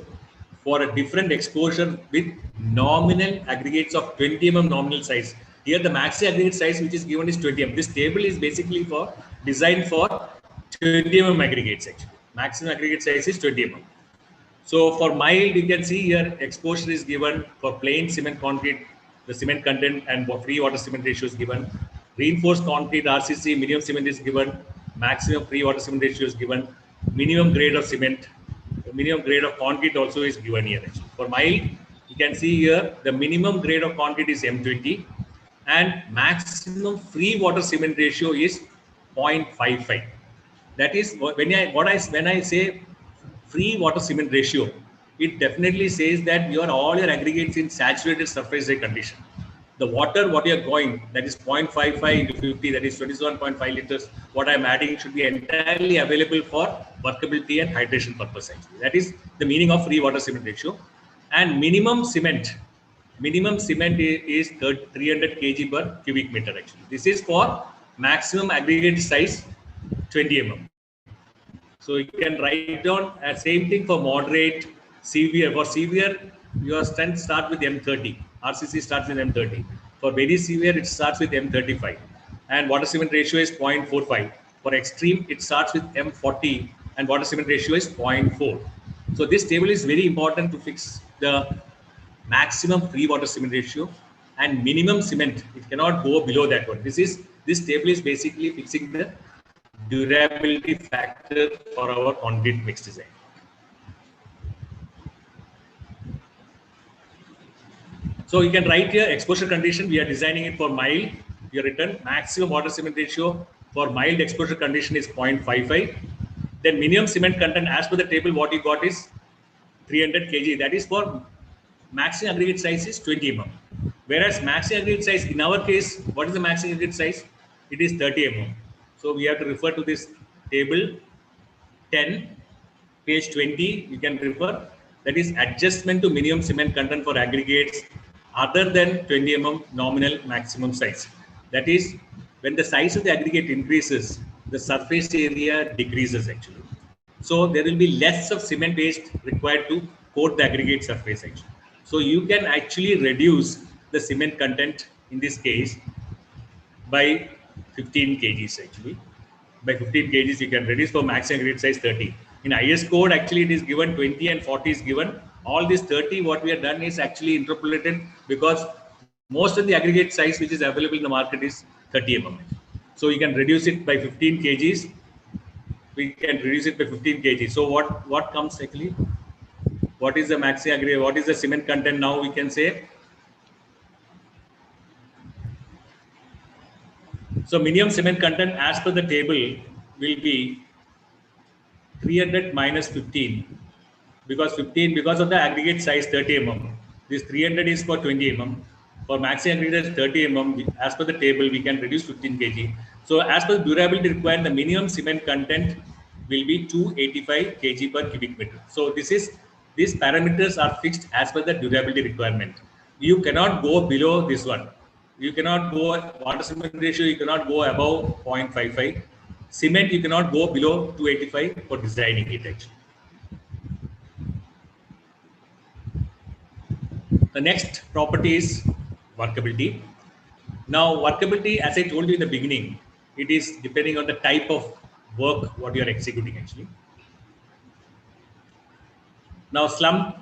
Speaker 4: for a different exposure with nominal aggregates of 20 mm nominal size. Here the maximum aggregate size which is given is 20 mm. This table is basically for designed for 20 mm aggregates actually. Maximum aggregate size is 20 mm. So for mild, you can see here exposure is given for plain cement concrete, the cement content and free water cement ratio is given. Reinforced concrete RCC minimum cement is given, maximum free water cement ratio is given, minimum grade of cement, minimum grade of concrete also is given here. Actually. For mild, you can see here the minimum grade of concrete is M20 and maximum free water cement ratio is 0.55. That is when I say free water cement ratio, it definitely says that all your aggregates in saturated surface area condition. The water what you are going, that is 0.55 into 50, that is 27.5 liters. What I am adding should be entirely available for workability and hydration purpose. Actually, that is the meaning of free water cement ratio. And minimum cement is 300 kg per cubic meter. Actually, this is for maximum aggregate size 20 mm. So you can write down a same thing for moderate, severe. For severe, your strength starts with M30. RCC starts with M30. For very severe, it starts with M35. And water cement ratio is 0.45. For extreme, it starts with M40 and water cement ratio is 0.4. So this table is very important to fix the maximum free water cement ratio and minimum cement. It cannot go below that one. This table is basically fixing the durability factor for our concrete mix design. So you can write here exposure condition. We are designing it for mild. We are written maximum water cement ratio for mild exposure condition is 0.55. Then minimum cement content as per the table what you got is 300 kg. That is for maximum aggregate size is 20 mm. Whereas maximum aggregate size in our case, what is the maximum aggregate size? It is 30 mm. So we have to refer to this table 10, page 20, you can refer. That is adjustment to minimum cement content for aggregates other than 20 mm nominal maximum size. That is, when the size of the aggregate increases, the surface area decreases actually. So there will be less of cement paste required to coat the aggregate surface actually. So you can actually reduce the cement content in this case by 15 kgs actually. By 15 kgs you can reduce for maximum aggregate size 30. In IS code actually it is given 20 and 40 is given. All this 30 what we have done is actually interpolated because most of the aggregate size which is available in the market is 30 mm. So you can reduce it by 15 kgs. We can reduce it by 15 kg. So what comes actually? What is the maximum aggregate? What is the cement content now? We can say. So minimum cement content as per the table will be 300 minus 15 because of the aggregate size 30 mm. This 300 is for 20 mm. For maximum aggregate 30 mm, as per the table, we can reduce 15 kg. So as per the durability required, the minimum cement content will be 285 kg per cubic meter. So these parameters are fixed as per the durability requirement. You cannot go below this one. You cannot go water cement ratio. You cannot go above 0.55. Cement you cannot go below 285 for designing it actually. The next property is workability. Now workability, as I told you in the beginning, it is depending on the type of work what you are executing actually. Now slump,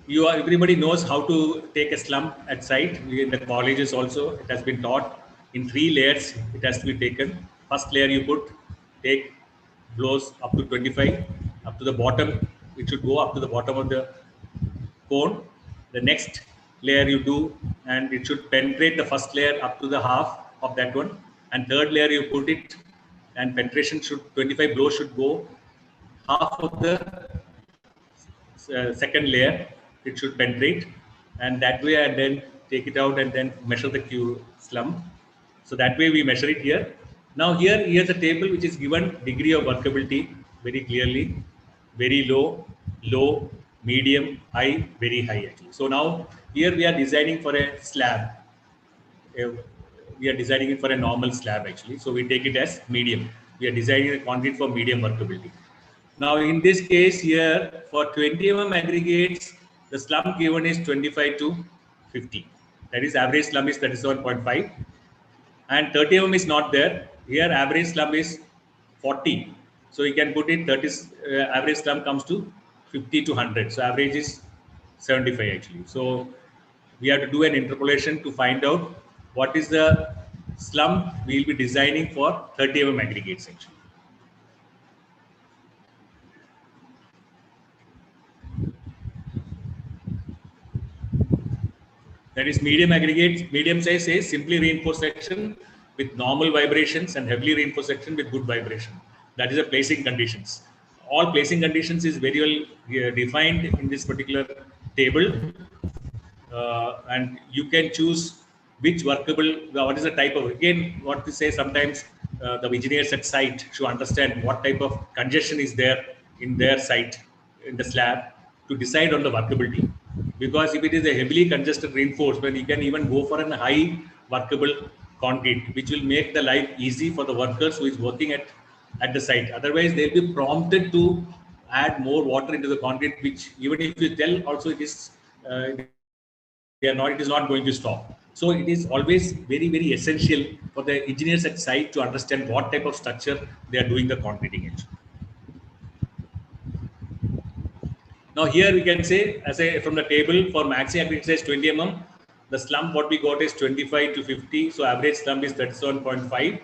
Speaker 4: everybody knows how to take a slump at site. In the colleges also, it has been taught in 3 layers. It has to be taken. First layer you take blows up to 25, up to the bottom. It should go up to the bottom of the cone. The next layer you do, and it should penetrate the first layer up to the half of that one. And third layer you put it, and penetration should 25 blows should go half of the second layer. It should penetrate, and that way, and then take it out and then measure the slump. So that way we measure it here. Now here's a table which is given degree of workability very clearly, very low, low, medium, high, very high actually. So now here we are designing for a slab. We are designing it for a normal slab actually. So we take it as medium. We are designing the concrete for medium workability. Now in this case here for 20 mm aggregates, the slump given is 25 to 50. That is average slump is 37.5 and 30 mm is not there. Here average slump is 40. So you can put it 30 average slump comes to 50 to 100. So average is 75 actually. So we have to do an interpolation to find out what is the slump we will be designing for 30 mm aggregates actually. That is medium aggregates, medium size is simply reinforced section with normal vibrations and heavily reinforced section with good vibration. That is the placing conditions. All placing conditions is very well defined in this particular table. And you can choose which workable, what is the type of, again, what to say sometimes the engineers at site should understand what type of congestion is there in their site, in the slab, to decide on the workability. Because if it is a heavily congested reinforcement, you can even go for a high workable concrete, which will make the life easy for the workers who is working at the site. Otherwise, they'll be prompted to add more water into the concrete, which even if you tell also it is it is not going to stop. So it is always very, very essential for the engineers at site to understand what type of structure they are doing the concreting in. Now here we can say, as a from the table for maxi aggregate size 20 mm, the slump what we got is 25 to 50. So average slump is 37.5.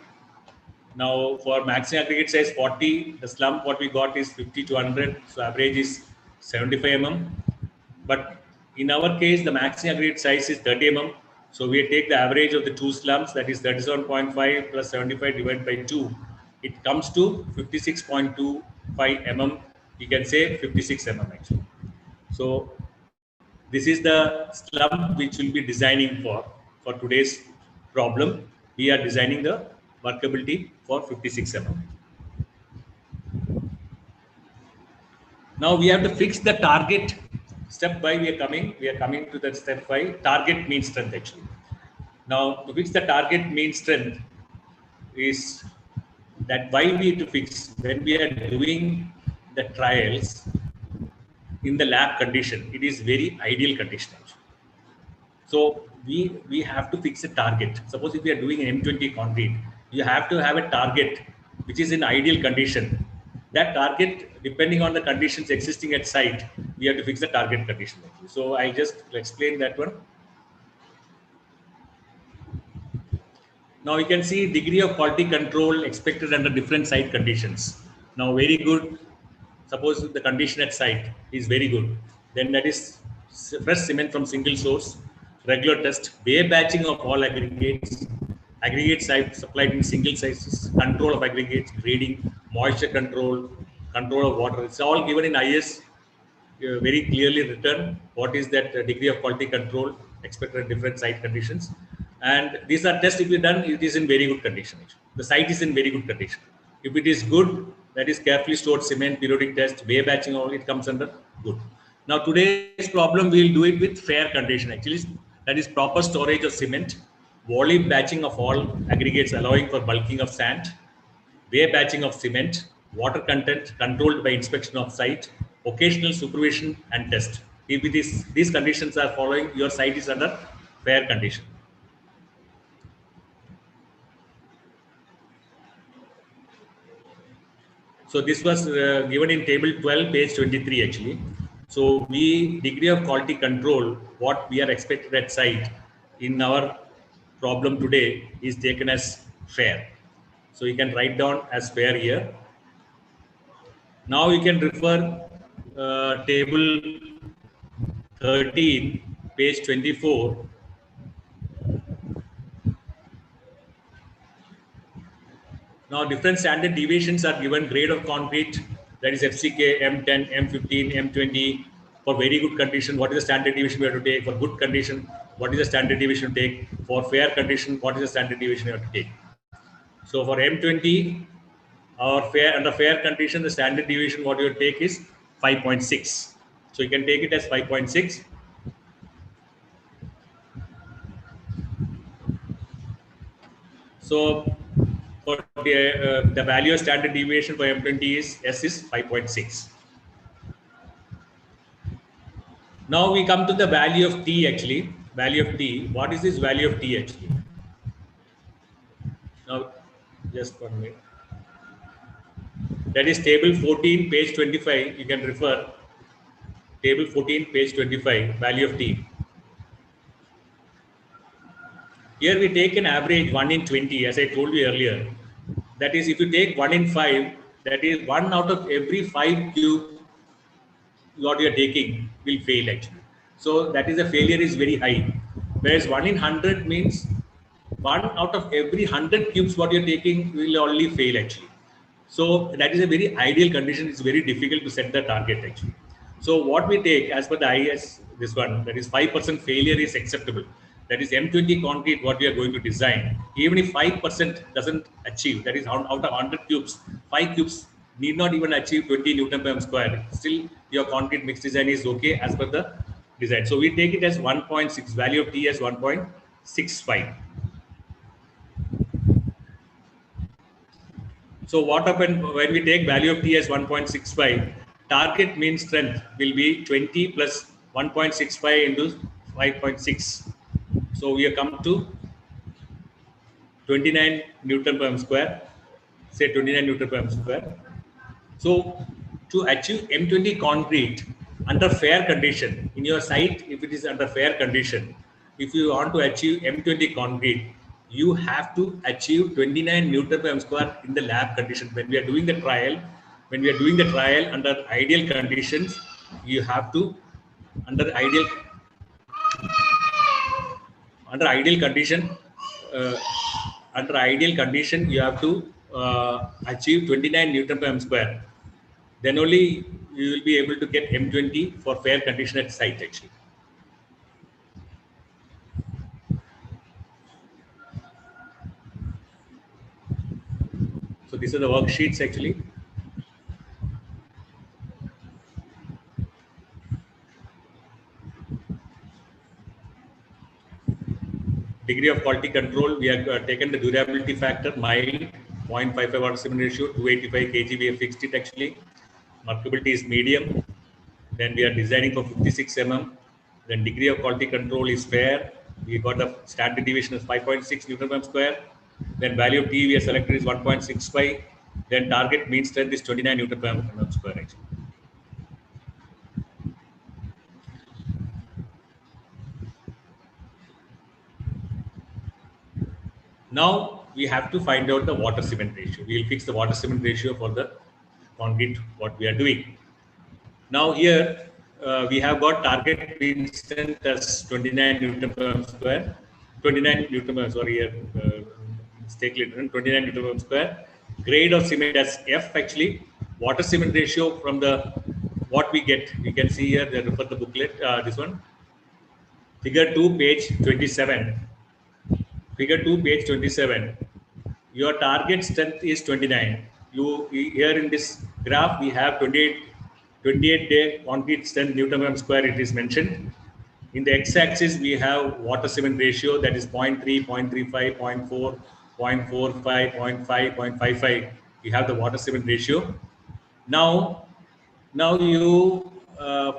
Speaker 4: Now for maxi aggregate size 40, the slump what we got is 50 to 100. So average is 75 mm. But in our case, the maxi aggregate size is 30 mm. So we take the average of the two slumps, that is 37.5 plus 75 divided by 2. It comes to 56.25 mm. You can say 56 mm actually. So this is the slump which we'll be designing for today's problem. We are designing the workability for 56 mm. Now we have to fix the target. Step 5 we are coming to that step 5, target mean strength actually. Now to fix the target mean strength is that why we need to fix when we are doing the trials in the lab condition, it is very ideal condition actually. So we have to fix a target. Suppose if we are doing an M20 concrete, you have to have a target which is in ideal condition. That target, depending on the conditions existing at site, we have to fix the target condition. So I'll just explain that one. Now you can see degree of quality control expected under different site conditions. Now very good. Suppose the condition at site is very good. Then that is fresh cement from single source, regular test, bare batching of all aggregates, aggregate size supplied in single sizes, control of aggregates, grading, moisture control, control of water. It's all given in IS, very clearly written what is that degree of quality control expected at different site conditions. And these are tests if you done, it is in very good condition. The site is in very good condition. If it is good, that is carefully stored cement, periodic test, bare batching, all it comes under good. Now today's problem, we will do it with fair condition actually. That is proper storage of cement, volume batching of all aggregates allowing for bulking of sand, bare batching of cement, water content controlled by inspection of site, occasional supervision and test. If these conditions are following, your site is under fair condition. So this was given in table 12, page 23 actually. So we degree of quality control, what we are expected at site in our problem today is taken as fair. So you can write down as fair here. Now you can refer table 13, page 24. Now different standard deviations are given, grade of concrete, that is FCK, M10, M15, M20. For very good condition, what is the standard deviation we have to take? For good condition, what is the standard deviation to take? For fair condition, what is the standard deviation we have to take? So for M20, or under fair condition, the standard deviation what you take is 5.6. So you can take it as 5.6. So for the value of standard deviation for M20 is S is 5.6. Now we come to the value of T actually. Value of T. What is this value of T actually? Now, just 1 minute. That is table 14, page 25. You can refer table 14, page 25, value of T. Here we take an average 1 in 20, as I told you earlier. That is, if you take 1 in 5, that is 1 out of every 5 cube what you are taking will fail actually. So that is, the failure is very high. Whereas 1 in 100 means 1 out of every 100 cubes what you are taking will only fail actually. So that is a very ideal condition. It's very difficult to set the target actually. So what we take as per the IS, this one, that is 5% failure is acceptable. That is M20 concrete what we are going to design. Even if 5% doesn't achieve, that is out of 100 cubes, 5 cubes need not even achieve 20 Newton per square. Still your concrete mix design is okay as per the design. So we take it as 1.6, value of T as 1.65. So what happens when we take value of T as 1.65, target mean strength will be 20 plus 1.65 into 5.6. So we have come to 29 Newton per square, say 29 Newton per square. So to achieve M20 concrete under fair condition, in your site, if it is under fair condition, if you want to achieve M20 concrete, you have to achieve 29 Newton per square in the lab condition. When we are doing the trial, under ideal conditions, you have to, under ideal condition, you have to achieve 29 Newton per square. Then only you will be able to get M20 for fair condition at site actually. So these are the worksheets actually. Degree of quality control, we have taken the durability factor, mild, 0.55 water cement ratio, 285 kg, we have fixed it actually. Markability is medium. Then we are designing for 56 mm. Then degree of quality control is fair. We got the standard deviation is 5.6 Newton per square. Then value of T we have selected is 1.65. Then target mean strength is 29 Newton per square actually. Now we have to find out the water cement ratio. We will fix the water cement ratio for the concrete what we are doing. Now here we have got target mean strength as 29 Newton per square. 29 Newton per, sorry here, mistake later, 29 Newton per square. Grade of cement as F actually. Water cement ratio from the what we get. You can see here, refer the booklet, this one. Figure 2, page 27. Figure 2, page 27. Your target strength is 29. You here in this graph we have 28 day concrete strength Newton per square. It is mentioned. In the x-axis we have water cement ratio, that is 0.3, 0.35, 0.4, 0.45, 0.5, 0.55. We have the water cement ratio. Now you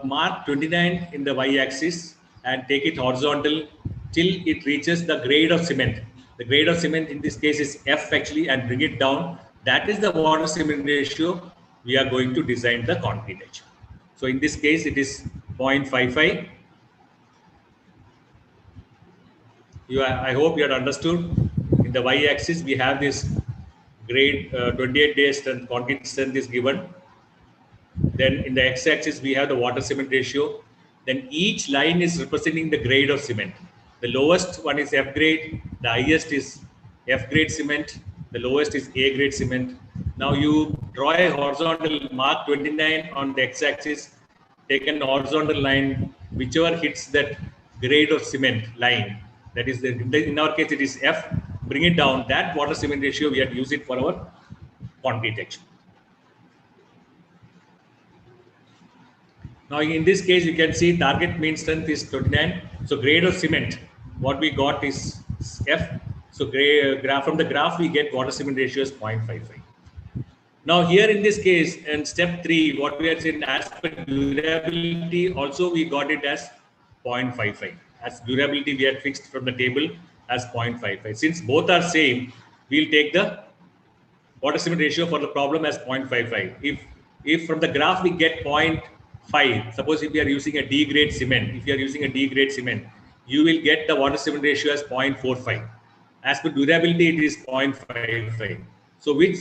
Speaker 4: mark 29 in the y-axis and take it horizontal till it reaches the grade of cement. The grade of cement in this case is F actually, and bring it down. That is the water cement ratio we are going to design the concrete actually. So in this case it is 0.55. I hope you have understood. In the y-axis we have this grade 28 days strength, concrete strength is given. Then in the x-axis we have the water cement ratio. Then each line is representing the grade of cement. The lowest one is F grade, the highest is F grade cement, the lowest is A grade cement. Now you draw a horizontal mark 29 on the x-axis, take an horizontal line, whichever hits that grade of cement line, that is in our case it is F, bring it down. That water cement ratio we have to use it for our concrete action. Now in this case, you can see target mean strength is 29. So grade of cement, what we got is F. So graph from the graph, we get water cement ratio is 0.55. Now here in this case, in step 3, what we are saying as per durability, also we got it as 0.55. As durability, we had fixed from the table as 0.55. Since both are same, we'll take the water cement ratio for the problem as 0.55. If from the graph we get 0.5, suppose if we are using a D grade cement, you will get the water cement ratio as 0.45. As per durability, it is 0.55. So which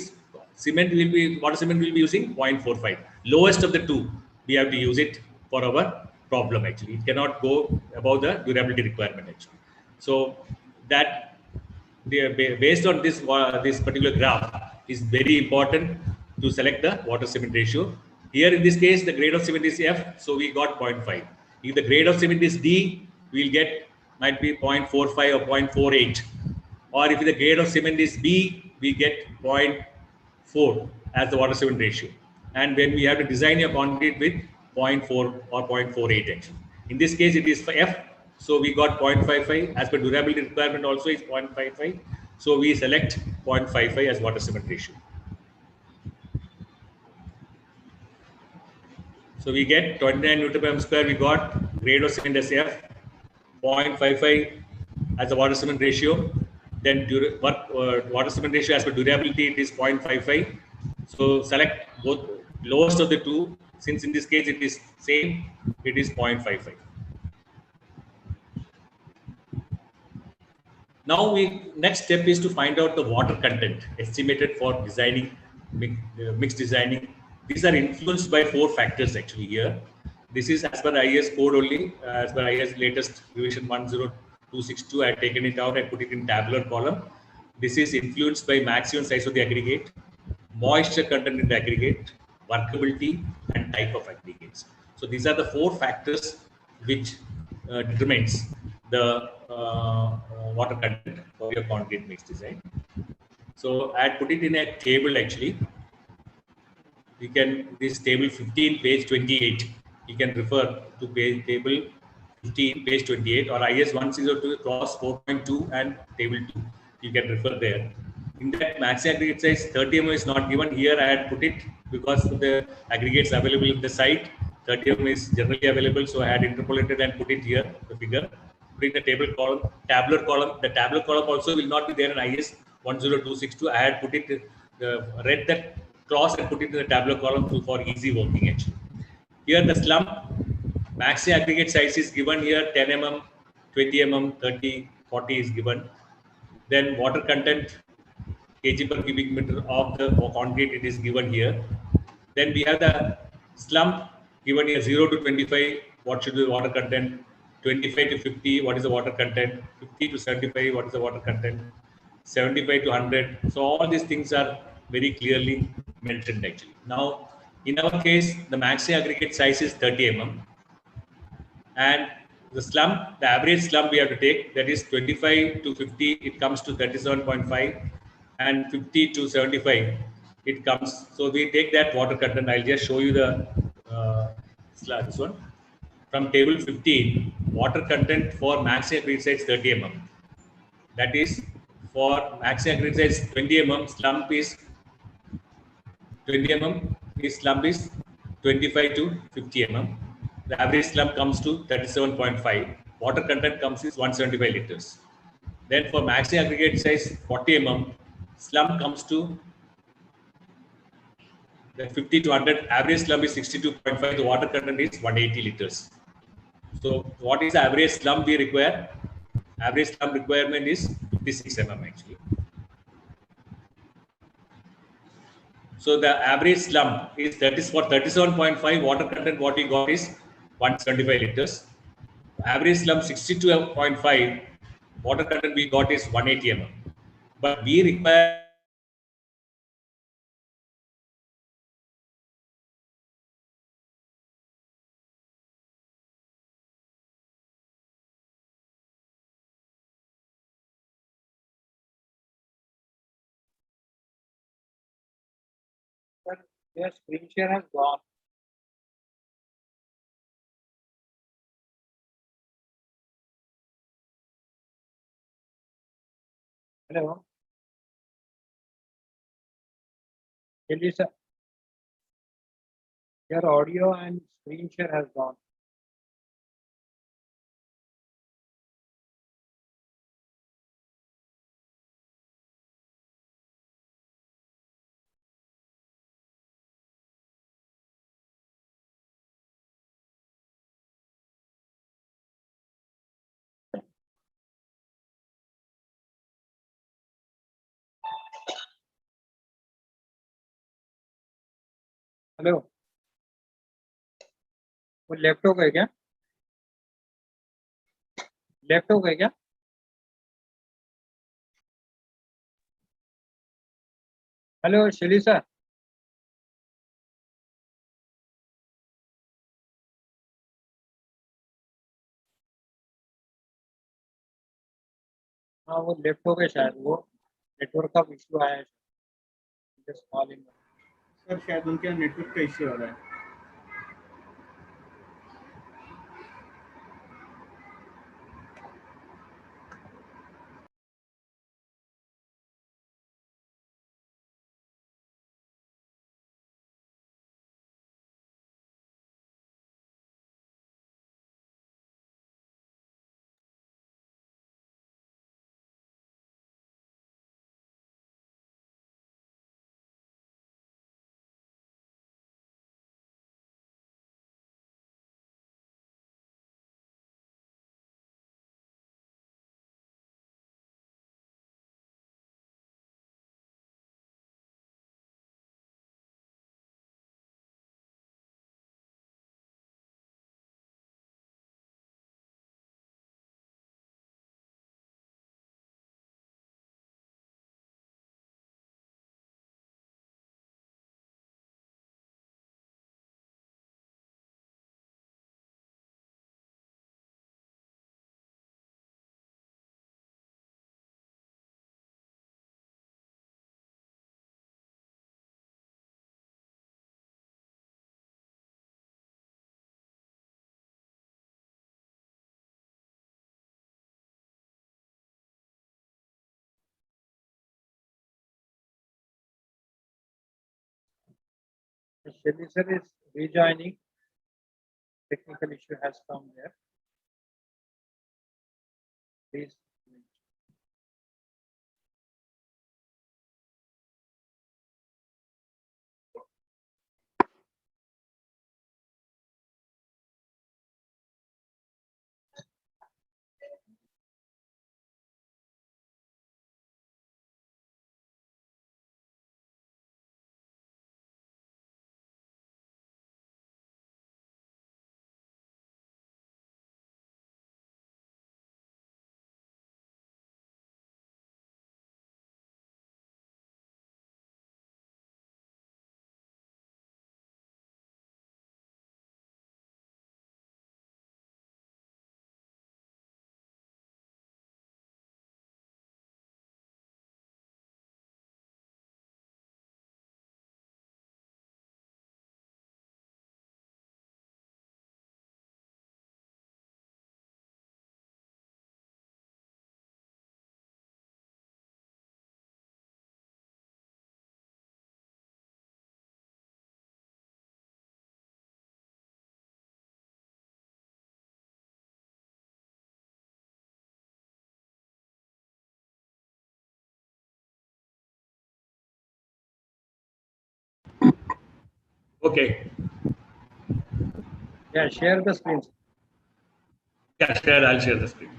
Speaker 4: water cement will be using 0.45. Lowest of the two, we have to use it for our problem actually. It cannot go above the durability requirement actually. So that based on this particular graph is very important to select the water cement ratio. Here in this case, the grade of cement is F, so we got 0.5. If the grade of cement is D, we'll get might be 0.45 or 0.48. Or if the grade of cement is B, we get 0.4 as the water cement ratio. And when we have to design your concrete with 0.4 or 0.48 actually. In this case, it is for F. So we got 0.55 as per durability requirement also is 0.55. So we select 0.55 as water cement ratio. So we get 29 Newton per m square. We got grade of cement as F, 0.55 as the water cement ratio. Then water cement ratio as per durability it is 0.55. So select both lowest of the two. Since in this case it is same, it is 0.55. Now next step is to find out the water content estimated for designing mixed designing. These are influenced by 4 factors actually here. This is as per IS code only, as per IS latest revision 10262. I have taken it out and put it in tabular column. This is influenced by maximum size of the aggregate, moisture content in the aggregate, workability, and type of aggregates. So these are the 4 factors which determines the water content for your concrete mix design. So I put it in a table actually. You can, this table 15, page 28. You can refer to table 15, page 28 or IS 102 cross 4.2 and table 2. You can refer there. In that max aggregate size 30 mm is not given here. I had put it because of the aggregates available in the site. 30 mm is generally available, so I had interpolated and put it here, the figure. Put in the table column, tabular column. The tabular column also will not be there in IS 10262. I had put it, read that clause and put it in the tabular column for easy working actually. Here the slump maxi aggregate size is given here 10 mm, 20 mm, 30, 40 is given. Then water content kg per cubic meter of the concrete, it is given here. Then we have the slump given here 0 to 25, what should be the water content, 25 to 50, what is the water content, 50 to 75, what is the water content, 75 to 100. So all these things are very clearly mentioned actually. Now, in our case, the maxi aggregate size is 30 mm. And the slump, the average slump we have to take, that is 25 to 50, it comes to 37.5, and 50 to 75, it comes. So we take that water content. I'll just show you the this one. From table 15, water content for maxi aggregate size 30 mm. That is for maxi aggregate size 20 mm, slump is 20 mm, his slump is 25 to 50 mm. The average slump comes to 37.5. Water content comes is 175 liters. Then for maxi aggregate size 40 mm, slump comes to the 50 to 100. Average slump is 62.5. The water content is 180 liters. So what is the average slump we require? Average slump requirement is 56 mm actually. So the average slump is that is for 37.5 water content. What we got is 175 liters. Average slump 62.5 water content we got is 180 mm. But we require
Speaker 1: But their screen share has gone. Hello. Elisa, your audio and screen share has gone. Hello, वो left हो गए क्या? Left हो गए क्या? Hello शिलिसा, हाँ वो left हो गए शायद, वो नेटवर्क का इशू आया है। Just call in.
Speaker 10: सर शायद उनके यहाँ नेटवर्क का इश्यू हो रहा है।
Speaker 1: Shilisar is rejoining. Technical issue has come there. Please.
Speaker 4: Okay.
Speaker 1: Yeah, share the screen.
Speaker 4: Yeah, share. I'll share the screen.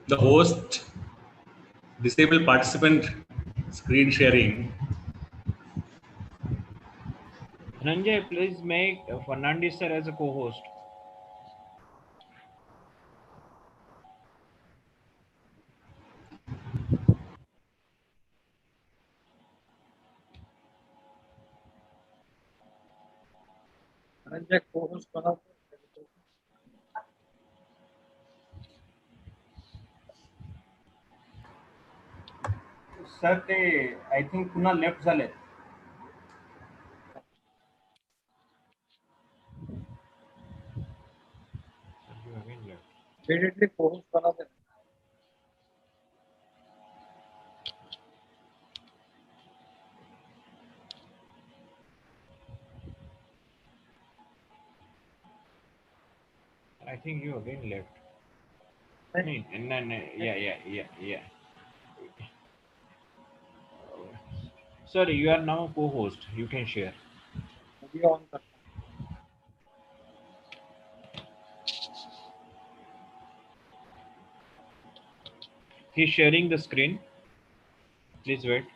Speaker 4: The host, disable participant screen sharing.
Speaker 2: Dhananjay, please make Fernandez sir as a co-host.
Speaker 1: Sanjay, co-host बना दो.
Speaker 10: Sir ते I think पुन्हा left झाले.
Speaker 1: Immediately co-host बना दो.
Speaker 2: I think you again left. No, yeah. Sir, you are now co-host. You can share.
Speaker 1: Video on करना.
Speaker 2: He's sharing the screen. Please wait.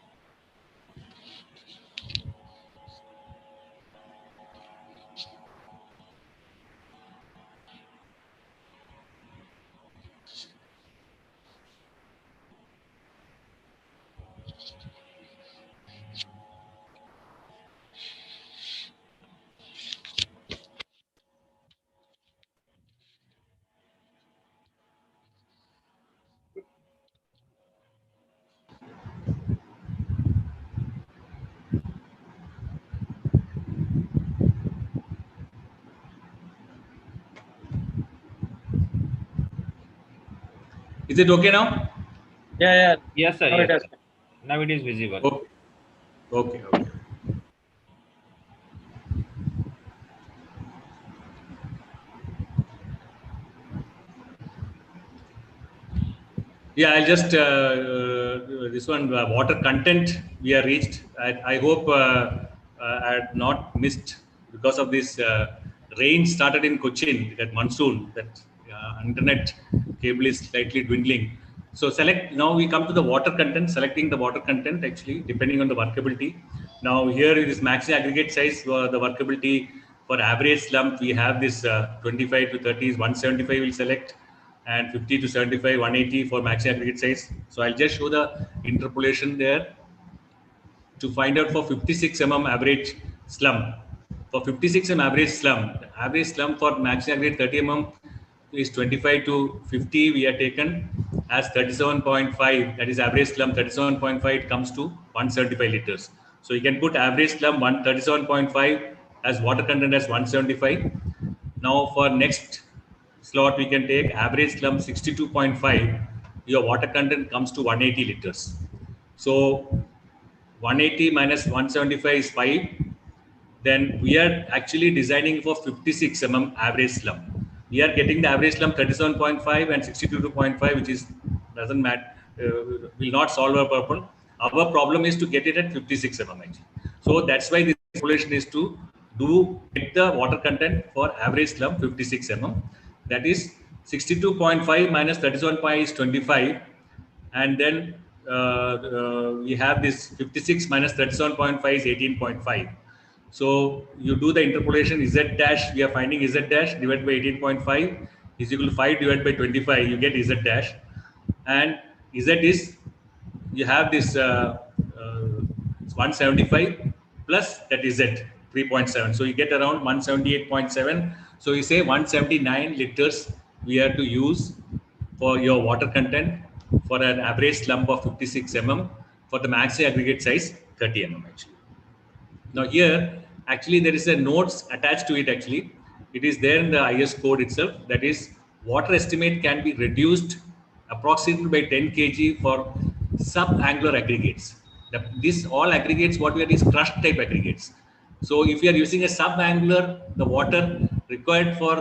Speaker 4: Is it okay now?
Speaker 1: Yeah.
Speaker 2: Yes, sir.
Speaker 1: Now
Speaker 2: Yes,
Speaker 1: it has
Speaker 2: sir. Now it is visible.
Speaker 4: Okay. Yeah, I'll just this one water content we are reached. I hope I had not missed because of this rain started in Cochin, that monsoon, that internet cable is slightly dwindling. So select, now we come to the water content, selecting the water content actually depending on the workability. Now here it is max aggregate size for the workability. For average slump we have this 25 to 30 is 175 will select, and 50 to 75 180 for max aggregate size. So I'll just show the interpolation there to find out for 56 average slump. For 56 average slump, the average slump for max aggregate 30 is 25 to 50. We are taken as 37.5. That is average slump 37.5. It comes to 175 liters. So you can put average slump 37.5 as water content as 175. Now for next slot we can take average slump 62.5. Your water content comes to 180 liters. So 180 minus 175 is 5. Then we are actually designing for 56 average slump. We are getting the average slump 37.5 and 62.5, which is doesn't matter, will not solve our problem. Our problem is to get it at 56 actually. So that's why this calculation is to get the water content for average slump 56 That is 62.5 minus 37.5 is 25, and then we have this 56 minus 37.5 is 18.5. So you do the interpolation z dash, we are finding z dash divided by 18.5 is equal to 5 divided by 25, you get z dash, and z is, you have this 175 plus that is z 3.7, so you get around 178.7. So you say 179 liters we have to use for your water content for an average slump of 56 for the max aggregate size 30 actually. Now here actually there is a notes attached to it actually. It is there in the IS code itself, that is water estimate can be reduced approximately by 10 kg for sub-angular aggregates. This all aggregates what we are is crushed type aggregates. So if you are using a sub-angular, the water required for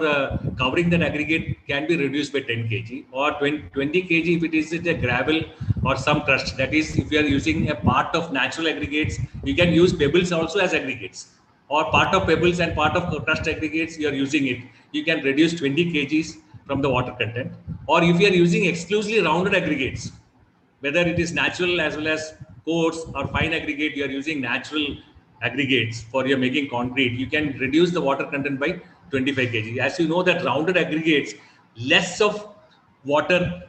Speaker 4: covering that aggregate can be reduced by 10 kg or 20 kg if it is a gravel or some crust. That is, if you are using a part of natural aggregates, you can use pebbles also as aggregates, or part of pebbles and part of crust aggregates you are using it. You can reduce 20 kgs from the water content. Or if you are using exclusively rounded aggregates, whether it is natural as well as coarse or fine aggregate, you are using natural aggregates for your making concrete, you can reduce the water content by 25 kg. As you know that rounded aggregates, less of water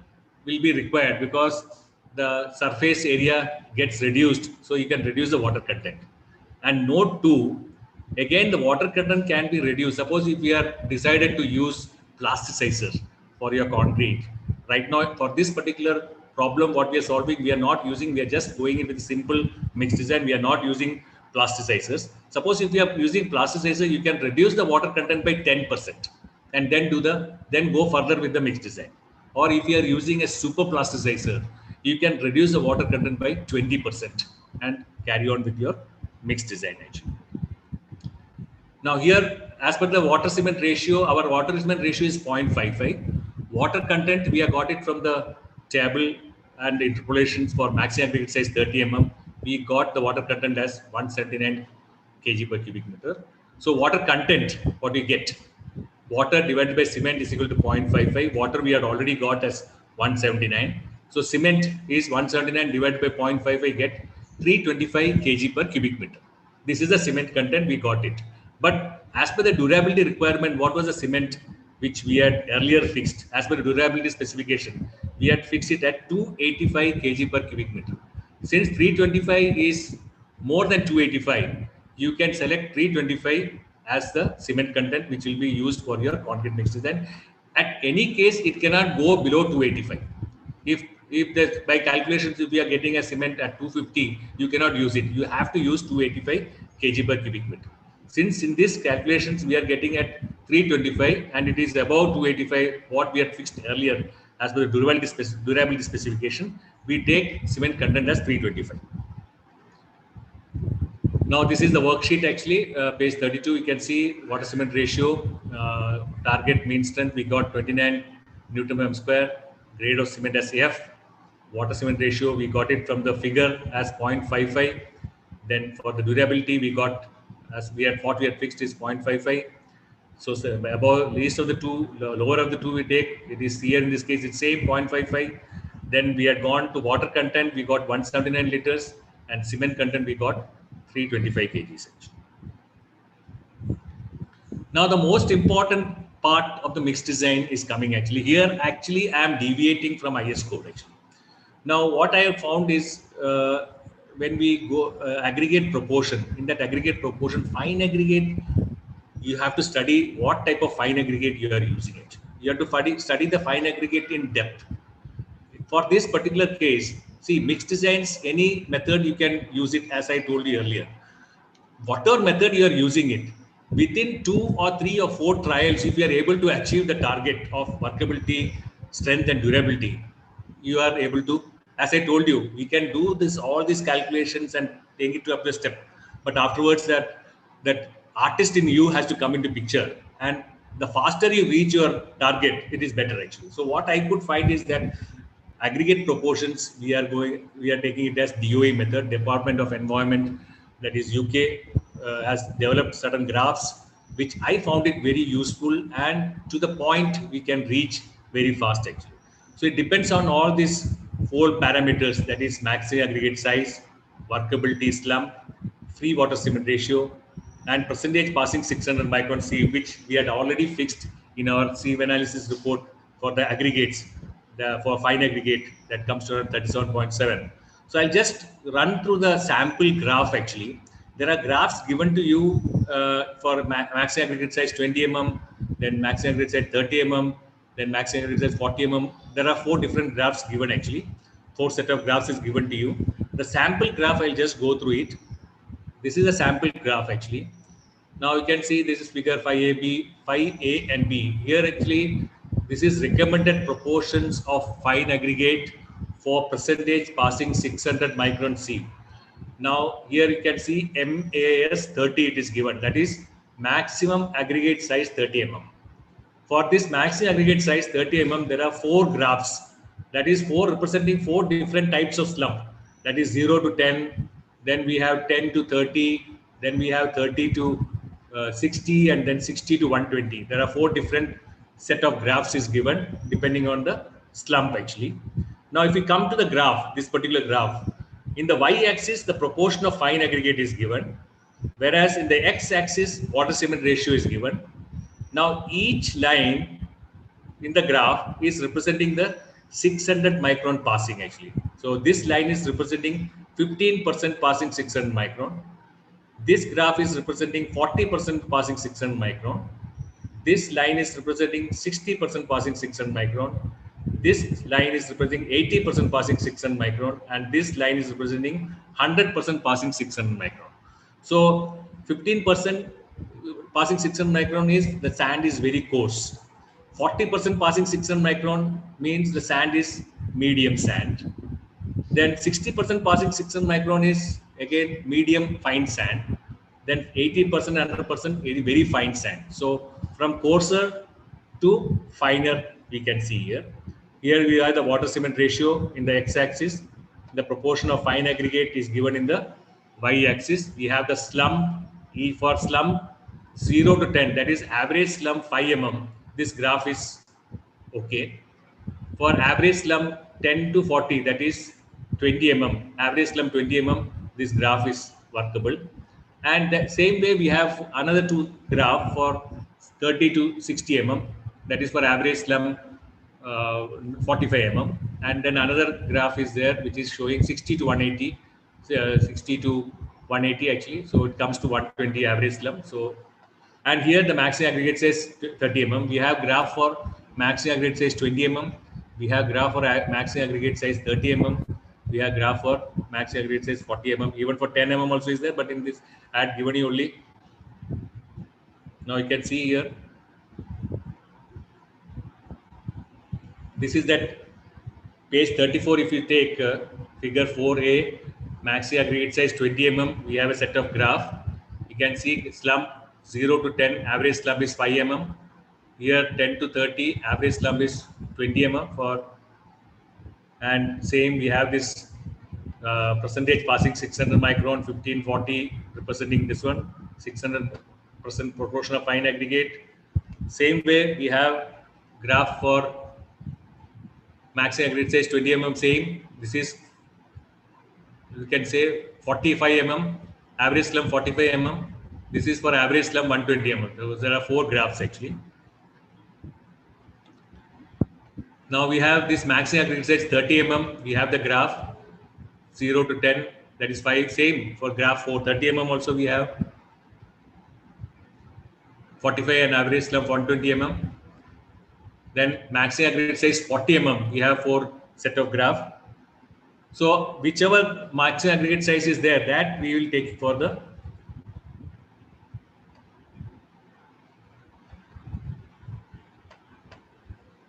Speaker 4: will be required because the surface area gets reduced, so you can reduce the water content. And note 2, Again, the water content can be reduced. Suppose if we are decided to use plasticizer for your concrete. Right now, for this particular problem, what we are solving, we are not using, we are just going in with simple mixed design. We are not using plasticizers. Suppose if we are using plasticizer, you can reduce the water content by 10% and then go further with the mixed design. Or if you are using a super plasticizer, you can reduce the water content by 20% and carry on with your mixed design actually. Now here, as per the water cement ratio, our water cement ratio is 0.55. Water content, we have got it from the table and interpolations for maximum aggregate size 30 mm. We got the water content as 179 kg per cubic meter. So water content, what we get? Water divided by cement is equal to 0.55. Water we had already got as 179. So cement is 179 divided by 0.55, get 325 kg per cubic meter. This is the cement content, we got it. But as per the durability requirement, what was the cement which we had earlier fixed? As per the durability specification, we had fixed it at 285 kg per cubic meter. Since 325 is more than 285, you can select 325 as the cement content which will be used for your concrete mix design. At any case, it cannot go below 285. If the, by calculations, if we are getting a cement at 250, you cannot use it. You have to use 285 kg per cubic meter. Since in this calculations we are getting at 325 and it is above 285, what we had fixed earlier as per the durability specification, we take cement content as 325. Now this is the worksheet actually, page 32, you can see water cement ratio, target mean strength, we got 29 Newton per square, grade of cement as F, water cement ratio, we got it from the figure as 0.55. Then for the durability, we got, as we had fixed is 0.55. So above least of the two, lower of the two we take, it is here in this case, it's same 0.55. Then we had gone to water content, we got 179 liters, and cement content we got 325 kgs. Now the most important part of the mixed design is coming actually. Here actually I am deviating from IS code actually. Now what I have found is when we go aggregate proportion, in that aggregate proportion, fine aggregate, you have to study what type of fine aggregate you are using it. You have to study the fine aggregate in depth. For this particular case, see, mixed designs, any method you can use it, as I told you earlier. Whatever method you are using it, within 2 or 3 or 4 trials, if you are able to achieve the target of workability, strength and durability, you are able to, as I told you, we can do this, all these calculations and take it to up the step. But afterwards that artist in you has to come into picture, and the faster you reach your target, it is better actually. So what I could find is that aggregate proportions, we are taking it as DOE method, Department of Environment, that is UK, has developed certain graphs, which I found it very useful and to the point we can reach very fast actually. So it depends on all these 4 parameters, that is maximum aggregate size, workability slump, free water cement ratio, and percentage passing 600 micron sieve, which we had already fixed in our sieve analysis report for the aggregates, for fine aggregate that comes to 37.7. So I'll just run through the sample graph actually. There are graphs given to you for maximum aggregate size 20 mm, then maximum aggregate size 30 mm, then maximum aggregate size 40 mm. There are 4 different graphs given actually. 4 set of graphs is given to you. The sample graph, I'll just go through it. This is a sample graph actually. Now you can see this is figure 5A and B. Here actually, this is recommended proportions of fine aggregate for percentage passing 600 micron sieve. Now here you can see MAS 30 it is given, that is maximum aggregate size 30 mm. For this maximum aggregate size 30 mm, there are 4 graphs, that is 4 representing 4 different types of slump, that is 0 to 10, then we have 10 to 30, then we have 30 to 60, and then 60 to 120. There are 4 different set of graphs is given depending on the slump actually. Now if we come to the graph, this particular graph, in the y-axis the proportion of fine aggregate is given, whereas in the x-axis water cement ratio is given. Now each line in the graph is representing the 600 micron passing actually. So this line is representing 15% passing 600 micron. This graph is representing 40% passing 600 micron. This line is representing 60% passing 600 micron. This line is representing 80% passing 600 micron, and this line is representing 100% passing 600 micron. So 15% passing 600 micron is the sand is very coarse. 40% passing 600 micron means the sand is medium sand. Then 60% passing 600 micron is again medium fine sand. Then 80% and 100% is very fine sand. So from coarser to finer, we can see here. Here we have the water cement ratio in the x-axis. The proportion of fine aggregate is given in the y-axis. We have the slum. E for slum 0 to 10, that is average slum 5 mm. This graph is okay. For average slum 10 to 40, that is 20 mm. Average slum 20 mm, this graph is workable. And the same way we have another two graph for 30 to 60 mm. That is for average slum 45 mm. And then another graph is there which is showing 60 to 180, 60 to 180 actually. So it comes to 120 average slum. So, and here the maximum aggregate says 30 mm. We have graph for maximum aggregate says 20 mm. We have graph for maximum aggregate size 30 mm. We have graph for maximum aggregate size 40 mm. Even for 10 mm also is there, but in this I had given you only. Now you can see here. This is that page 34. If you take figure 4a, maxi aggregate size 20 mm, we have a set of graph. You can see slump 0 to 10, average slump is 5 mm. Here 10 to 30, average slump is 20 mm for, and same we have this percentage passing 600 micron, 1540 representing this one, 600% proportion of fine aggregate. Same way we have graph for maxi aggregate size 20 mm, same. This is, you can say 45 mm, average slump 45 mm. This is for average slump 120 mm. There are four graphs actually. Now we have this maxi aggregate size 30 mm. We have the graph 0 to 10, that is 5. Same for graph 4, 30 mm also we have 45 and average slump 120 mm. Then maxi aggregate size 40 mm. We have 4 set of graph. So whichever maxi aggregate size is there, that we will take for the.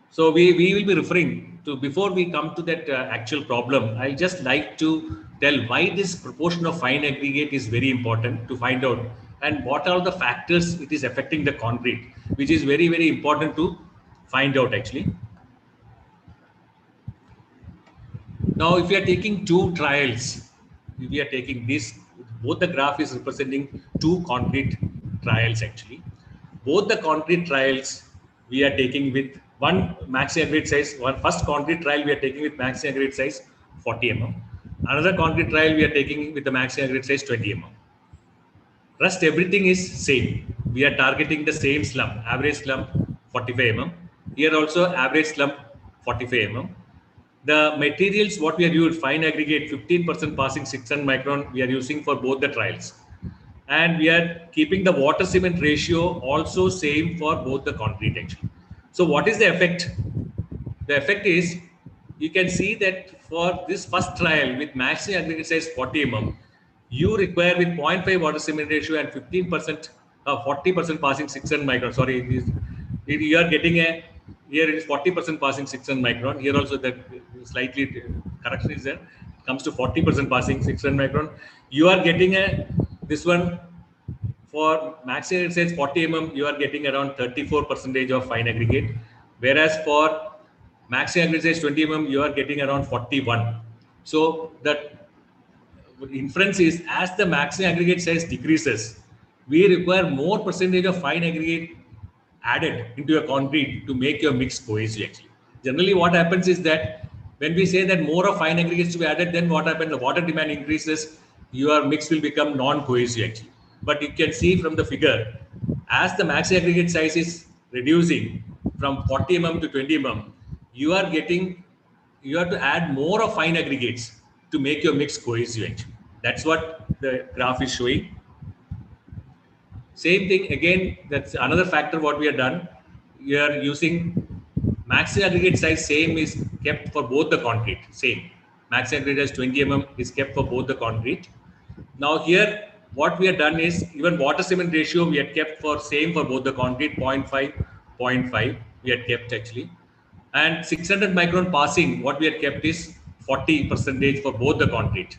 Speaker 4: So we will be referring to, before we come to that actual problem, I just like to tell why this proportion of fine aggregate is very important to find out, and what are the factors it is affecting the concrete, which is very, very important to find out actually. Now, if we are taking two trials, if we are taking this, both the graph is representing two concrete trials actually. Both the concrete trials we are taking with one maxi aggregate size. One first concrete trial we are taking with maxi aggregate size 40 mm. Another concrete trial we are taking with the maxi aggregate size 20 mm. Rest everything is same. We are targeting the same slump, average slump 45 mm. Here also average slump 45 mm. The materials what we are using, fine aggregate 15% passing 600 micron, we are using for both the trials. And we are keeping the water cement ratio also same for both the concrete actually. So what is the effect? The effect is, you can see that for this first trial with maximum aggregate size 40 mm, you require with 0.5 water cement ratio and 15%, 40% passing 600 micron. Sorry, you are getting a, here it is 40% passing 600 micron. Here also that slightly correction is there. It comes to 40% passing 600 micron. You are getting a, this one for maximum aggregate size 40 mm, you are getting around 34% of fine aggregate. Whereas for maximum aggregate size 20 mm, you are getting around 41. So that inference is, as the maximum aggregate size decreases, we require more percentage of fine aggregate added into a concrete to make your mix cohesive actually. Generally what happens is that when we say that more of fine aggregates to be added, then what happens, the water demand increases, your mix will become non-cohesive actually. But you can see from the figure, as the maxi aggregate size is reducing from 40 mm to 20 mm, you are getting, you have to add more of fine aggregates to make your mix cohesive actually. That's what the graph is showing. Same thing again, that's another factor what we have done. We are using maximum aggregate size same is kept for both the concrete, same. Maximum aggregate as 20 mm is kept for both the concrete. Now here, what we have done is even water cement ratio we had kept for same for both the concrete 0.5, 0.5 we had kept actually. And 600 micron passing, what we had kept is 40% for both the concrete.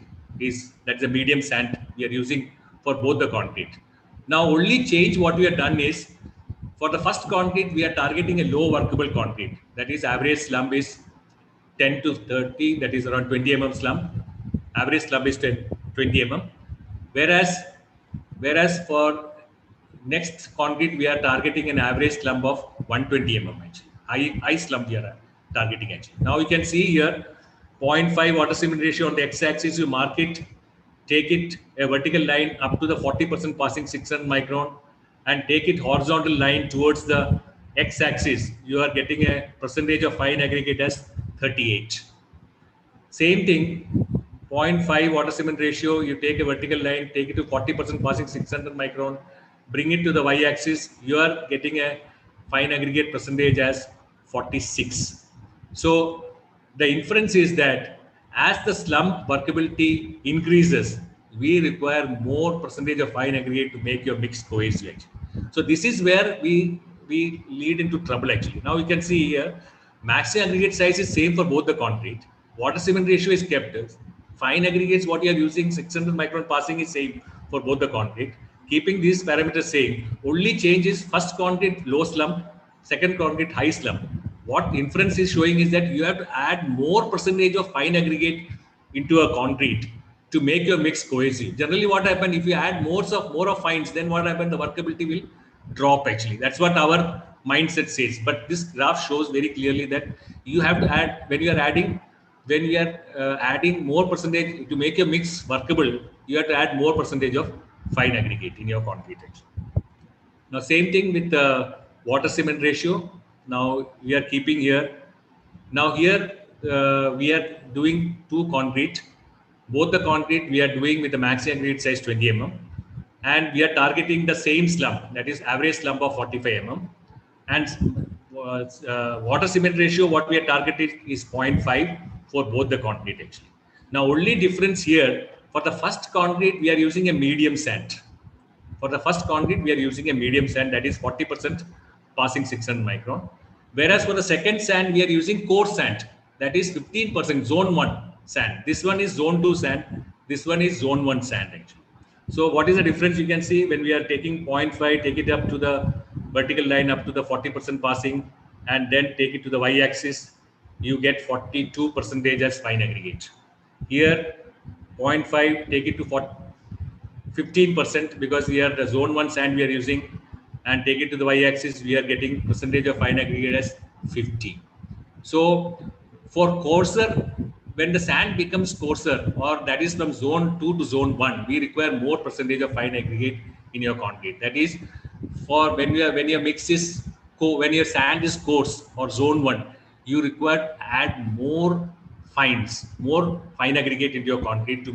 Speaker 4: That's a medium sand we are using for both the concrete. Now only change what we have done is for the first concrete we are targeting a low workable concrete. That is average slump is 10 to 30, that is around 20 mm slump. Average slump is 20 mm. Whereas for next concrete we are targeting an average slump of 120 mm actually. High slump we are targeting actually. Now you can see here 0.5 water cement ratio on the x-axis. You mark it, take it a vertical line up to the 40% passing 600 micron, and take it horizontal line towards the x-axis. You are getting a percentage of fine aggregate as 38. Same thing, 0.5 water cement ratio, you take a vertical line, take it to 40% passing 600 micron, bring it to the y-axis, you are getting a fine aggregate percentage as 46. So the inference is that as the slump workability increases, we require more percentage of fine aggregate to make your mix cohesive. So this is where we lead into trouble actually. Now you can see here, maximum aggregate size is same for both the concrete. Water cement ratio is kept. Fine aggregates, what you are using, 600 micron passing is same for both the concrete. Keeping these parameters same, only change is first concrete low slump, second concrete high slump. What inference is showing is that you have to add more percentage of fine aggregate into a concrete to make your mix cohesive. Generally, what happens if you add more of fines, then what happens? The workability will drop actually. That's what our mindset says. But this graph shows very clearly that you have to add when you are adding more percentage to make your mix workable. You have to add more percentage of fine aggregate in your concrete actually. Now, same thing with the water cement ratio. Now we are keeping here. Now here we are doing two concrete. Both the concrete we are doing with the maximum aggregate size 20 mm, and we are targeting the same slump, that is average slump of 45 mm. And water cement ratio what we are targeting is 0.5 for both the concrete actually. Now only difference here, for the first concrete we are using a medium sand. For the first concrete, we are using a medium sand, that is 40% passing 600 micron. Whereas for the second sand, we are using coarse sand, that is 15% zone 1 sand. This one is zone 2 sand. This one is zone 1 sand actually. So what is the difference? You can see when we are taking 0.5, take it up to the vertical line up to the 40% passing, and then take it to the y-axis, you get 42% as fine aggregate. Here 0.5, take it to 15% because we are the zone 1 sand we are using, and take it to the y-axis, we are getting percentage of fine aggregate as 50. So for coarser, when the sand becomes coarser, or that is from zone 2 to zone 1, we require more percentage of fine aggregate in your concrete. That is for when your mix is when your sand is coarse or zone 1, you require to add more more fine aggregate into your concrete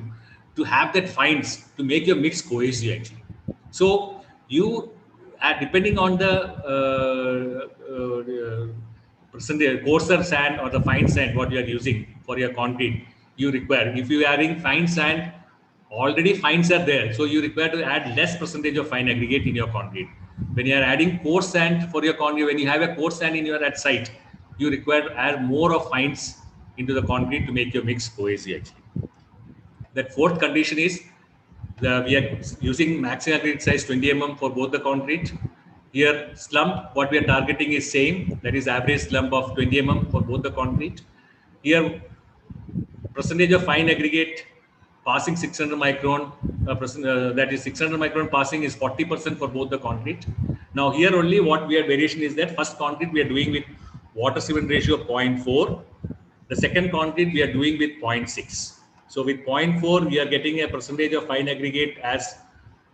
Speaker 4: to have that fines to make your mix cohesive actually. So you depending on the percentage coarser sand or the fine sand what you are using for your concrete, you require, if you are adding fine sand, already fines are there, so you require to add less percentage of fine aggregate in your concrete. When you are adding coarse sand for your concrete, when you have a coarse sand in your at site, you require to add more of fines into the concrete to make your mix cohesive actually. That fourth condition is we are using maximum aggregate size 20 mm for both the concrete. Here slump what we are targeting is same, that is average slump of 20 mm for both the concrete. Here percentage of fine aggregate passing 600 micron, that is 600 micron passing is 40% for both the concrete. Now here only what we are variation is that first concrete we are doing with water cement ratio of 0.4. The second concrete we are doing with 0.6. So with 0.4 we are getting a percentage of fine aggregate as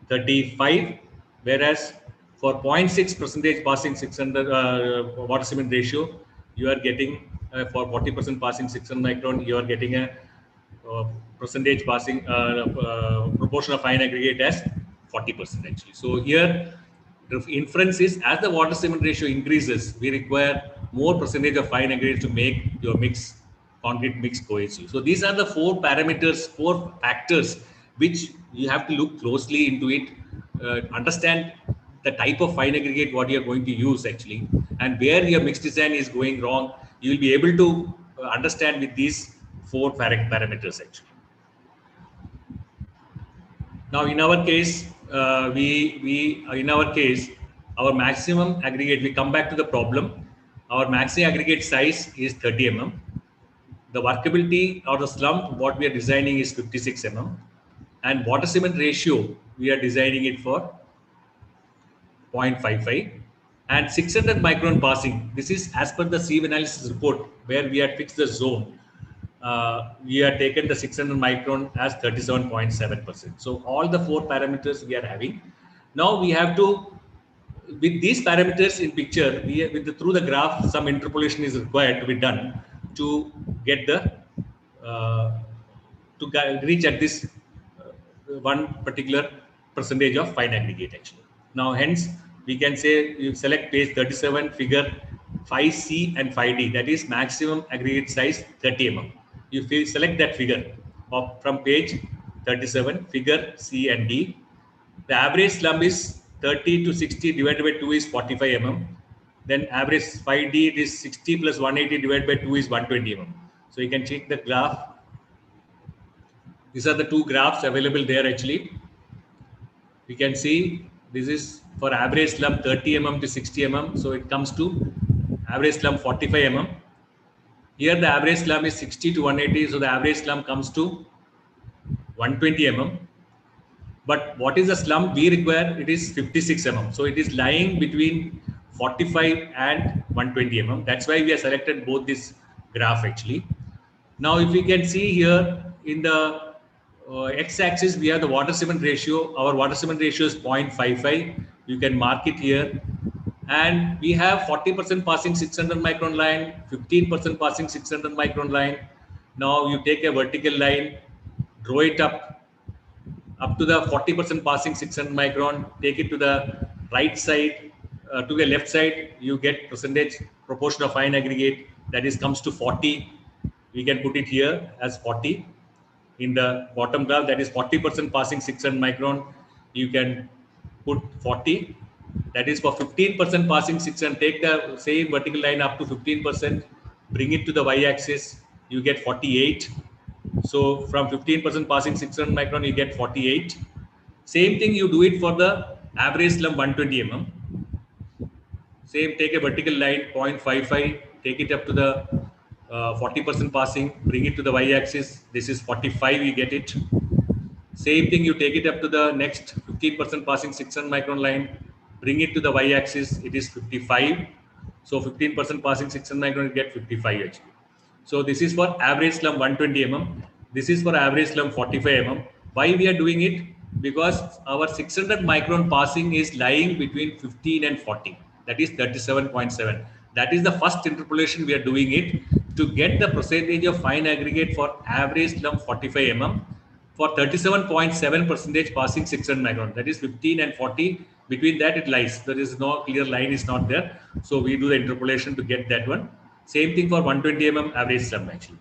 Speaker 4: 35, whereas for 0.6 percentage passing 600 water cement ratio, you are getting for 40% passing 600 micron, you are getting a percentage passing proportion of fine aggregate as 40% actually. So here the inference is as the water cement ratio increases, we require more percentage of fine aggregate to make your concrete mix cohesive. So these are the four parameters, four factors which you have to look closely into it, understand the type of fine aggregate what you are going to use actually, and where your mix design is going wrong. You will be able to understand with these four parameters actually. Now, in our case, our maximum aggregate. We come back to the problem. Our maximum aggregate size is 30 mm. The workability or the slump what we are designing is 56 mm, and water cement ratio we are designing it for 0.55, and 600 micron passing. This is as per the sieve analysis report where we had fixed the zone. We have taken the 600 micron as 37.7%. So all the four parameters we are having. Now we have to, with these parameters in picture, through the graph, some interpolation is required to be done to get the reach at this one particular percentage of fine aggregate actually. Now hence we can say you select page 37 figure 5C and 5D, that is maximum aggregate size 30 mm. You select that figure from page 37 figure C and D. The average slump is 30 to 60 divided by 2 is 45 mm. Then average 5D it is 60 plus 180 divided by 2 is 120 mm. So you can check the graph. These are the two graphs available there actually. We can see this is for average slump 30 mm to 60 mm. So it comes to average slump 45 mm. Here the average slump is 60 to 180. So the average slump comes to 120 mm. But what is the slump we require? It is 56 mm. So it is lying between 45 and 120 mm. That's why we have selected both this graph actually. Now if we can see here in the x-axis we have the water cement ratio. Our water cement ratio is 0.55. You can mark it here. And we have 40% passing 600 micron line, 15% passing 600 micron line. Now you take a vertical line, draw it up to the 40% passing 600 micron, take it to the right side, to the left side, you get percentage proportion of fine aggregate, that is comes to 40. We can put it here as 40. In the bottom graph, that is 40% passing 600 micron, you can put 40. That is for 15% passing 600, take the same vertical line up to 15%, bring it to the y-axis, you get 48. So from 15% passing 600 micron, you get 48. Same thing you do it for the average slump 120 mm. Same, take a vertical line 0.55, take it up to the 40% passing, bring it to the y-axis. This is 45, you get it. Same thing, you take it up to the next 15% passing 600 micron line, bring it to the y-axis. It is 55. So 15% passing 600 micron, you get 55 actually. So this is for average slump 120 mm. This is for average slump 45 mm. Why we are doing it? Because our 600 micron passing is lying between 15 and 40. That is 37.7. That is the first interpolation we are doing it to get the percentage of fine aggregate for average slump 45 mm for 37.7% passing 600 micron. That is 15 and 40. Between that it lies. There is no clear line is not there. So we do the interpolation to get that one. Same thing for 120 mm average slump actually.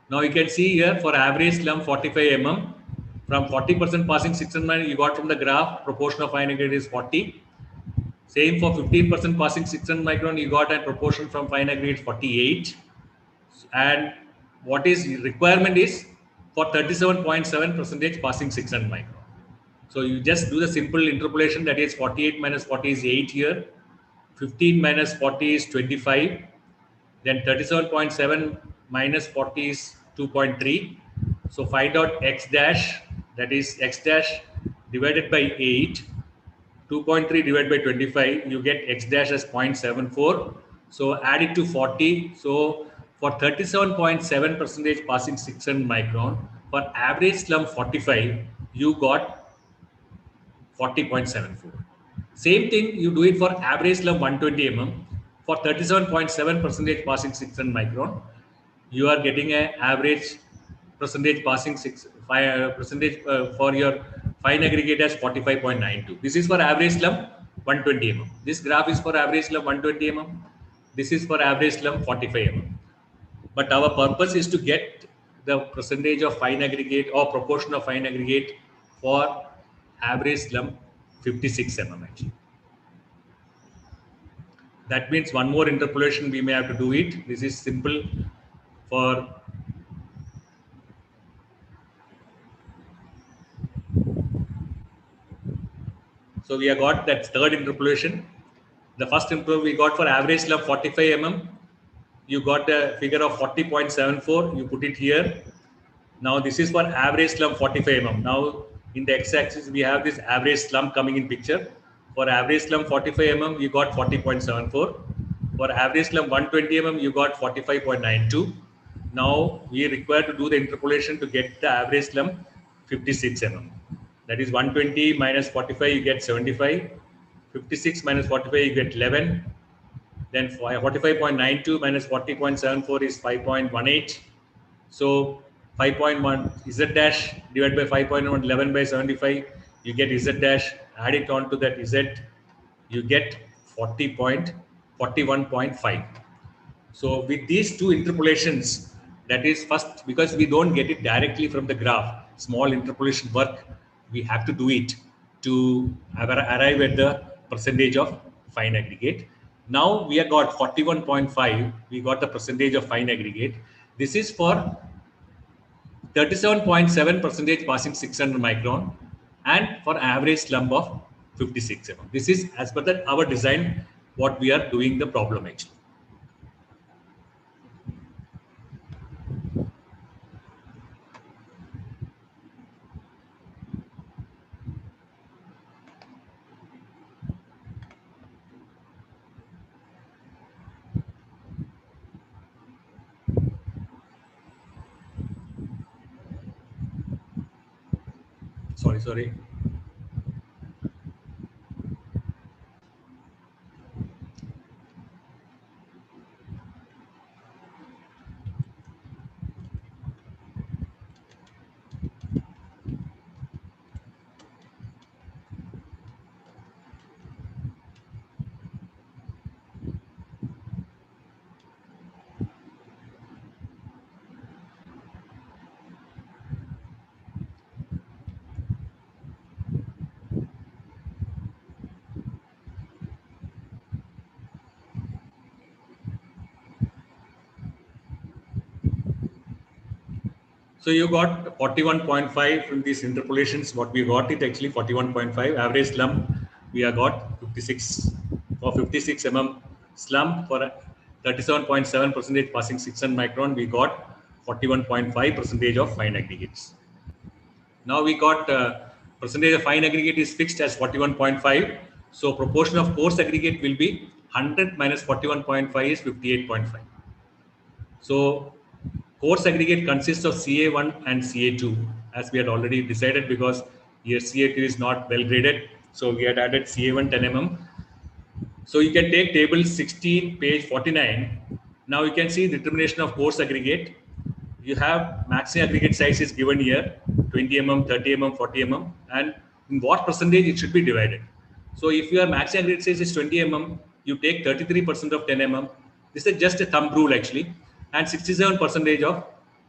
Speaker 4: Now you can see here for average slump 45 mm, from 40% passing 600 micron, you got from the graph, proportion of fine aggregate is 40. Same for 15% passing 600 micron, you got a proportion from fine aggregate 48. And what is requirement is for 37.7% passing 600 micron. So you just do the simple interpolation, that is 48 minus 40 is 8 here. 15 minus 40 is 25. Then 37.7 minus 40 is 2.3. So find out x dash, that is x dash divided by 8. 2.3 divided by 25, you get x dash as 0.74. So add it to 40. So for 37.7% passing 600 micron, for average slump 45, you got 40.74. Same thing, you do it for average slump 120 mm. For 37.7% passing 600 micron, you are getting an average percentage passing 5 percentage for your fine aggregate as 45.92. This is for average slump 120 mm. This graph is for average slump 120 mm. This is for average slump 45 mm. But our purpose is to get the percentage of fine aggregate or proportion of fine aggregate for average slump 56 mm actually. That means one more interpolation we may have to do it. This is simple for so we have got that third interpolation. The first interpolation we got for average slump 45 mm. You got a figure of 40.74. You put it here. Now this is for average slump 45 mm. Now in the x-axis we have this average slump coming in picture. For average slump 45 mm you got 40.74. For average slump 120 mm you got 45.92. Now we require to do the interpolation to get the average slump 56 mm. That is 120 minus 45 you get 75. 56 minus 45 you get 11. Then 45.92 minus 40.74 is 5.18. So 5.1 z dash divided by 5.1 11 by 75, you get z dash. Add it on to that z, you get 41.5. So with these two interpolations, that is first because we don't get it directly from the graph, small interpolation work, we have to do it to arrive at the percentage of fine aggregate. Now we have got 41.5, we got the percentage of fine aggregate. This is for 37.7 percentage passing 600 micron and for average slump of 56 mm. This is as per our design, what we are doing the problem actually. Sorry. So you got 41.5 from these interpolations. What we got it actually 41.5 average slump. We have got 56 for 56 mm slump for 37.7 percentage passing 600 micron. We got 41.5 percentage of fine aggregates. Now we got percentage of fine aggregate is fixed as 41.5. So proportion of coarse aggregate will be 100 minus 41.5 is 58.5. So coarse aggregate consists of CA1 and CA2 as we had already decided because here CA2 is not well graded. So we had added CA1 10 mm. So you can take table 16, page 49. Now you can see determination of coarse aggregate. You have maximum aggregate size is given here 20 mm, 30 mm, 40 mm, and in what percentage it should be divided. So if your maximum aggregate size is 20 mm, you take 33% of 10 mm. This is just a thumb rule actually, and 67% of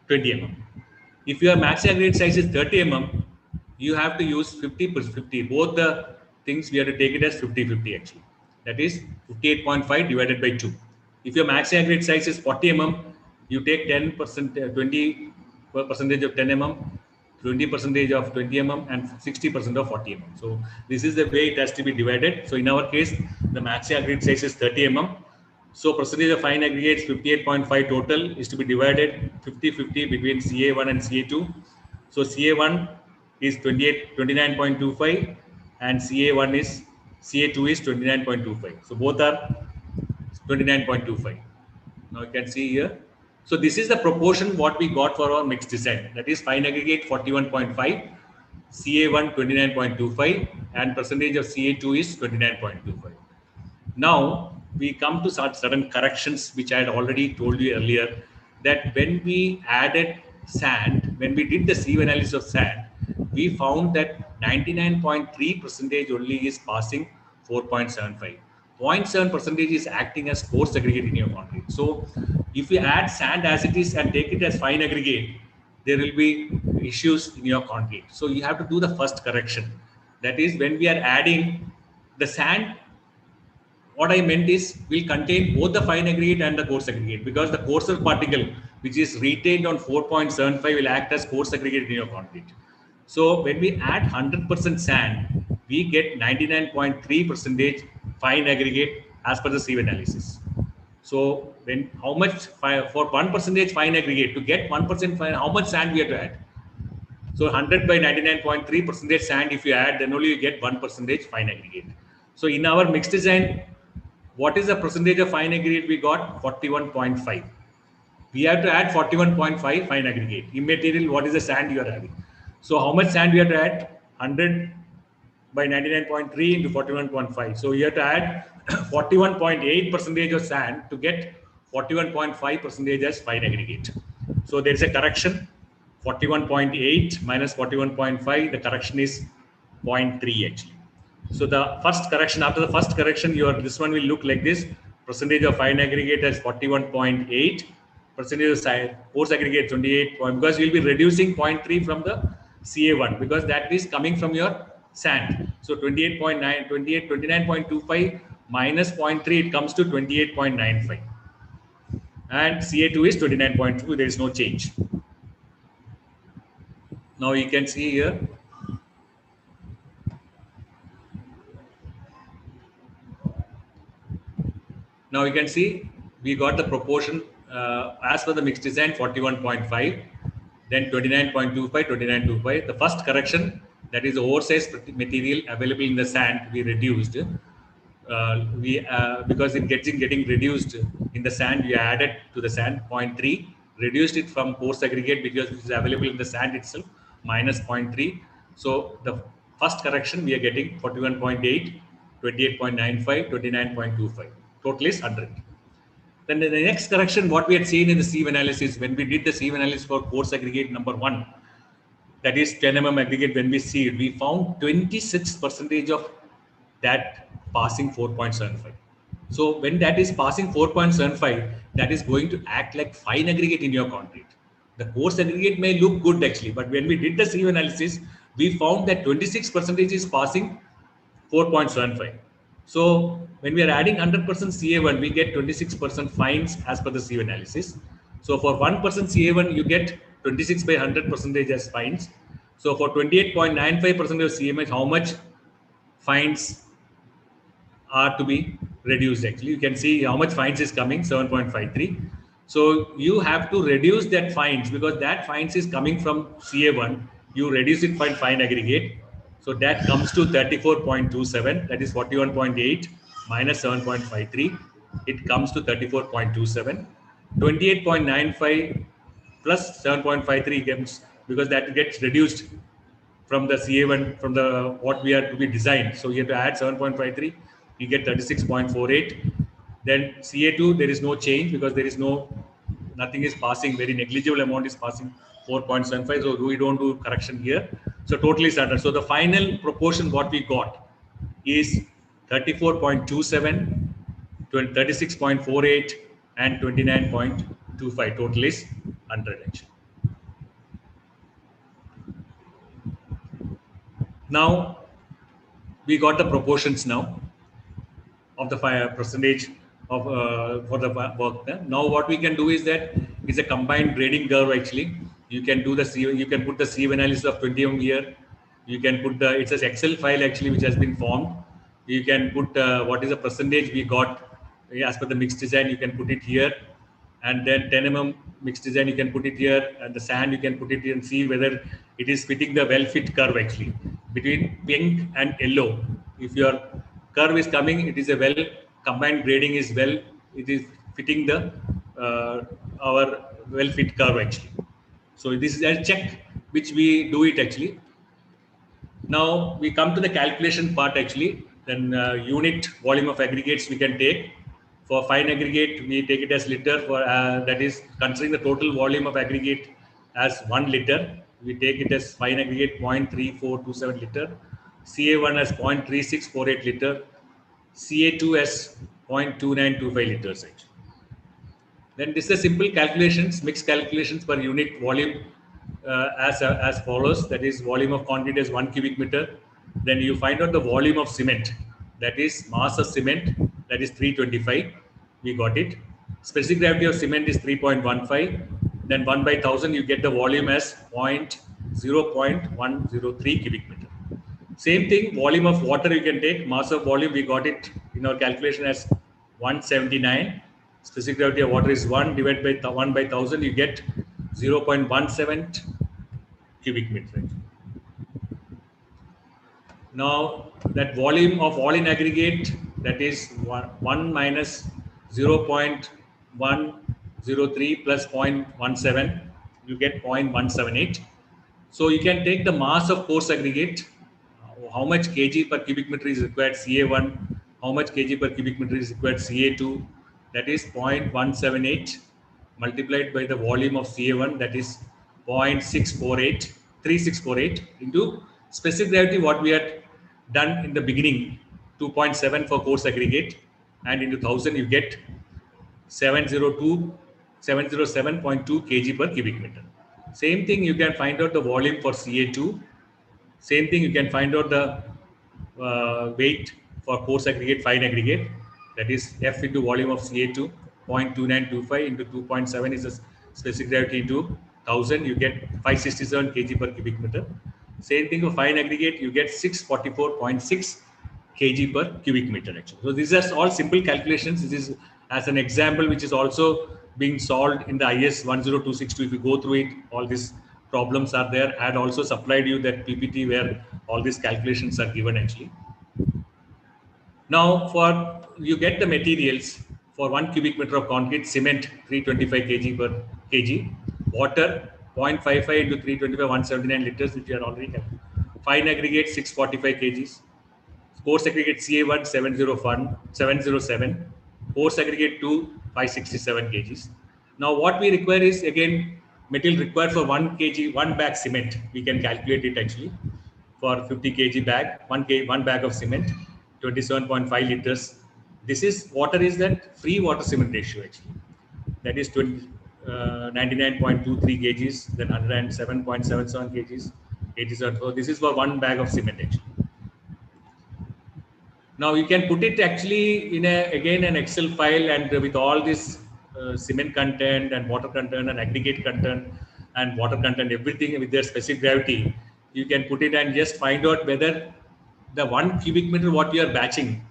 Speaker 4: 20 mm. If your maximum aggregate size is 30 mm, you have to use 50. Both the things we have to take it as 50-50 actually. That is 58.5 divided by 2. If your maximum aggregate size is 40 mm, you take 10%, 20% of 10 mm, 20% of 20 mm, and 60% of 40 mm. So this is the way it has to be divided. So in our case, the maximum aggregate size is 30 mm. So percentage of fine aggregates 58.5 total is to be divided 50-50 between CA1 and CA2. So CA1 is 29.25 and CA2 is 29.25. So both are 29.25. Now you can see here. So this is the proportion what we got for our mixed design. That is fine aggregate 41.5, CA1 29.25, and percentage of CA2 is 29.25. Now we come to certain corrections which I had already told you earlier, that when we added sand when we did the sieve analysis of sand, we found that 99.3% only is passing 4.75. 0.7% is acting as coarse aggregate in your concrete. So if you add sand as it is and take it as fine aggregate, there will be issues in your concrete. So you have to do the first correction. That is, when we are adding the sand, what I meant is will contain both the fine aggregate and the coarse aggregate, because the coarser particle which is retained on 4.75 will act as coarse aggregate in your concrete. So when we add 100% sand, we get 99.3% fine aggregate as per the sieve analysis. So when how much for 1% fine aggregate, to get 1% fine, how much sand we have to add? So 100 by 99.3% sand, if you add, then only you get 1% fine aggregate. So in our mixed design, what is the percentage of fine aggregate we got? 41.5. We have to add 41.5 fine aggregate. Immaterial, what is the sand you are having? So how much sand we have to add? 100 by 99.3 into 41.5. So you have to add 41.8% of sand to get 41.5% as fine aggregate. So there is a correction. 41.8 minus 41.5, the correction is 0.3 actually. So the first correction, after the first correction, this one will look like this. Percentage of fine aggregate as 41.8, percentage of coarse aggregate 28, because we will be reducing 0.3 from the CA1, because that is coming from your sand. So 28.9, 29.25 minus 0.3, it comes to 28.95. And CA2 is 29.2, there is no change. Now you can see here. Now you can see we got the proportion as per the mixed design 41.5, then 29.25, 29.25. The first correction, that is the oversized material available in the sand, we reduced. Because it getting reduced in the sand, we added to the sand 0.3, reduced it from coarse aggregate because it is available in the sand itself, minus 0.3. So the first correction we are getting 41.8, 28.95, 29.25. Total is 100. Then the next correction, what we had seen in the sieve analysis, when we did the sieve analysis for coarse aggregate number 1, that is 10 mm aggregate, when we see it, we found 26% of that passing 4.75. So when that is passing 4.75, that is going to act like fine aggregate in your concrete. The coarse aggregate may look good actually, but when we did the sieve analysis, we found that 26% is passing 4.75. So when we are adding 100% CA1, we get 26% fines as per the sieve analysis. So for 1% CA1, you get 26 by 100% as fines. So for 28.95% of CMH, how much fines are to be reduced actually? You can see how much fines is coming, 7.53. So you have to reduce that fines, because that fines is coming from CA1. You reduce it by fine aggregate. So that comes to 34.27. That is 41.8 minus 7.53. It comes to 34.27. 28.95 plus 7.53 comes, because that gets reduced from the CA1, from the what we are to be designed. So you have to add 7.53, you get 36.48. Then CA2, there is no change because there is nothing is passing, very negligible amount is passing 4.75. So we don't do correction here. So totally standard. So the final proportion what we got is 34.27, 36.48 and 29.25. Total is 100 actually. Now we got the proportions now of the percentage of for the work. Now what we can do is that is a combined grading curve actually. You can do the you can put the sieve analysis of 20 mm here. You can put the, it's an Excel file actually which has been formed. You can put what is the percentage we got as per the mixed design. You can put it here, and then 10 mm mixed design you can put it here, and the sand you can put it here and see whether it is fitting the well fit curve actually between pink and yellow. If your curve is coming, it is a well combined grading is well, it is fitting the our well fit curve actually. So this is a check which we do it actually. Now we come to the calculation part actually. Then unit volume of aggregates we can take. For fine aggregate, we take it as liter. For that is considering the total volume of aggregate as 1 liter. We take it as fine aggregate 0.3427 liter, Ca1 as 0.3648 liter, Ca2 as 0.2925 liters. Actually. Then this is simple calculations, mixed calculations per unit volume as follows. That is volume of concrete is 1 cubic meter. Then you find out the volume of cement. That is mass of cement. That is 325. We got it. Specific gravity of cement is 3.15. Then 1 by 1000 you get the volume as 0.103 cubic meter. Same thing, volume of water you can take, mass of volume, we got it in our calculation as 179. Specific gravity of water is 1 divided by 1 by 1000, you get 0.17 cubic meter. Now, that volume of all in aggregate, that is 1 minus 0.103 plus 0.17, you get 0.178. So you can take the mass of coarse aggregate, how much kg per cubic meter is required Ca1, how much kg per cubic meter is required Ca2, that is 0.178 multiplied by the volume of Ca1, that is 3648 into specific gravity what we had done in the beginning, 2.7 for coarse aggregate, and into 1000 you get 707.2 kg per cubic meter. Same thing you can find out the volume for Ca2. Same thing you can find out the weight for coarse aggregate, fine aggregate. That is F into volume of Ca2, 0.2925 into 2.7 is the specific gravity into 1000. You get 567 kg per cubic meter. Same thing for fine aggregate, you get 644.6 kg per cubic meter actually. So these are all simple calculations. This is as an example which is also being solved in the IS 10262. If you go through it, all these problems are there. I had also supplied you that PPT where all these calculations are given actually. Now for you get the materials for 1 cubic meter of concrete, cement 325 kg per kg, water 0.55 into 325 179 liters which you are already having. Fine aggregate 645 kgs. Coarse aggregate Ca1 707, coarse aggregate 2 567 kgs. Now what we require is again material required for 1 kg, 1 bag cement. We can calculate it actually for 50 kg bag, 1 bag of cement, 27.5 liters. This is water is that free water cement ratio actually. That is 99.23 kgs, then 107.77 kgs, 87. So this is for 1 bag of cement actually. Now you can put it actually in again an Excel file and with all this cement content and water content and aggregate content and water content, everything with their specific gravity, you can put it and just find out whether the 1 cubic meter what you are batching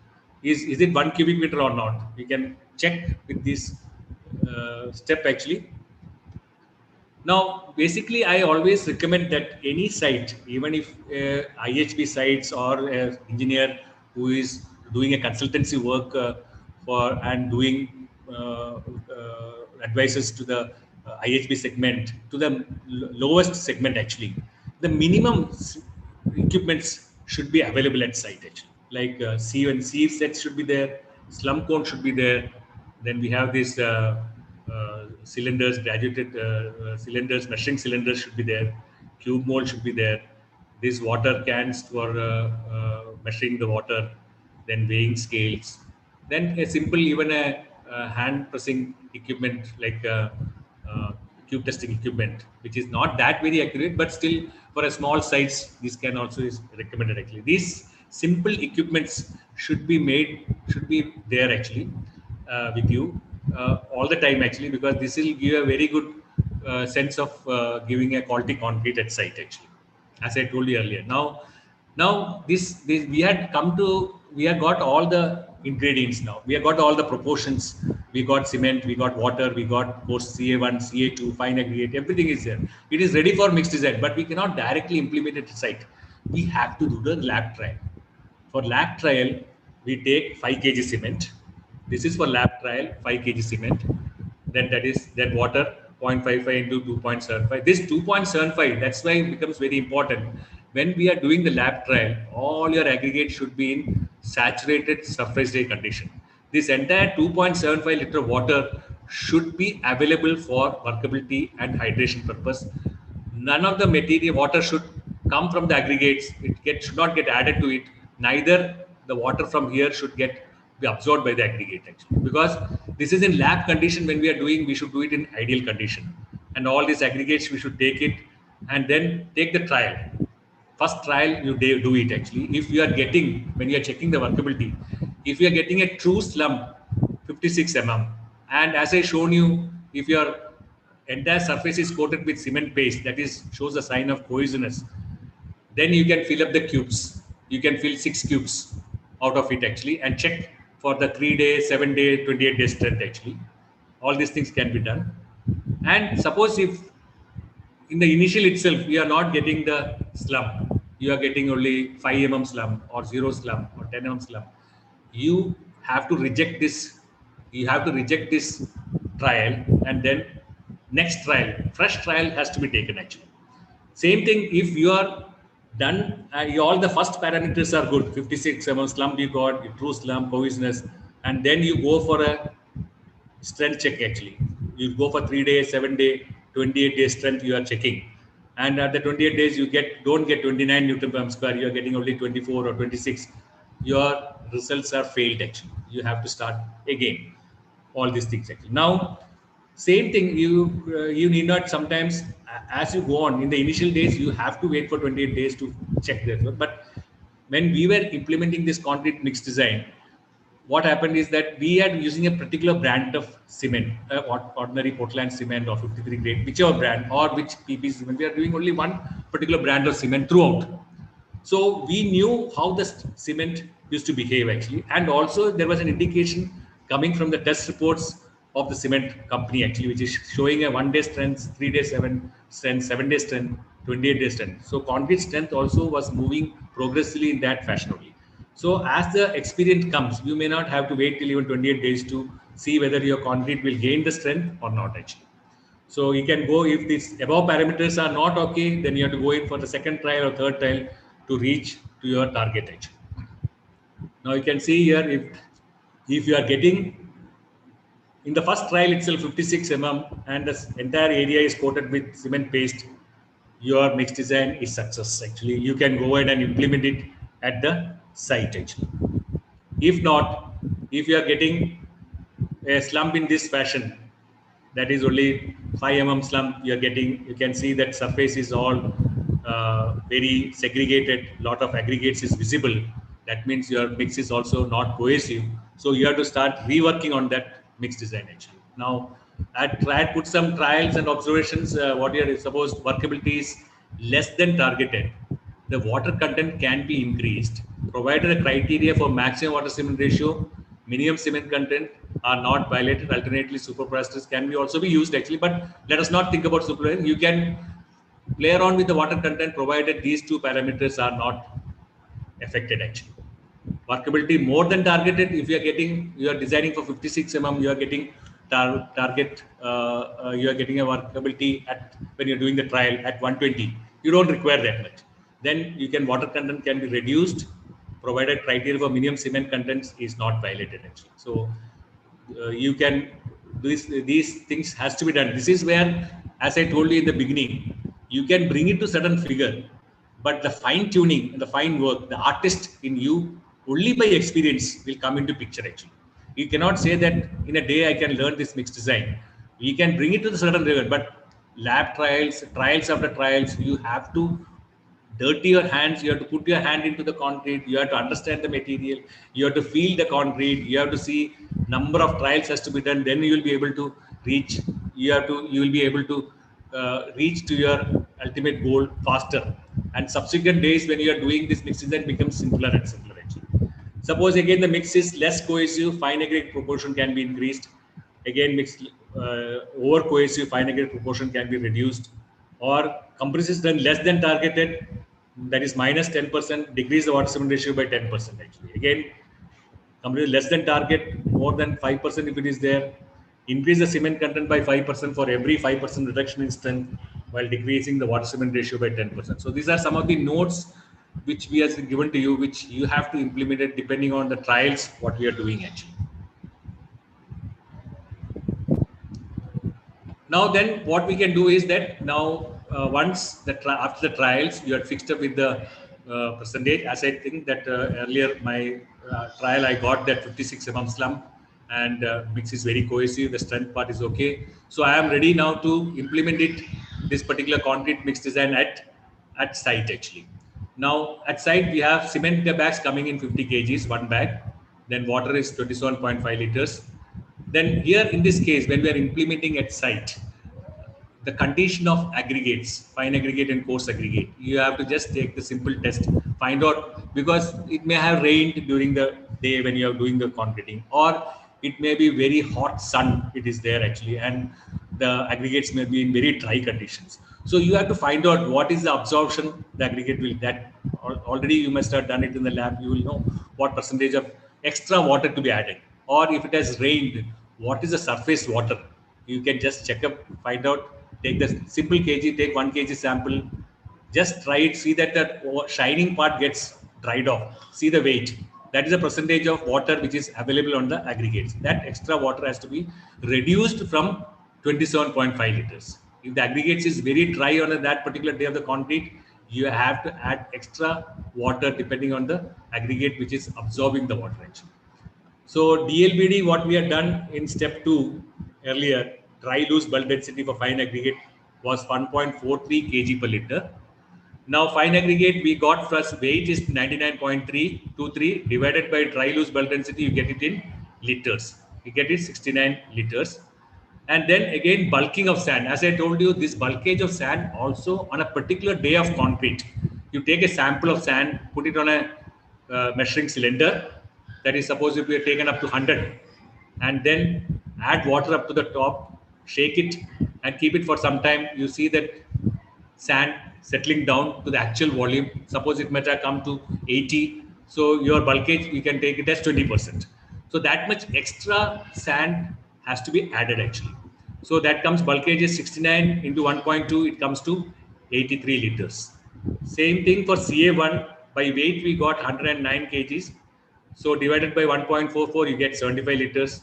Speaker 4: is it 1 cubic meter or not. You can check with this step actually. Now, basically, I always recommend that any site, even if IHB sites or an engineer who is doing a consultancy work for and doing advices to the IHB segment, to the lowest segment actually, the minimum equipments should be available at site actually. Like C sets should be there, slum cone should be there. Then we have this cylinders, graduated cylinders, measuring cylinders should be there. Cube mold should be there. These water cans for measuring the water. Then weighing scales. Then a simple, even a hand pressing equipment like cube testing equipment, which is not that very accurate, but still for a small size, this can also is recommended actually. These simple equipments should be there actually with you all the time actually, because this will give a very good sense of giving a quality concrete at site actually, as I told you earlier. Now this we have got all the ingredients now. We have got all the proportions. We got cement, we got water, we got coarse Ca1, Ca2, fine aggregate, everything is there. It is ready for mixed design, but we cannot directly implement it at site. We have to do the lab trial. For lab trial, we take 5 kg cement. This is for lab trial, 5 kg cement. Then that water 0.55 into 2.75. This 2.75, that's why it becomes very important. When we are doing the lab trial, all your aggregate should be in saturated surface day condition. This entire 2.75 liter water should be available for workability and hydration purpose none of the material water should come from the aggregates. Should not get added to it. Neither the water from here should be absorbed by the aggregate actually, because this is in lab condition. When we are doing, we should do it in ideal condition, and all these aggregates we should take it and then take the trial. First trial you do it actually. If you are getting, when you are checking the workability, if you are getting a true slump 56 mm, and as I shown you, if your entire surface is coated with cement paste, that is shows a sign of cohesiveness, then you can fill up the cubes. You can fill 6 cubes out of it actually, and check for the 3 days, 7 days, 28 days strength actually. All these things can be done. And suppose if in the initial itself we are not getting the slump, you are getting only 5 mm slump or 0 slump or 10 mm slump, you have to reject this. You have to reject this trial, and then next trial, fresh trial has to be taken actually. Same thing if you are done, all the first parameters are good, 56 mm slump you got, true slump, cohesiveness, and then you go for a strength check actually. You go for 3 days, 7 day, 28 days strength you are checking. And at the 28 days you don't get 29 Newton per square, you are getting only 24 or 26. Your results are failed actually. You have to start again. All these things actually. Now, same thing, you need not sometimes, as you go on, in the initial days, you have to wait for 28 days to check that. But when we were implementing this concrete mix design, what happened is that we are using a particular brand of cement, ordinary Portland cement or 53 grade, whichever brand or which PP cement. We are doing only one particular brand of cement throughout. So we knew how the cement used to behave actually. And also there was an indication coming from the test reports of the cement company actually, which is showing a 1 day strength, 3 day strength, 7 day strength, 28 day strength. So concrete strength also was moving progressively in that fashion only. So as the experience comes, you may not have to wait till even 28 days to see whether your concrete will gain the strength or not actually. So you can go, if these above parameters are not okay, then you have to go in for the second trial or third trial to reach to your target actually. Now you can see here, if you are getting in the first trial itself 56 mm and the entire area is coated with cement paste, your mix design is success actually. You can go ahead and implement it at the site actually. If not, if you are getting a slump in this fashion, that is only 5 mm slump you are getting, you can see that surface is all very segregated, lot of aggregates is visible. That means your mix is also not cohesive. So you have to start reworking on that mix design actually. Now, I put some trials and observations. What you are supposed workability is less than targeted. The water content can be increased, provided the criteria for maximum water cement ratio, minimum cement content are not violated. Alternately, superplasters can be also be used actually, but let us not think about superplasters. You can play around with the water content provided these two parameters are not affected actually. Workability more than targeted. If you are designing for 56 mm, you are getting target, you are getting a workability at when you're doing the trial at 120. You don't require that much. Then you can, water content can be reduced, provided criteria for minimum cement contents is not violated actually. So you can, these things has to be done. This is where, as I told you in the beginning, you can bring it to certain figure, but the fine tuning and the fine work, the artist in you, only by experience will come into picture actually. You cannot say that in a day I can learn this mix design. We can bring it to the certain level, but lab trials after trials, you have to dirty your hands, you have to put your hand into the concrete, you have to understand the material, you have to feel the concrete, you have to see number of trials has to be done, then you will be able to reach, you will be able to reach to your ultimate goal faster. And subsequent days when you are doing this mix design becomes simpler and simpler actually. Suppose again the mix is less cohesive, fine aggregate proportion can be increased. Again, mixed over cohesive, fine aggregate proportion can be reduced. Or compress is done less than targeted, that is minus 10%, decrease the water cement ratio by 10% actually. Again, compress less than target, more than 5% if it is there, increase the cement content by 5% for every 5% reduction in strength, while decreasing the water cement ratio by 10%. So these are some of the notes which we have given to you, which you have to implement it depending on the trials what we are doing actually. Now then what we can do is that now once after the trials, you are fixed up with the percentage. As I think that earlier my trial, I got that 56 mm slump, and mix is very cohesive. The strength part is okay. So I am ready now to implement it, this particular concrete mix design at site actually. Now at site we have cement bags coming in 50 kgs, one bag. Then water is 27.5 liters. Then here in this case, when we are implementing at site, the condition of aggregates, fine aggregate and coarse aggregate, you have to just take the simple test, find out, because it may have rained during the day when you are doing the concreting, or it may be very hot sun, it is there actually, and the aggregates may be in very dry conditions. So you have to find out what is the absorption the aggregate will, that already you must have done it in the lab, you will know what percentage of extra water to be added, or if it has rained, what is the surface water. You can just check up, find out, take the simple kg, take 1 kg sample, just try it, see that the shining part gets dried off, see the weight. That is a percentage of water which is available on the aggregates. That extra water has to be reduced from 27.5 liters. If the aggregates is very dry on that particular day of the concrete, you have to add extra water depending on the aggregate which is absorbing the water actually. So DLBD, what we had done in step 2 earlier, dry loose bulk density for fine aggregate was 1.43 kg per liter. Now fine aggregate we got first weight is 99.323 divided by dry loose bulk density, you get it in liters. You get it 69 liters. And then again bulking of sand. As I told you, this bulkage of sand also on a particular day of concrete. You take a sample of sand, put it on a measuring cylinder. That is suppose if we are taken up to 100, and then add water up to the top, shake it and keep it for some time. You see that sand settling down to the actual volume. Suppose it might have come to 80. So your bulkage, you can take it as 20%. So that much extra sand has to be added actually. So that comes bulkage is 69 into 1.2, it comes to 83 liters. Same thing for CA1, by weight we got 109 kgs. So divided by 1.44, you get 75 liters.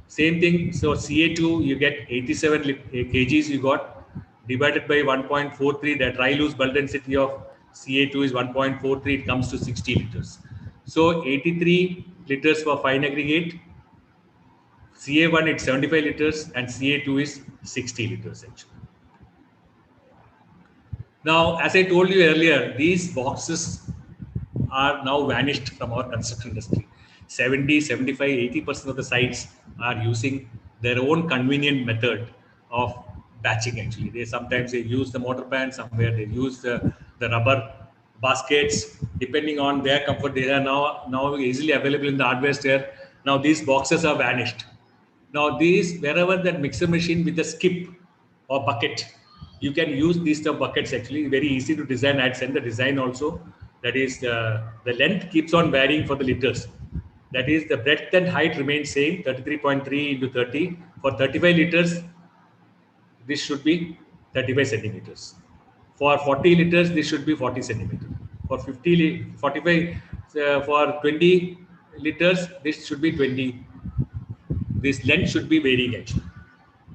Speaker 4: Same thing, so CA2, you get 87 kgs you got, divided by 1.43, the dry loose bulk density of CA2 is 1.43, it comes to 60 liters. So 83 liters for fine aggregate, CA1 it's 75 liters, and CA2 is 60 liters actually. Now, as I told you earlier, these boxes are now vanished from our construction industry. 70, 75, 80% of the sites are using their own convenient method of batching actually. Sometimes they use the mortar pan, somewhere they use the rubber baskets, depending on their comfort. They are now easily available in the hardware store. Now these boxes are vanished. Now these, wherever that mixer machine with the skip or bucket, you can use these buckets actually, very easy to design. I'd send the design also. That is the length keeps on varying for the liters. That is the breadth and height remains same, 33.3 into 30. For 35 liters, this should be 35 centimeters. For 40 liters, this should be 40 centimeters. For 45, for 20 liters, this should be 20. This length should be varying actually.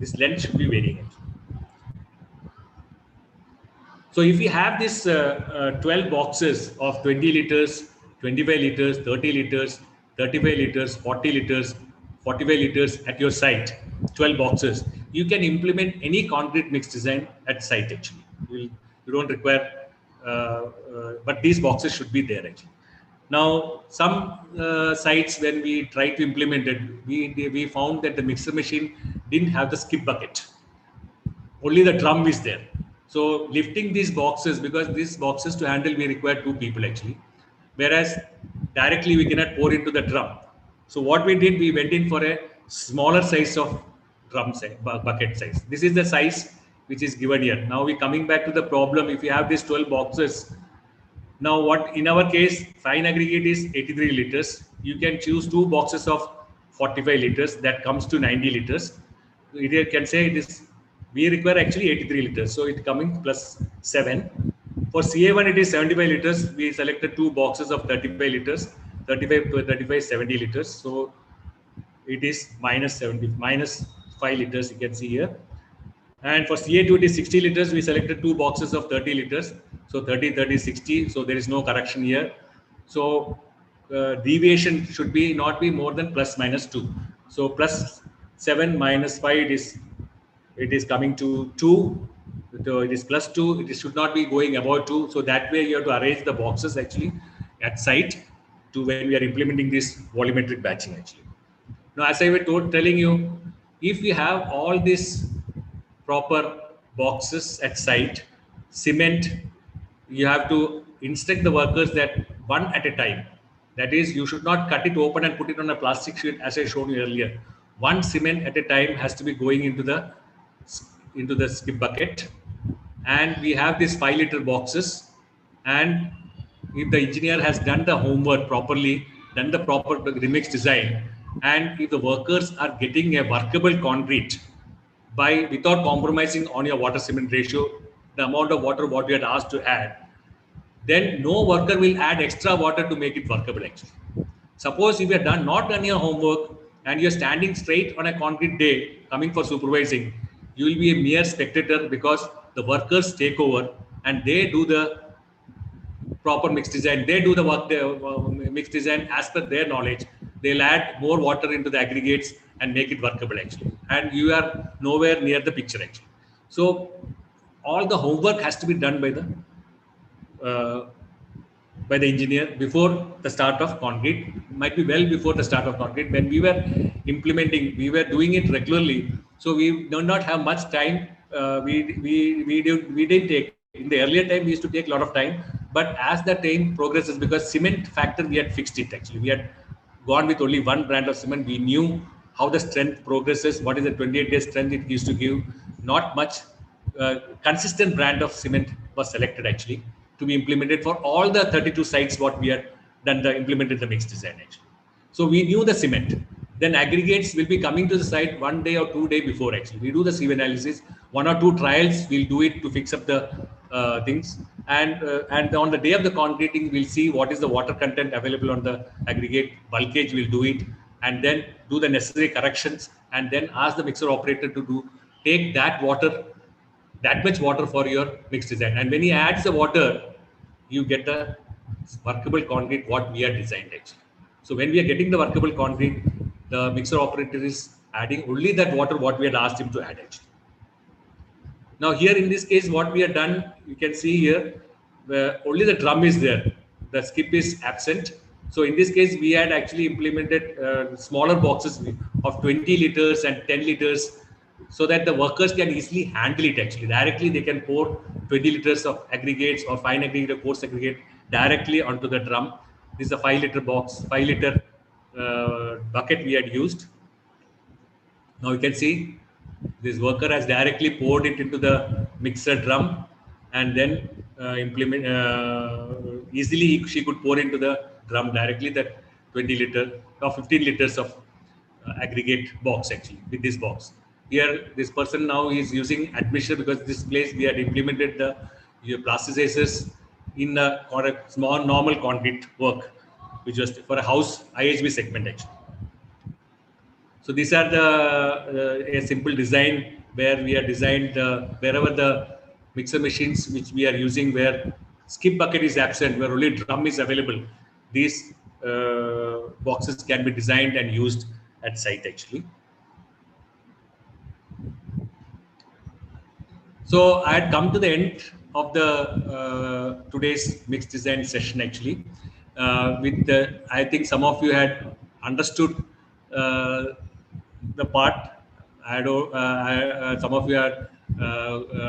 Speaker 4: This length should be varying actually. So if we have this 12 boxes of 20 liters, 25 liters, 30 liters, 35 liters, 40 liters, 45 liters at your site, 12 boxes, you can implement any concrete mix design at site actually. You don't require, but these boxes should be there actually. Now, some sites when we tried to implement it, we found that the mixer machine didn't have the skip bucket. Only the drum is there. So lifting these boxes, because these boxes to handle, we require 2 people actually. Whereas directly we cannot pour into the drum. So what we did, we went in for a smaller size of drum size, bucket size. This is the size which is given here. Now we coming back to the problem. If you have these 12 boxes, now what in our case, fine aggregate is 83 liters. You can choose 2 boxes of 45 liters. That comes to 90 liters. You can say it is, we require actually 83 liters. So it coming plus 7. For CA1, it is 75 liters. We selected 2 boxes of 35 liters, 35 to 35, 70 liters. So it is minus 70, minus 5 liters, you can see here. And for CA2, it is 60 liters. We selected 2 boxes of 30 liters. So 30, 30, 60. So there is no correction here. So deviation should be not be more than plus minus 2. So plus 7 minus 5, it is coming to 2. So it is plus 2. It should not be going above 2. So that way you have to arrange the boxes actually at site to when we are implementing this volumetric batching actually. Now, as I was telling you, if we have all these proper boxes at site, cement, you have to instruct the workers that one at a time. That is, you should not cut it open and put it on a plastic sheet as I showed you earlier. One cement at a time has to be going into the skip bucket. And we have these 5-liter boxes. And if the engineer has done the homework properly, done the proper remix design, and if the workers are getting a workable concrete without compromising on your water cement ratio, the amount of water what we had asked to add, then no worker will add extra water to make it workable actually. Suppose if you have not done your homework and you're standing straight on a concrete day coming for supervising, you will be a mere spectator because the workers take over and they do the proper mix design. They do the work, mix design as per their knowledge. They'll add more water into the aggregates and make it workable actually. And you are nowhere near the picture actually. So all the homework has to be done by the engineer before the start of concrete. Might be well before the start of concrete. When we were implementing, we were doing it regularly. So we do not have much time. We didn't take. In the earlier time, we used to take a lot of time. But as the time progresses, because cement factor, we had fixed it actually. We had gone with only one brand of cement. We knew how the strength progresses, what is the 28-day strength it used to give. Not much consistent brand of cement was selected actually to be implemented for all the 32 sites what we had done implemented the mix design actually. So we knew the cement. Then aggregates will be coming to the site 1 day or 2 days before actually. We do the sieve analysis, 1 or 2 trials we'll do it to fix up the things, and on the day of the concreting we'll see what is the water content available on the aggregate, bulkage we'll do it, and then do the necessary corrections, and then ask the mixer operator to take that much water for your mix design. And when he adds the water, you get the workable concrete what we are designed actually. So when we are getting the workable concrete, the mixer operator is adding only that water what we had asked him to add actually. Now here in this case, what we have done, you can see here, only the drum is there. The skip is absent. So in this case, we had actually implemented smaller boxes of 20 liters and 10 liters so that the workers can easily handle it actually. Directly they can pour 20 liters of aggregates or fine aggregate or coarse aggregate directly onto the drum. This is a 5-liter box, 5-liter bucket we had used. Now you can see this worker has directly poured it into the mixer drum, and then easily she could pour into the drum directly that 20 liter or 15 liters of aggregate box actually with this box. Here this person now is using admixture because this place we had implemented the plasticizers in a small normal concrete work, which was for a house IHB segment actually. So these are a simple design where we are designed wherever the mixer machines which we are using, where skip bucket is absent, where only drum is available, these boxes can be designed and used at site actually. So I had come to the end of the today's mix design session actually. I think some of you had understood the part. Some of you had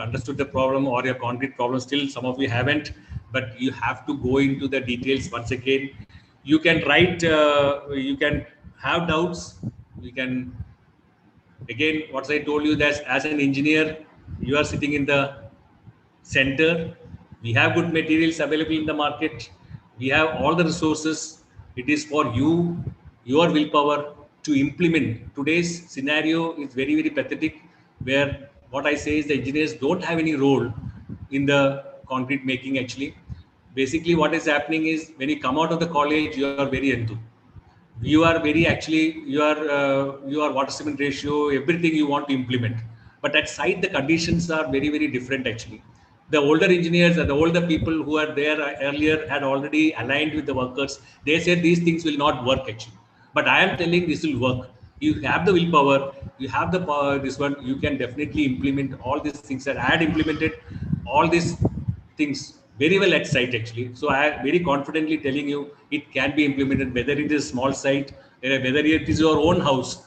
Speaker 4: understood the problem or your concrete problem. Still, some of you haven't. But you have to go into the details once again. You can write. You can have doubts. You can. Again, what I told you, that as an engineer, you are sitting in the center. We have good materials available in the market. We have all the resources. It is for you, your willpower to implement. Today's scenario is very, very pathetic, where what I say is the engineers don't have any role in the concrete making actually. Basically, what is happening is when you come out of the college, you are very enthused. You are very actually, your water cement ratio, everything you want to implement. But at site, the conditions are very, very different actually. The older engineers and the older people who are there earlier had already aligned with the workers. They said these things will not work actually. But I am telling this will work. You have the willpower, you have the power, this one, you can definitely implement all these things. And I had implemented all these things very well at site actually. So I am very confidently telling you it can be implemented, whether it is a small site, whether it is your own house,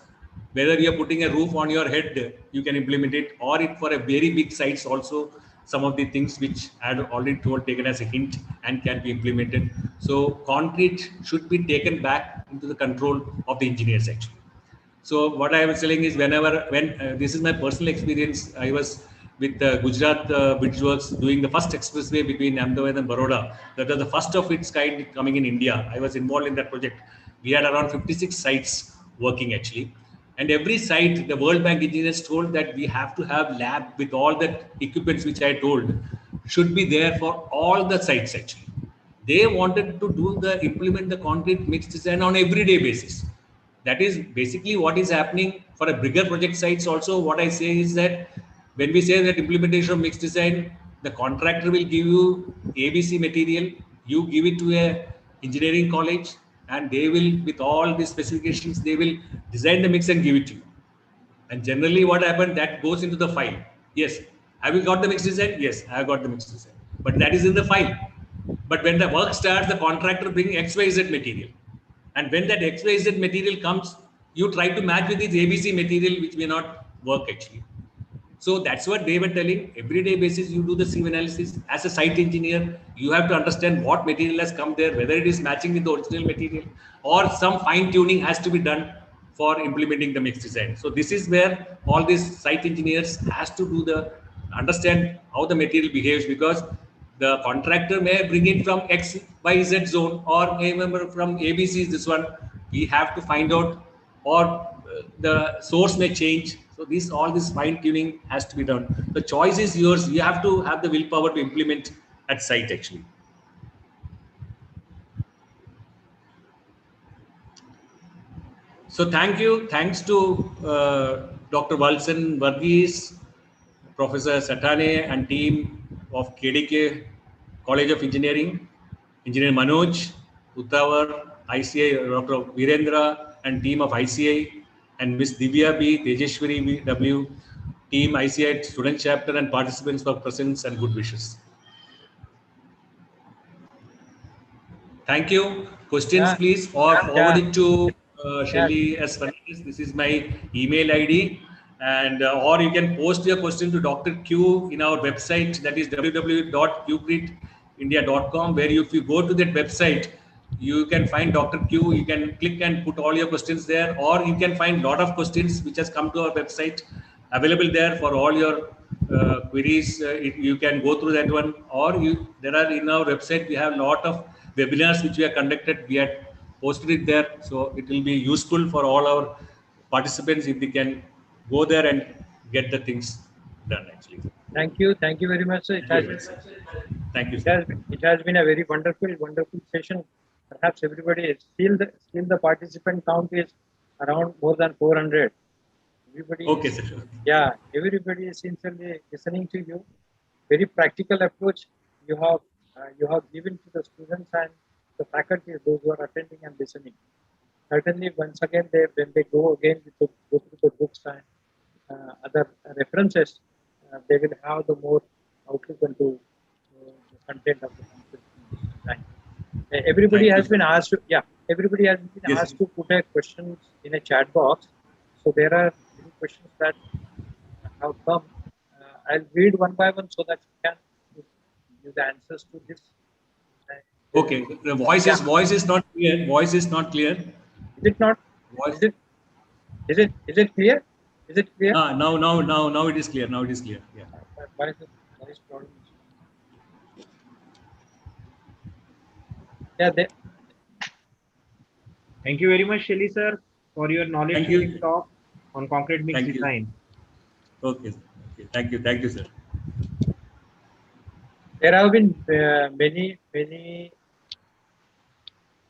Speaker 4: whether you're putting a roof on your head, you can implement it, or it for a very big sites also, some of the things which I had already told taken as a hint and can be implemented. So concrete should be taken back into the control of the engineers actually. So what I was telling is when this is my personal experience, I was with Gujarat Bridgeworks doing the first expressway between Ahmedabad and Baroda. That was the first of its kind coming in India. I was involved in that project. We had around 56 sites working actually. And every site, the World Bank engineers told that we have to have lab with all the equipments which I told should be there for all the sites actually. They wanted to do the implement the concrete mix design on everyday basis. That is basically what is happening for a bigger project sites also. What I say is that when we say that implementation of mixed design, the contractor will give you ABC material, you give it to a engineering college, and they will, with all the specifications, they will design the mix and give it to you. And generally what happened, that goes into the file. Yes, have you got the mix design? Yes, I have got the mix design. But that is in the file. But when the work starts, the contractor brings XYZ material. And when that XYZ material comes, you try to match with this ABC material, which may not work actually. So that's what they were telling. Everyday basis, you do the sieve analysis. As a site engineer, you have to understand what material has come there, whether it is matching with the original material or some fine tuning has to be done for implementing the mix design. So this is where all these site engineers has to do the understand how the material behaves, because the contractor may bring it from X, Y, Z zone, or may remember from ABC is this one. We have to find out, or the source may change. So this all this fine tuning has to be done. The choice is yours. You have to have the willpower to implement at site actually. So thank you. Thanks to Dr. Walson Varghese, Professor Satane and team of KDK College of Engineering, Engineer Manoj, Uttavar, ICI, Dr. Virendra and team of ICI, and Ms. Divya B, Tejeshwari W, team ICI student chapter and participants for presence and good wishes. Thank you. Questions, please, or forward it to Shelly S. Fernandez. This is my email ID. And or you can post your question to Dr. Q in our website, that is www.qcritindia.com, where if you go to that website, you can find Dr. Q. You can click and put all your questions there, or you can find a lot of questions which has come to our website available there for all your queries. You can go through that one, or there are in our website we have a lot of webinars which we have conducted. We had posted it there, so it will be useful for all our participants if they can go there and get the things done actually.
Speaker 1: Thank you very much, sir.
Speaker 4: Thank you, sir.
Speaker 1: It has been a very wonderful session. Perhaps everybody is still the participant count is around more than 400. Everybody
Speaker 4: okay,
Speaker 1: is,
Speaker 4: sir.
Speaker 1: Yeah, everybody is sincerely listening to you. Very practical approach you have given to the students and the faculty, those who are attending and listening. Certainly, once again, when they go again go through the books and other references, they will have the more outlook into the content of the conference. Everybody has been asked to, everybody has been asked to put a questions in a chat box. So there are many questions that have come. I'll read one by one so that you can give the answers to this.
Speaker 4: Okay, the voice is not clear. Voice is not clear.
Speaker 1: Is it not?
Speaker 4: Voice.
Speaker 1: Is it clear? Is it clear?
Speaker 4: Now it is clear. Now it is clear. Yeah.
Speaker 1: Why is the voice problem? Yeah.
Speaker 2: Thank you very much, Shelly sir, for your knowledge talk on concrete mix design.
Speaker 4: Okay. Thank you, sir.
Speaker 1: There have been many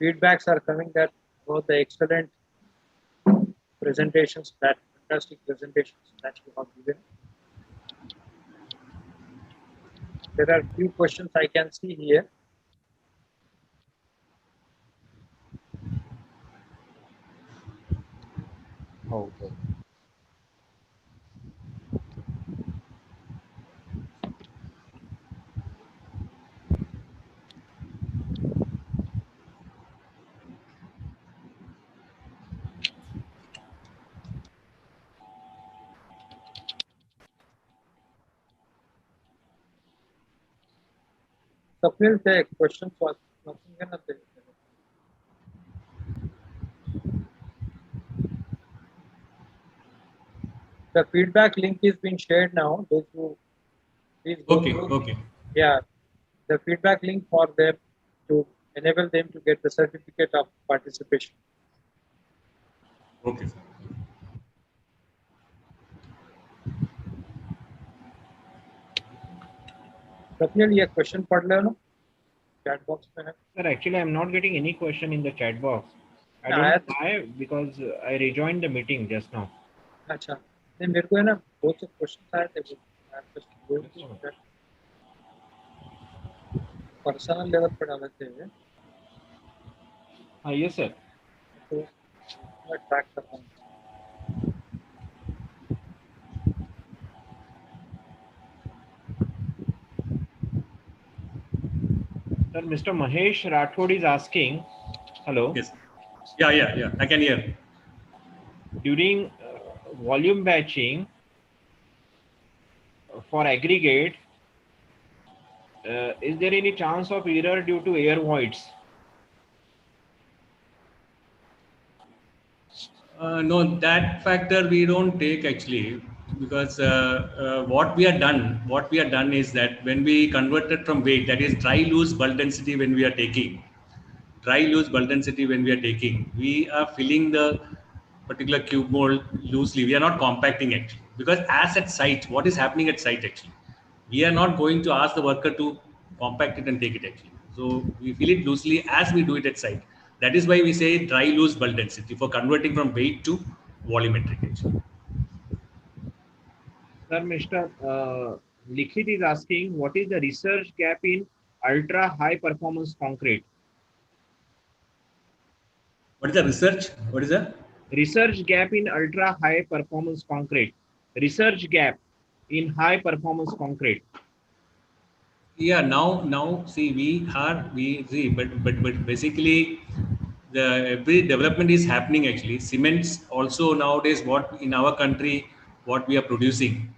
Speaker 1: feedbacks are coming that about the excellent presentations, that fantastic presentations that you have given. There are few questions I can see here.
Speaker 2: Okay.
Speaker 1: Swapnil, the questions was nothing and nothing. The feedback link is being shared now. Those who please go
Speaker 4: Okay,
Speaker 1: through.
Speaker 4: okay.
Speaker 1: Yeah, the feedback link for them to enable them to get the certificate of participation.
Speaker 4: Okay, sir.
Speaker 1: Swapnil, ये question पढ़ लेना chat box में है.
Speaker 2: Sir, actually, I'm not getting any question in the chat box. I
Speaker 1: Yeah,
Speaker 2: don't know why, because I rejoined the meeting just now.
Speaker 1: अच्छा, नहीं मेरे को है ना बहुत से questions आए थे. I'm just going to that. Personal level पर डाले थे.
Speaker 2: Yes, sir.
Speaker 1: तो मैं track कर रहा हूँ.
Speaker 2: Sir, Mr. Mahesh Rathod is asking, hello.
Speaker 4: Yes. Yeah. I can hear.
Speaker 2: During volume batching for aggregate, is there any chance of error due to air voids?
Speaker 4: No, that factor we don't take actually, because what we are done is that when we converted from weight, that is dry loose bulk density when we are taking, we are filling the particular cube mold loosely. We are not compacting actually, because as at site, what is happening at site actually, we are not going to ask the worker to compact it and take it actually. So we fill it loosely as we do it at site. That is why we say dry loose bulk density for converting from weight to volumetric actually.
Speaker 2: Sir, Mr. Likhit is asking, what is the research gap in ultra high performance concrete?
Speaker 4: What is the research? What is the
Speaker 2: research gap in ultra high performance concrete? Research gap in high performance concrete.
Speaker 4: Yeah, now see we see, but basically the every development is happening actually. Cements also nowadays, what in our country what we are producing,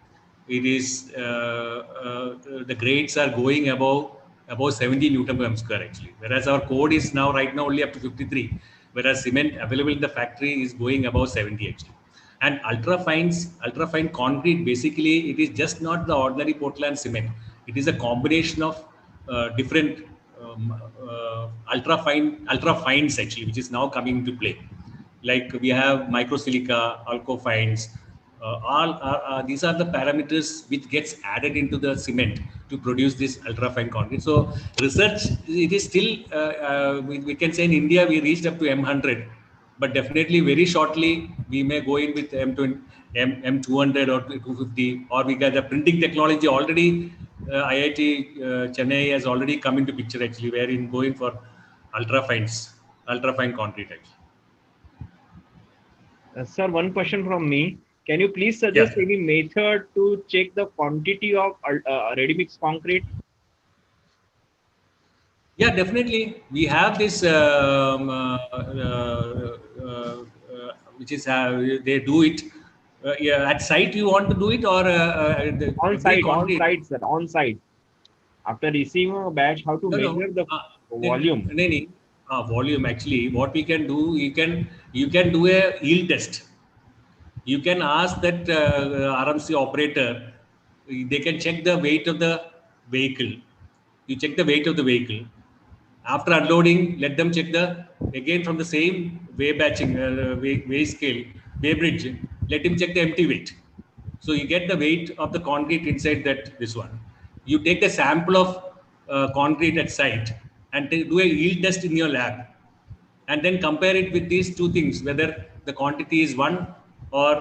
Speaker 4: it is the grades are going above 70 Newton per square actually, whereas our code is now right now only up to 53, whereas cement available in the factory is going above 70 actually. And ultra fine concrete, basically it is just not the ordinary Portland cement. It is a combination of different ultra fines actually, which is now coming into play. Like we have microsilica, alcofines, these are the parameters which gets added into the cement to produce this ultra fine concrete. So research, it is still we can say in India we reached up to M100, but definitely very shortly we may go in with M200 or 250, or we got the printing technology already. IIT Chennai has already come into picture actually, wherein going for ultra fine concrete actually.
Speaker 2: Sir, one question from me. Can you please suggest
Speaker 4: Yeah.
Speaker 2: any method to check the quantity of ready mix concrete?
Speaker 4: Yeah, definitely. We have this, which is they do it. Yeah, at site you want to do it, or
Speaker 2: On
Speaker 4: every
Speaker 2: site,
Speaker 4: concrete?
Speaker 2: sir, on site. After receiving a batch, how to
Speaker 4: No,
Speaker 2: measure the volume?
Speaker 4: Volume actually. What we can do, you can do a yield test. You can ask that RMC operator. They can check the weight of the vehicle. You check the weight of the vehicle. After unloading, let them check again from the same weigh batching, weigh scale, weigh bridge. Let him check the empty weight. So you get the weight of the concrete inside this one. You take the sample of concrete at site and do a yield test in your lab, and then compare it with these two things, whether the quantity is 1 or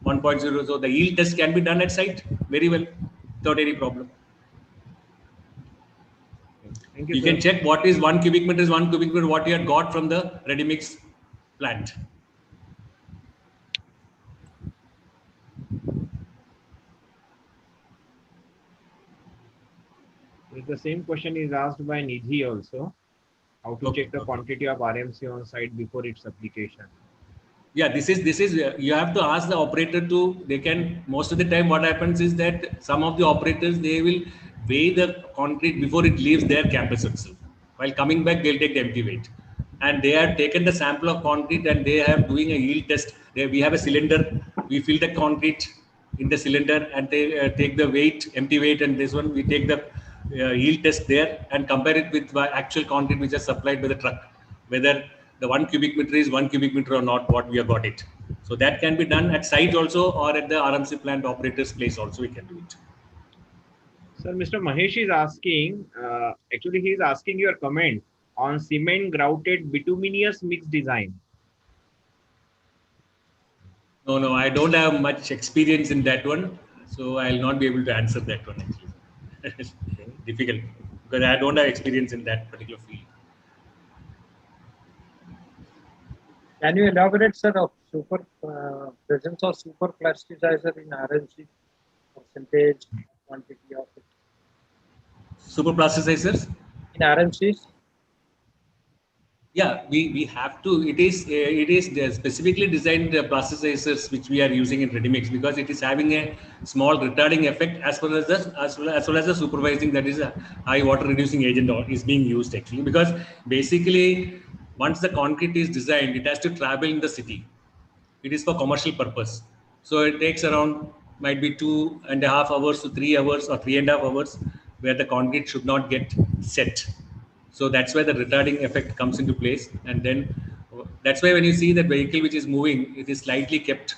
Speaker 4: 1.0. So the yield test can be done at site very well without any problem.
Speaker 2: Thank you,
Speaker 4: You
Speaker 2: sir.
Speaker 4: can check what is 1 cubic meter is 1 cubic meter, what you had got from the ready mix plant.
Speaker 2: The same question is asked by Nidhi also. How to check the quantity of RMC on site before its application.
Speaker 4: Yeah, this is you have to ask the operator to, they can, most of the time what happens is that some of the operators, they will weigh the concrete before it leaves their campus itself. While coming back, they'll take the empty weight. And they have taken the sample of concrete and they have doing a yield test. We have a cylinder, we fill the concrete in the cylinder and they take the weight, empty weight, and this one we take the yield test there and compare it with the actual concrete which is supplied by the truck, whether the 1 cubic meter is 1 cubic meter or not, what we have got it. So that can be done at site also, or at the RMC plant operator's place also we can do it.
Speaker 2: Sir, Mr. Mahesh is asking, actually he is asking your comment on cement grouted bituminous mix design.
Speaker 4: No, I don't have much experience in that one, so I'll not be able to answer that one actually. Difficult, because I don't have experience in that particular field.
Speaker 1: Can you elaborate, sir, of presence of super plasticizer in RMC, percentage, quantity of it?
Speaker 4: Super plasticizers?
Speaker 1: In RMCs?
Speaker 4: Yeah, we have to. It is specifically designed plasticizers which we are using in ready mix, because it is having a small retarding effect as well as the supervising, that is a high water reducing agent is being used actually, because basically once the concrete is designed, it has to travel in the city. It is for commercial purpose, so it takes around, might be 2.5 hours to 3 hours or 3.5 hours, where the concrete should not get set. So that's why the retarding effect comes into place. And then that's why when you see that vehicle which is moving, it is slightly kept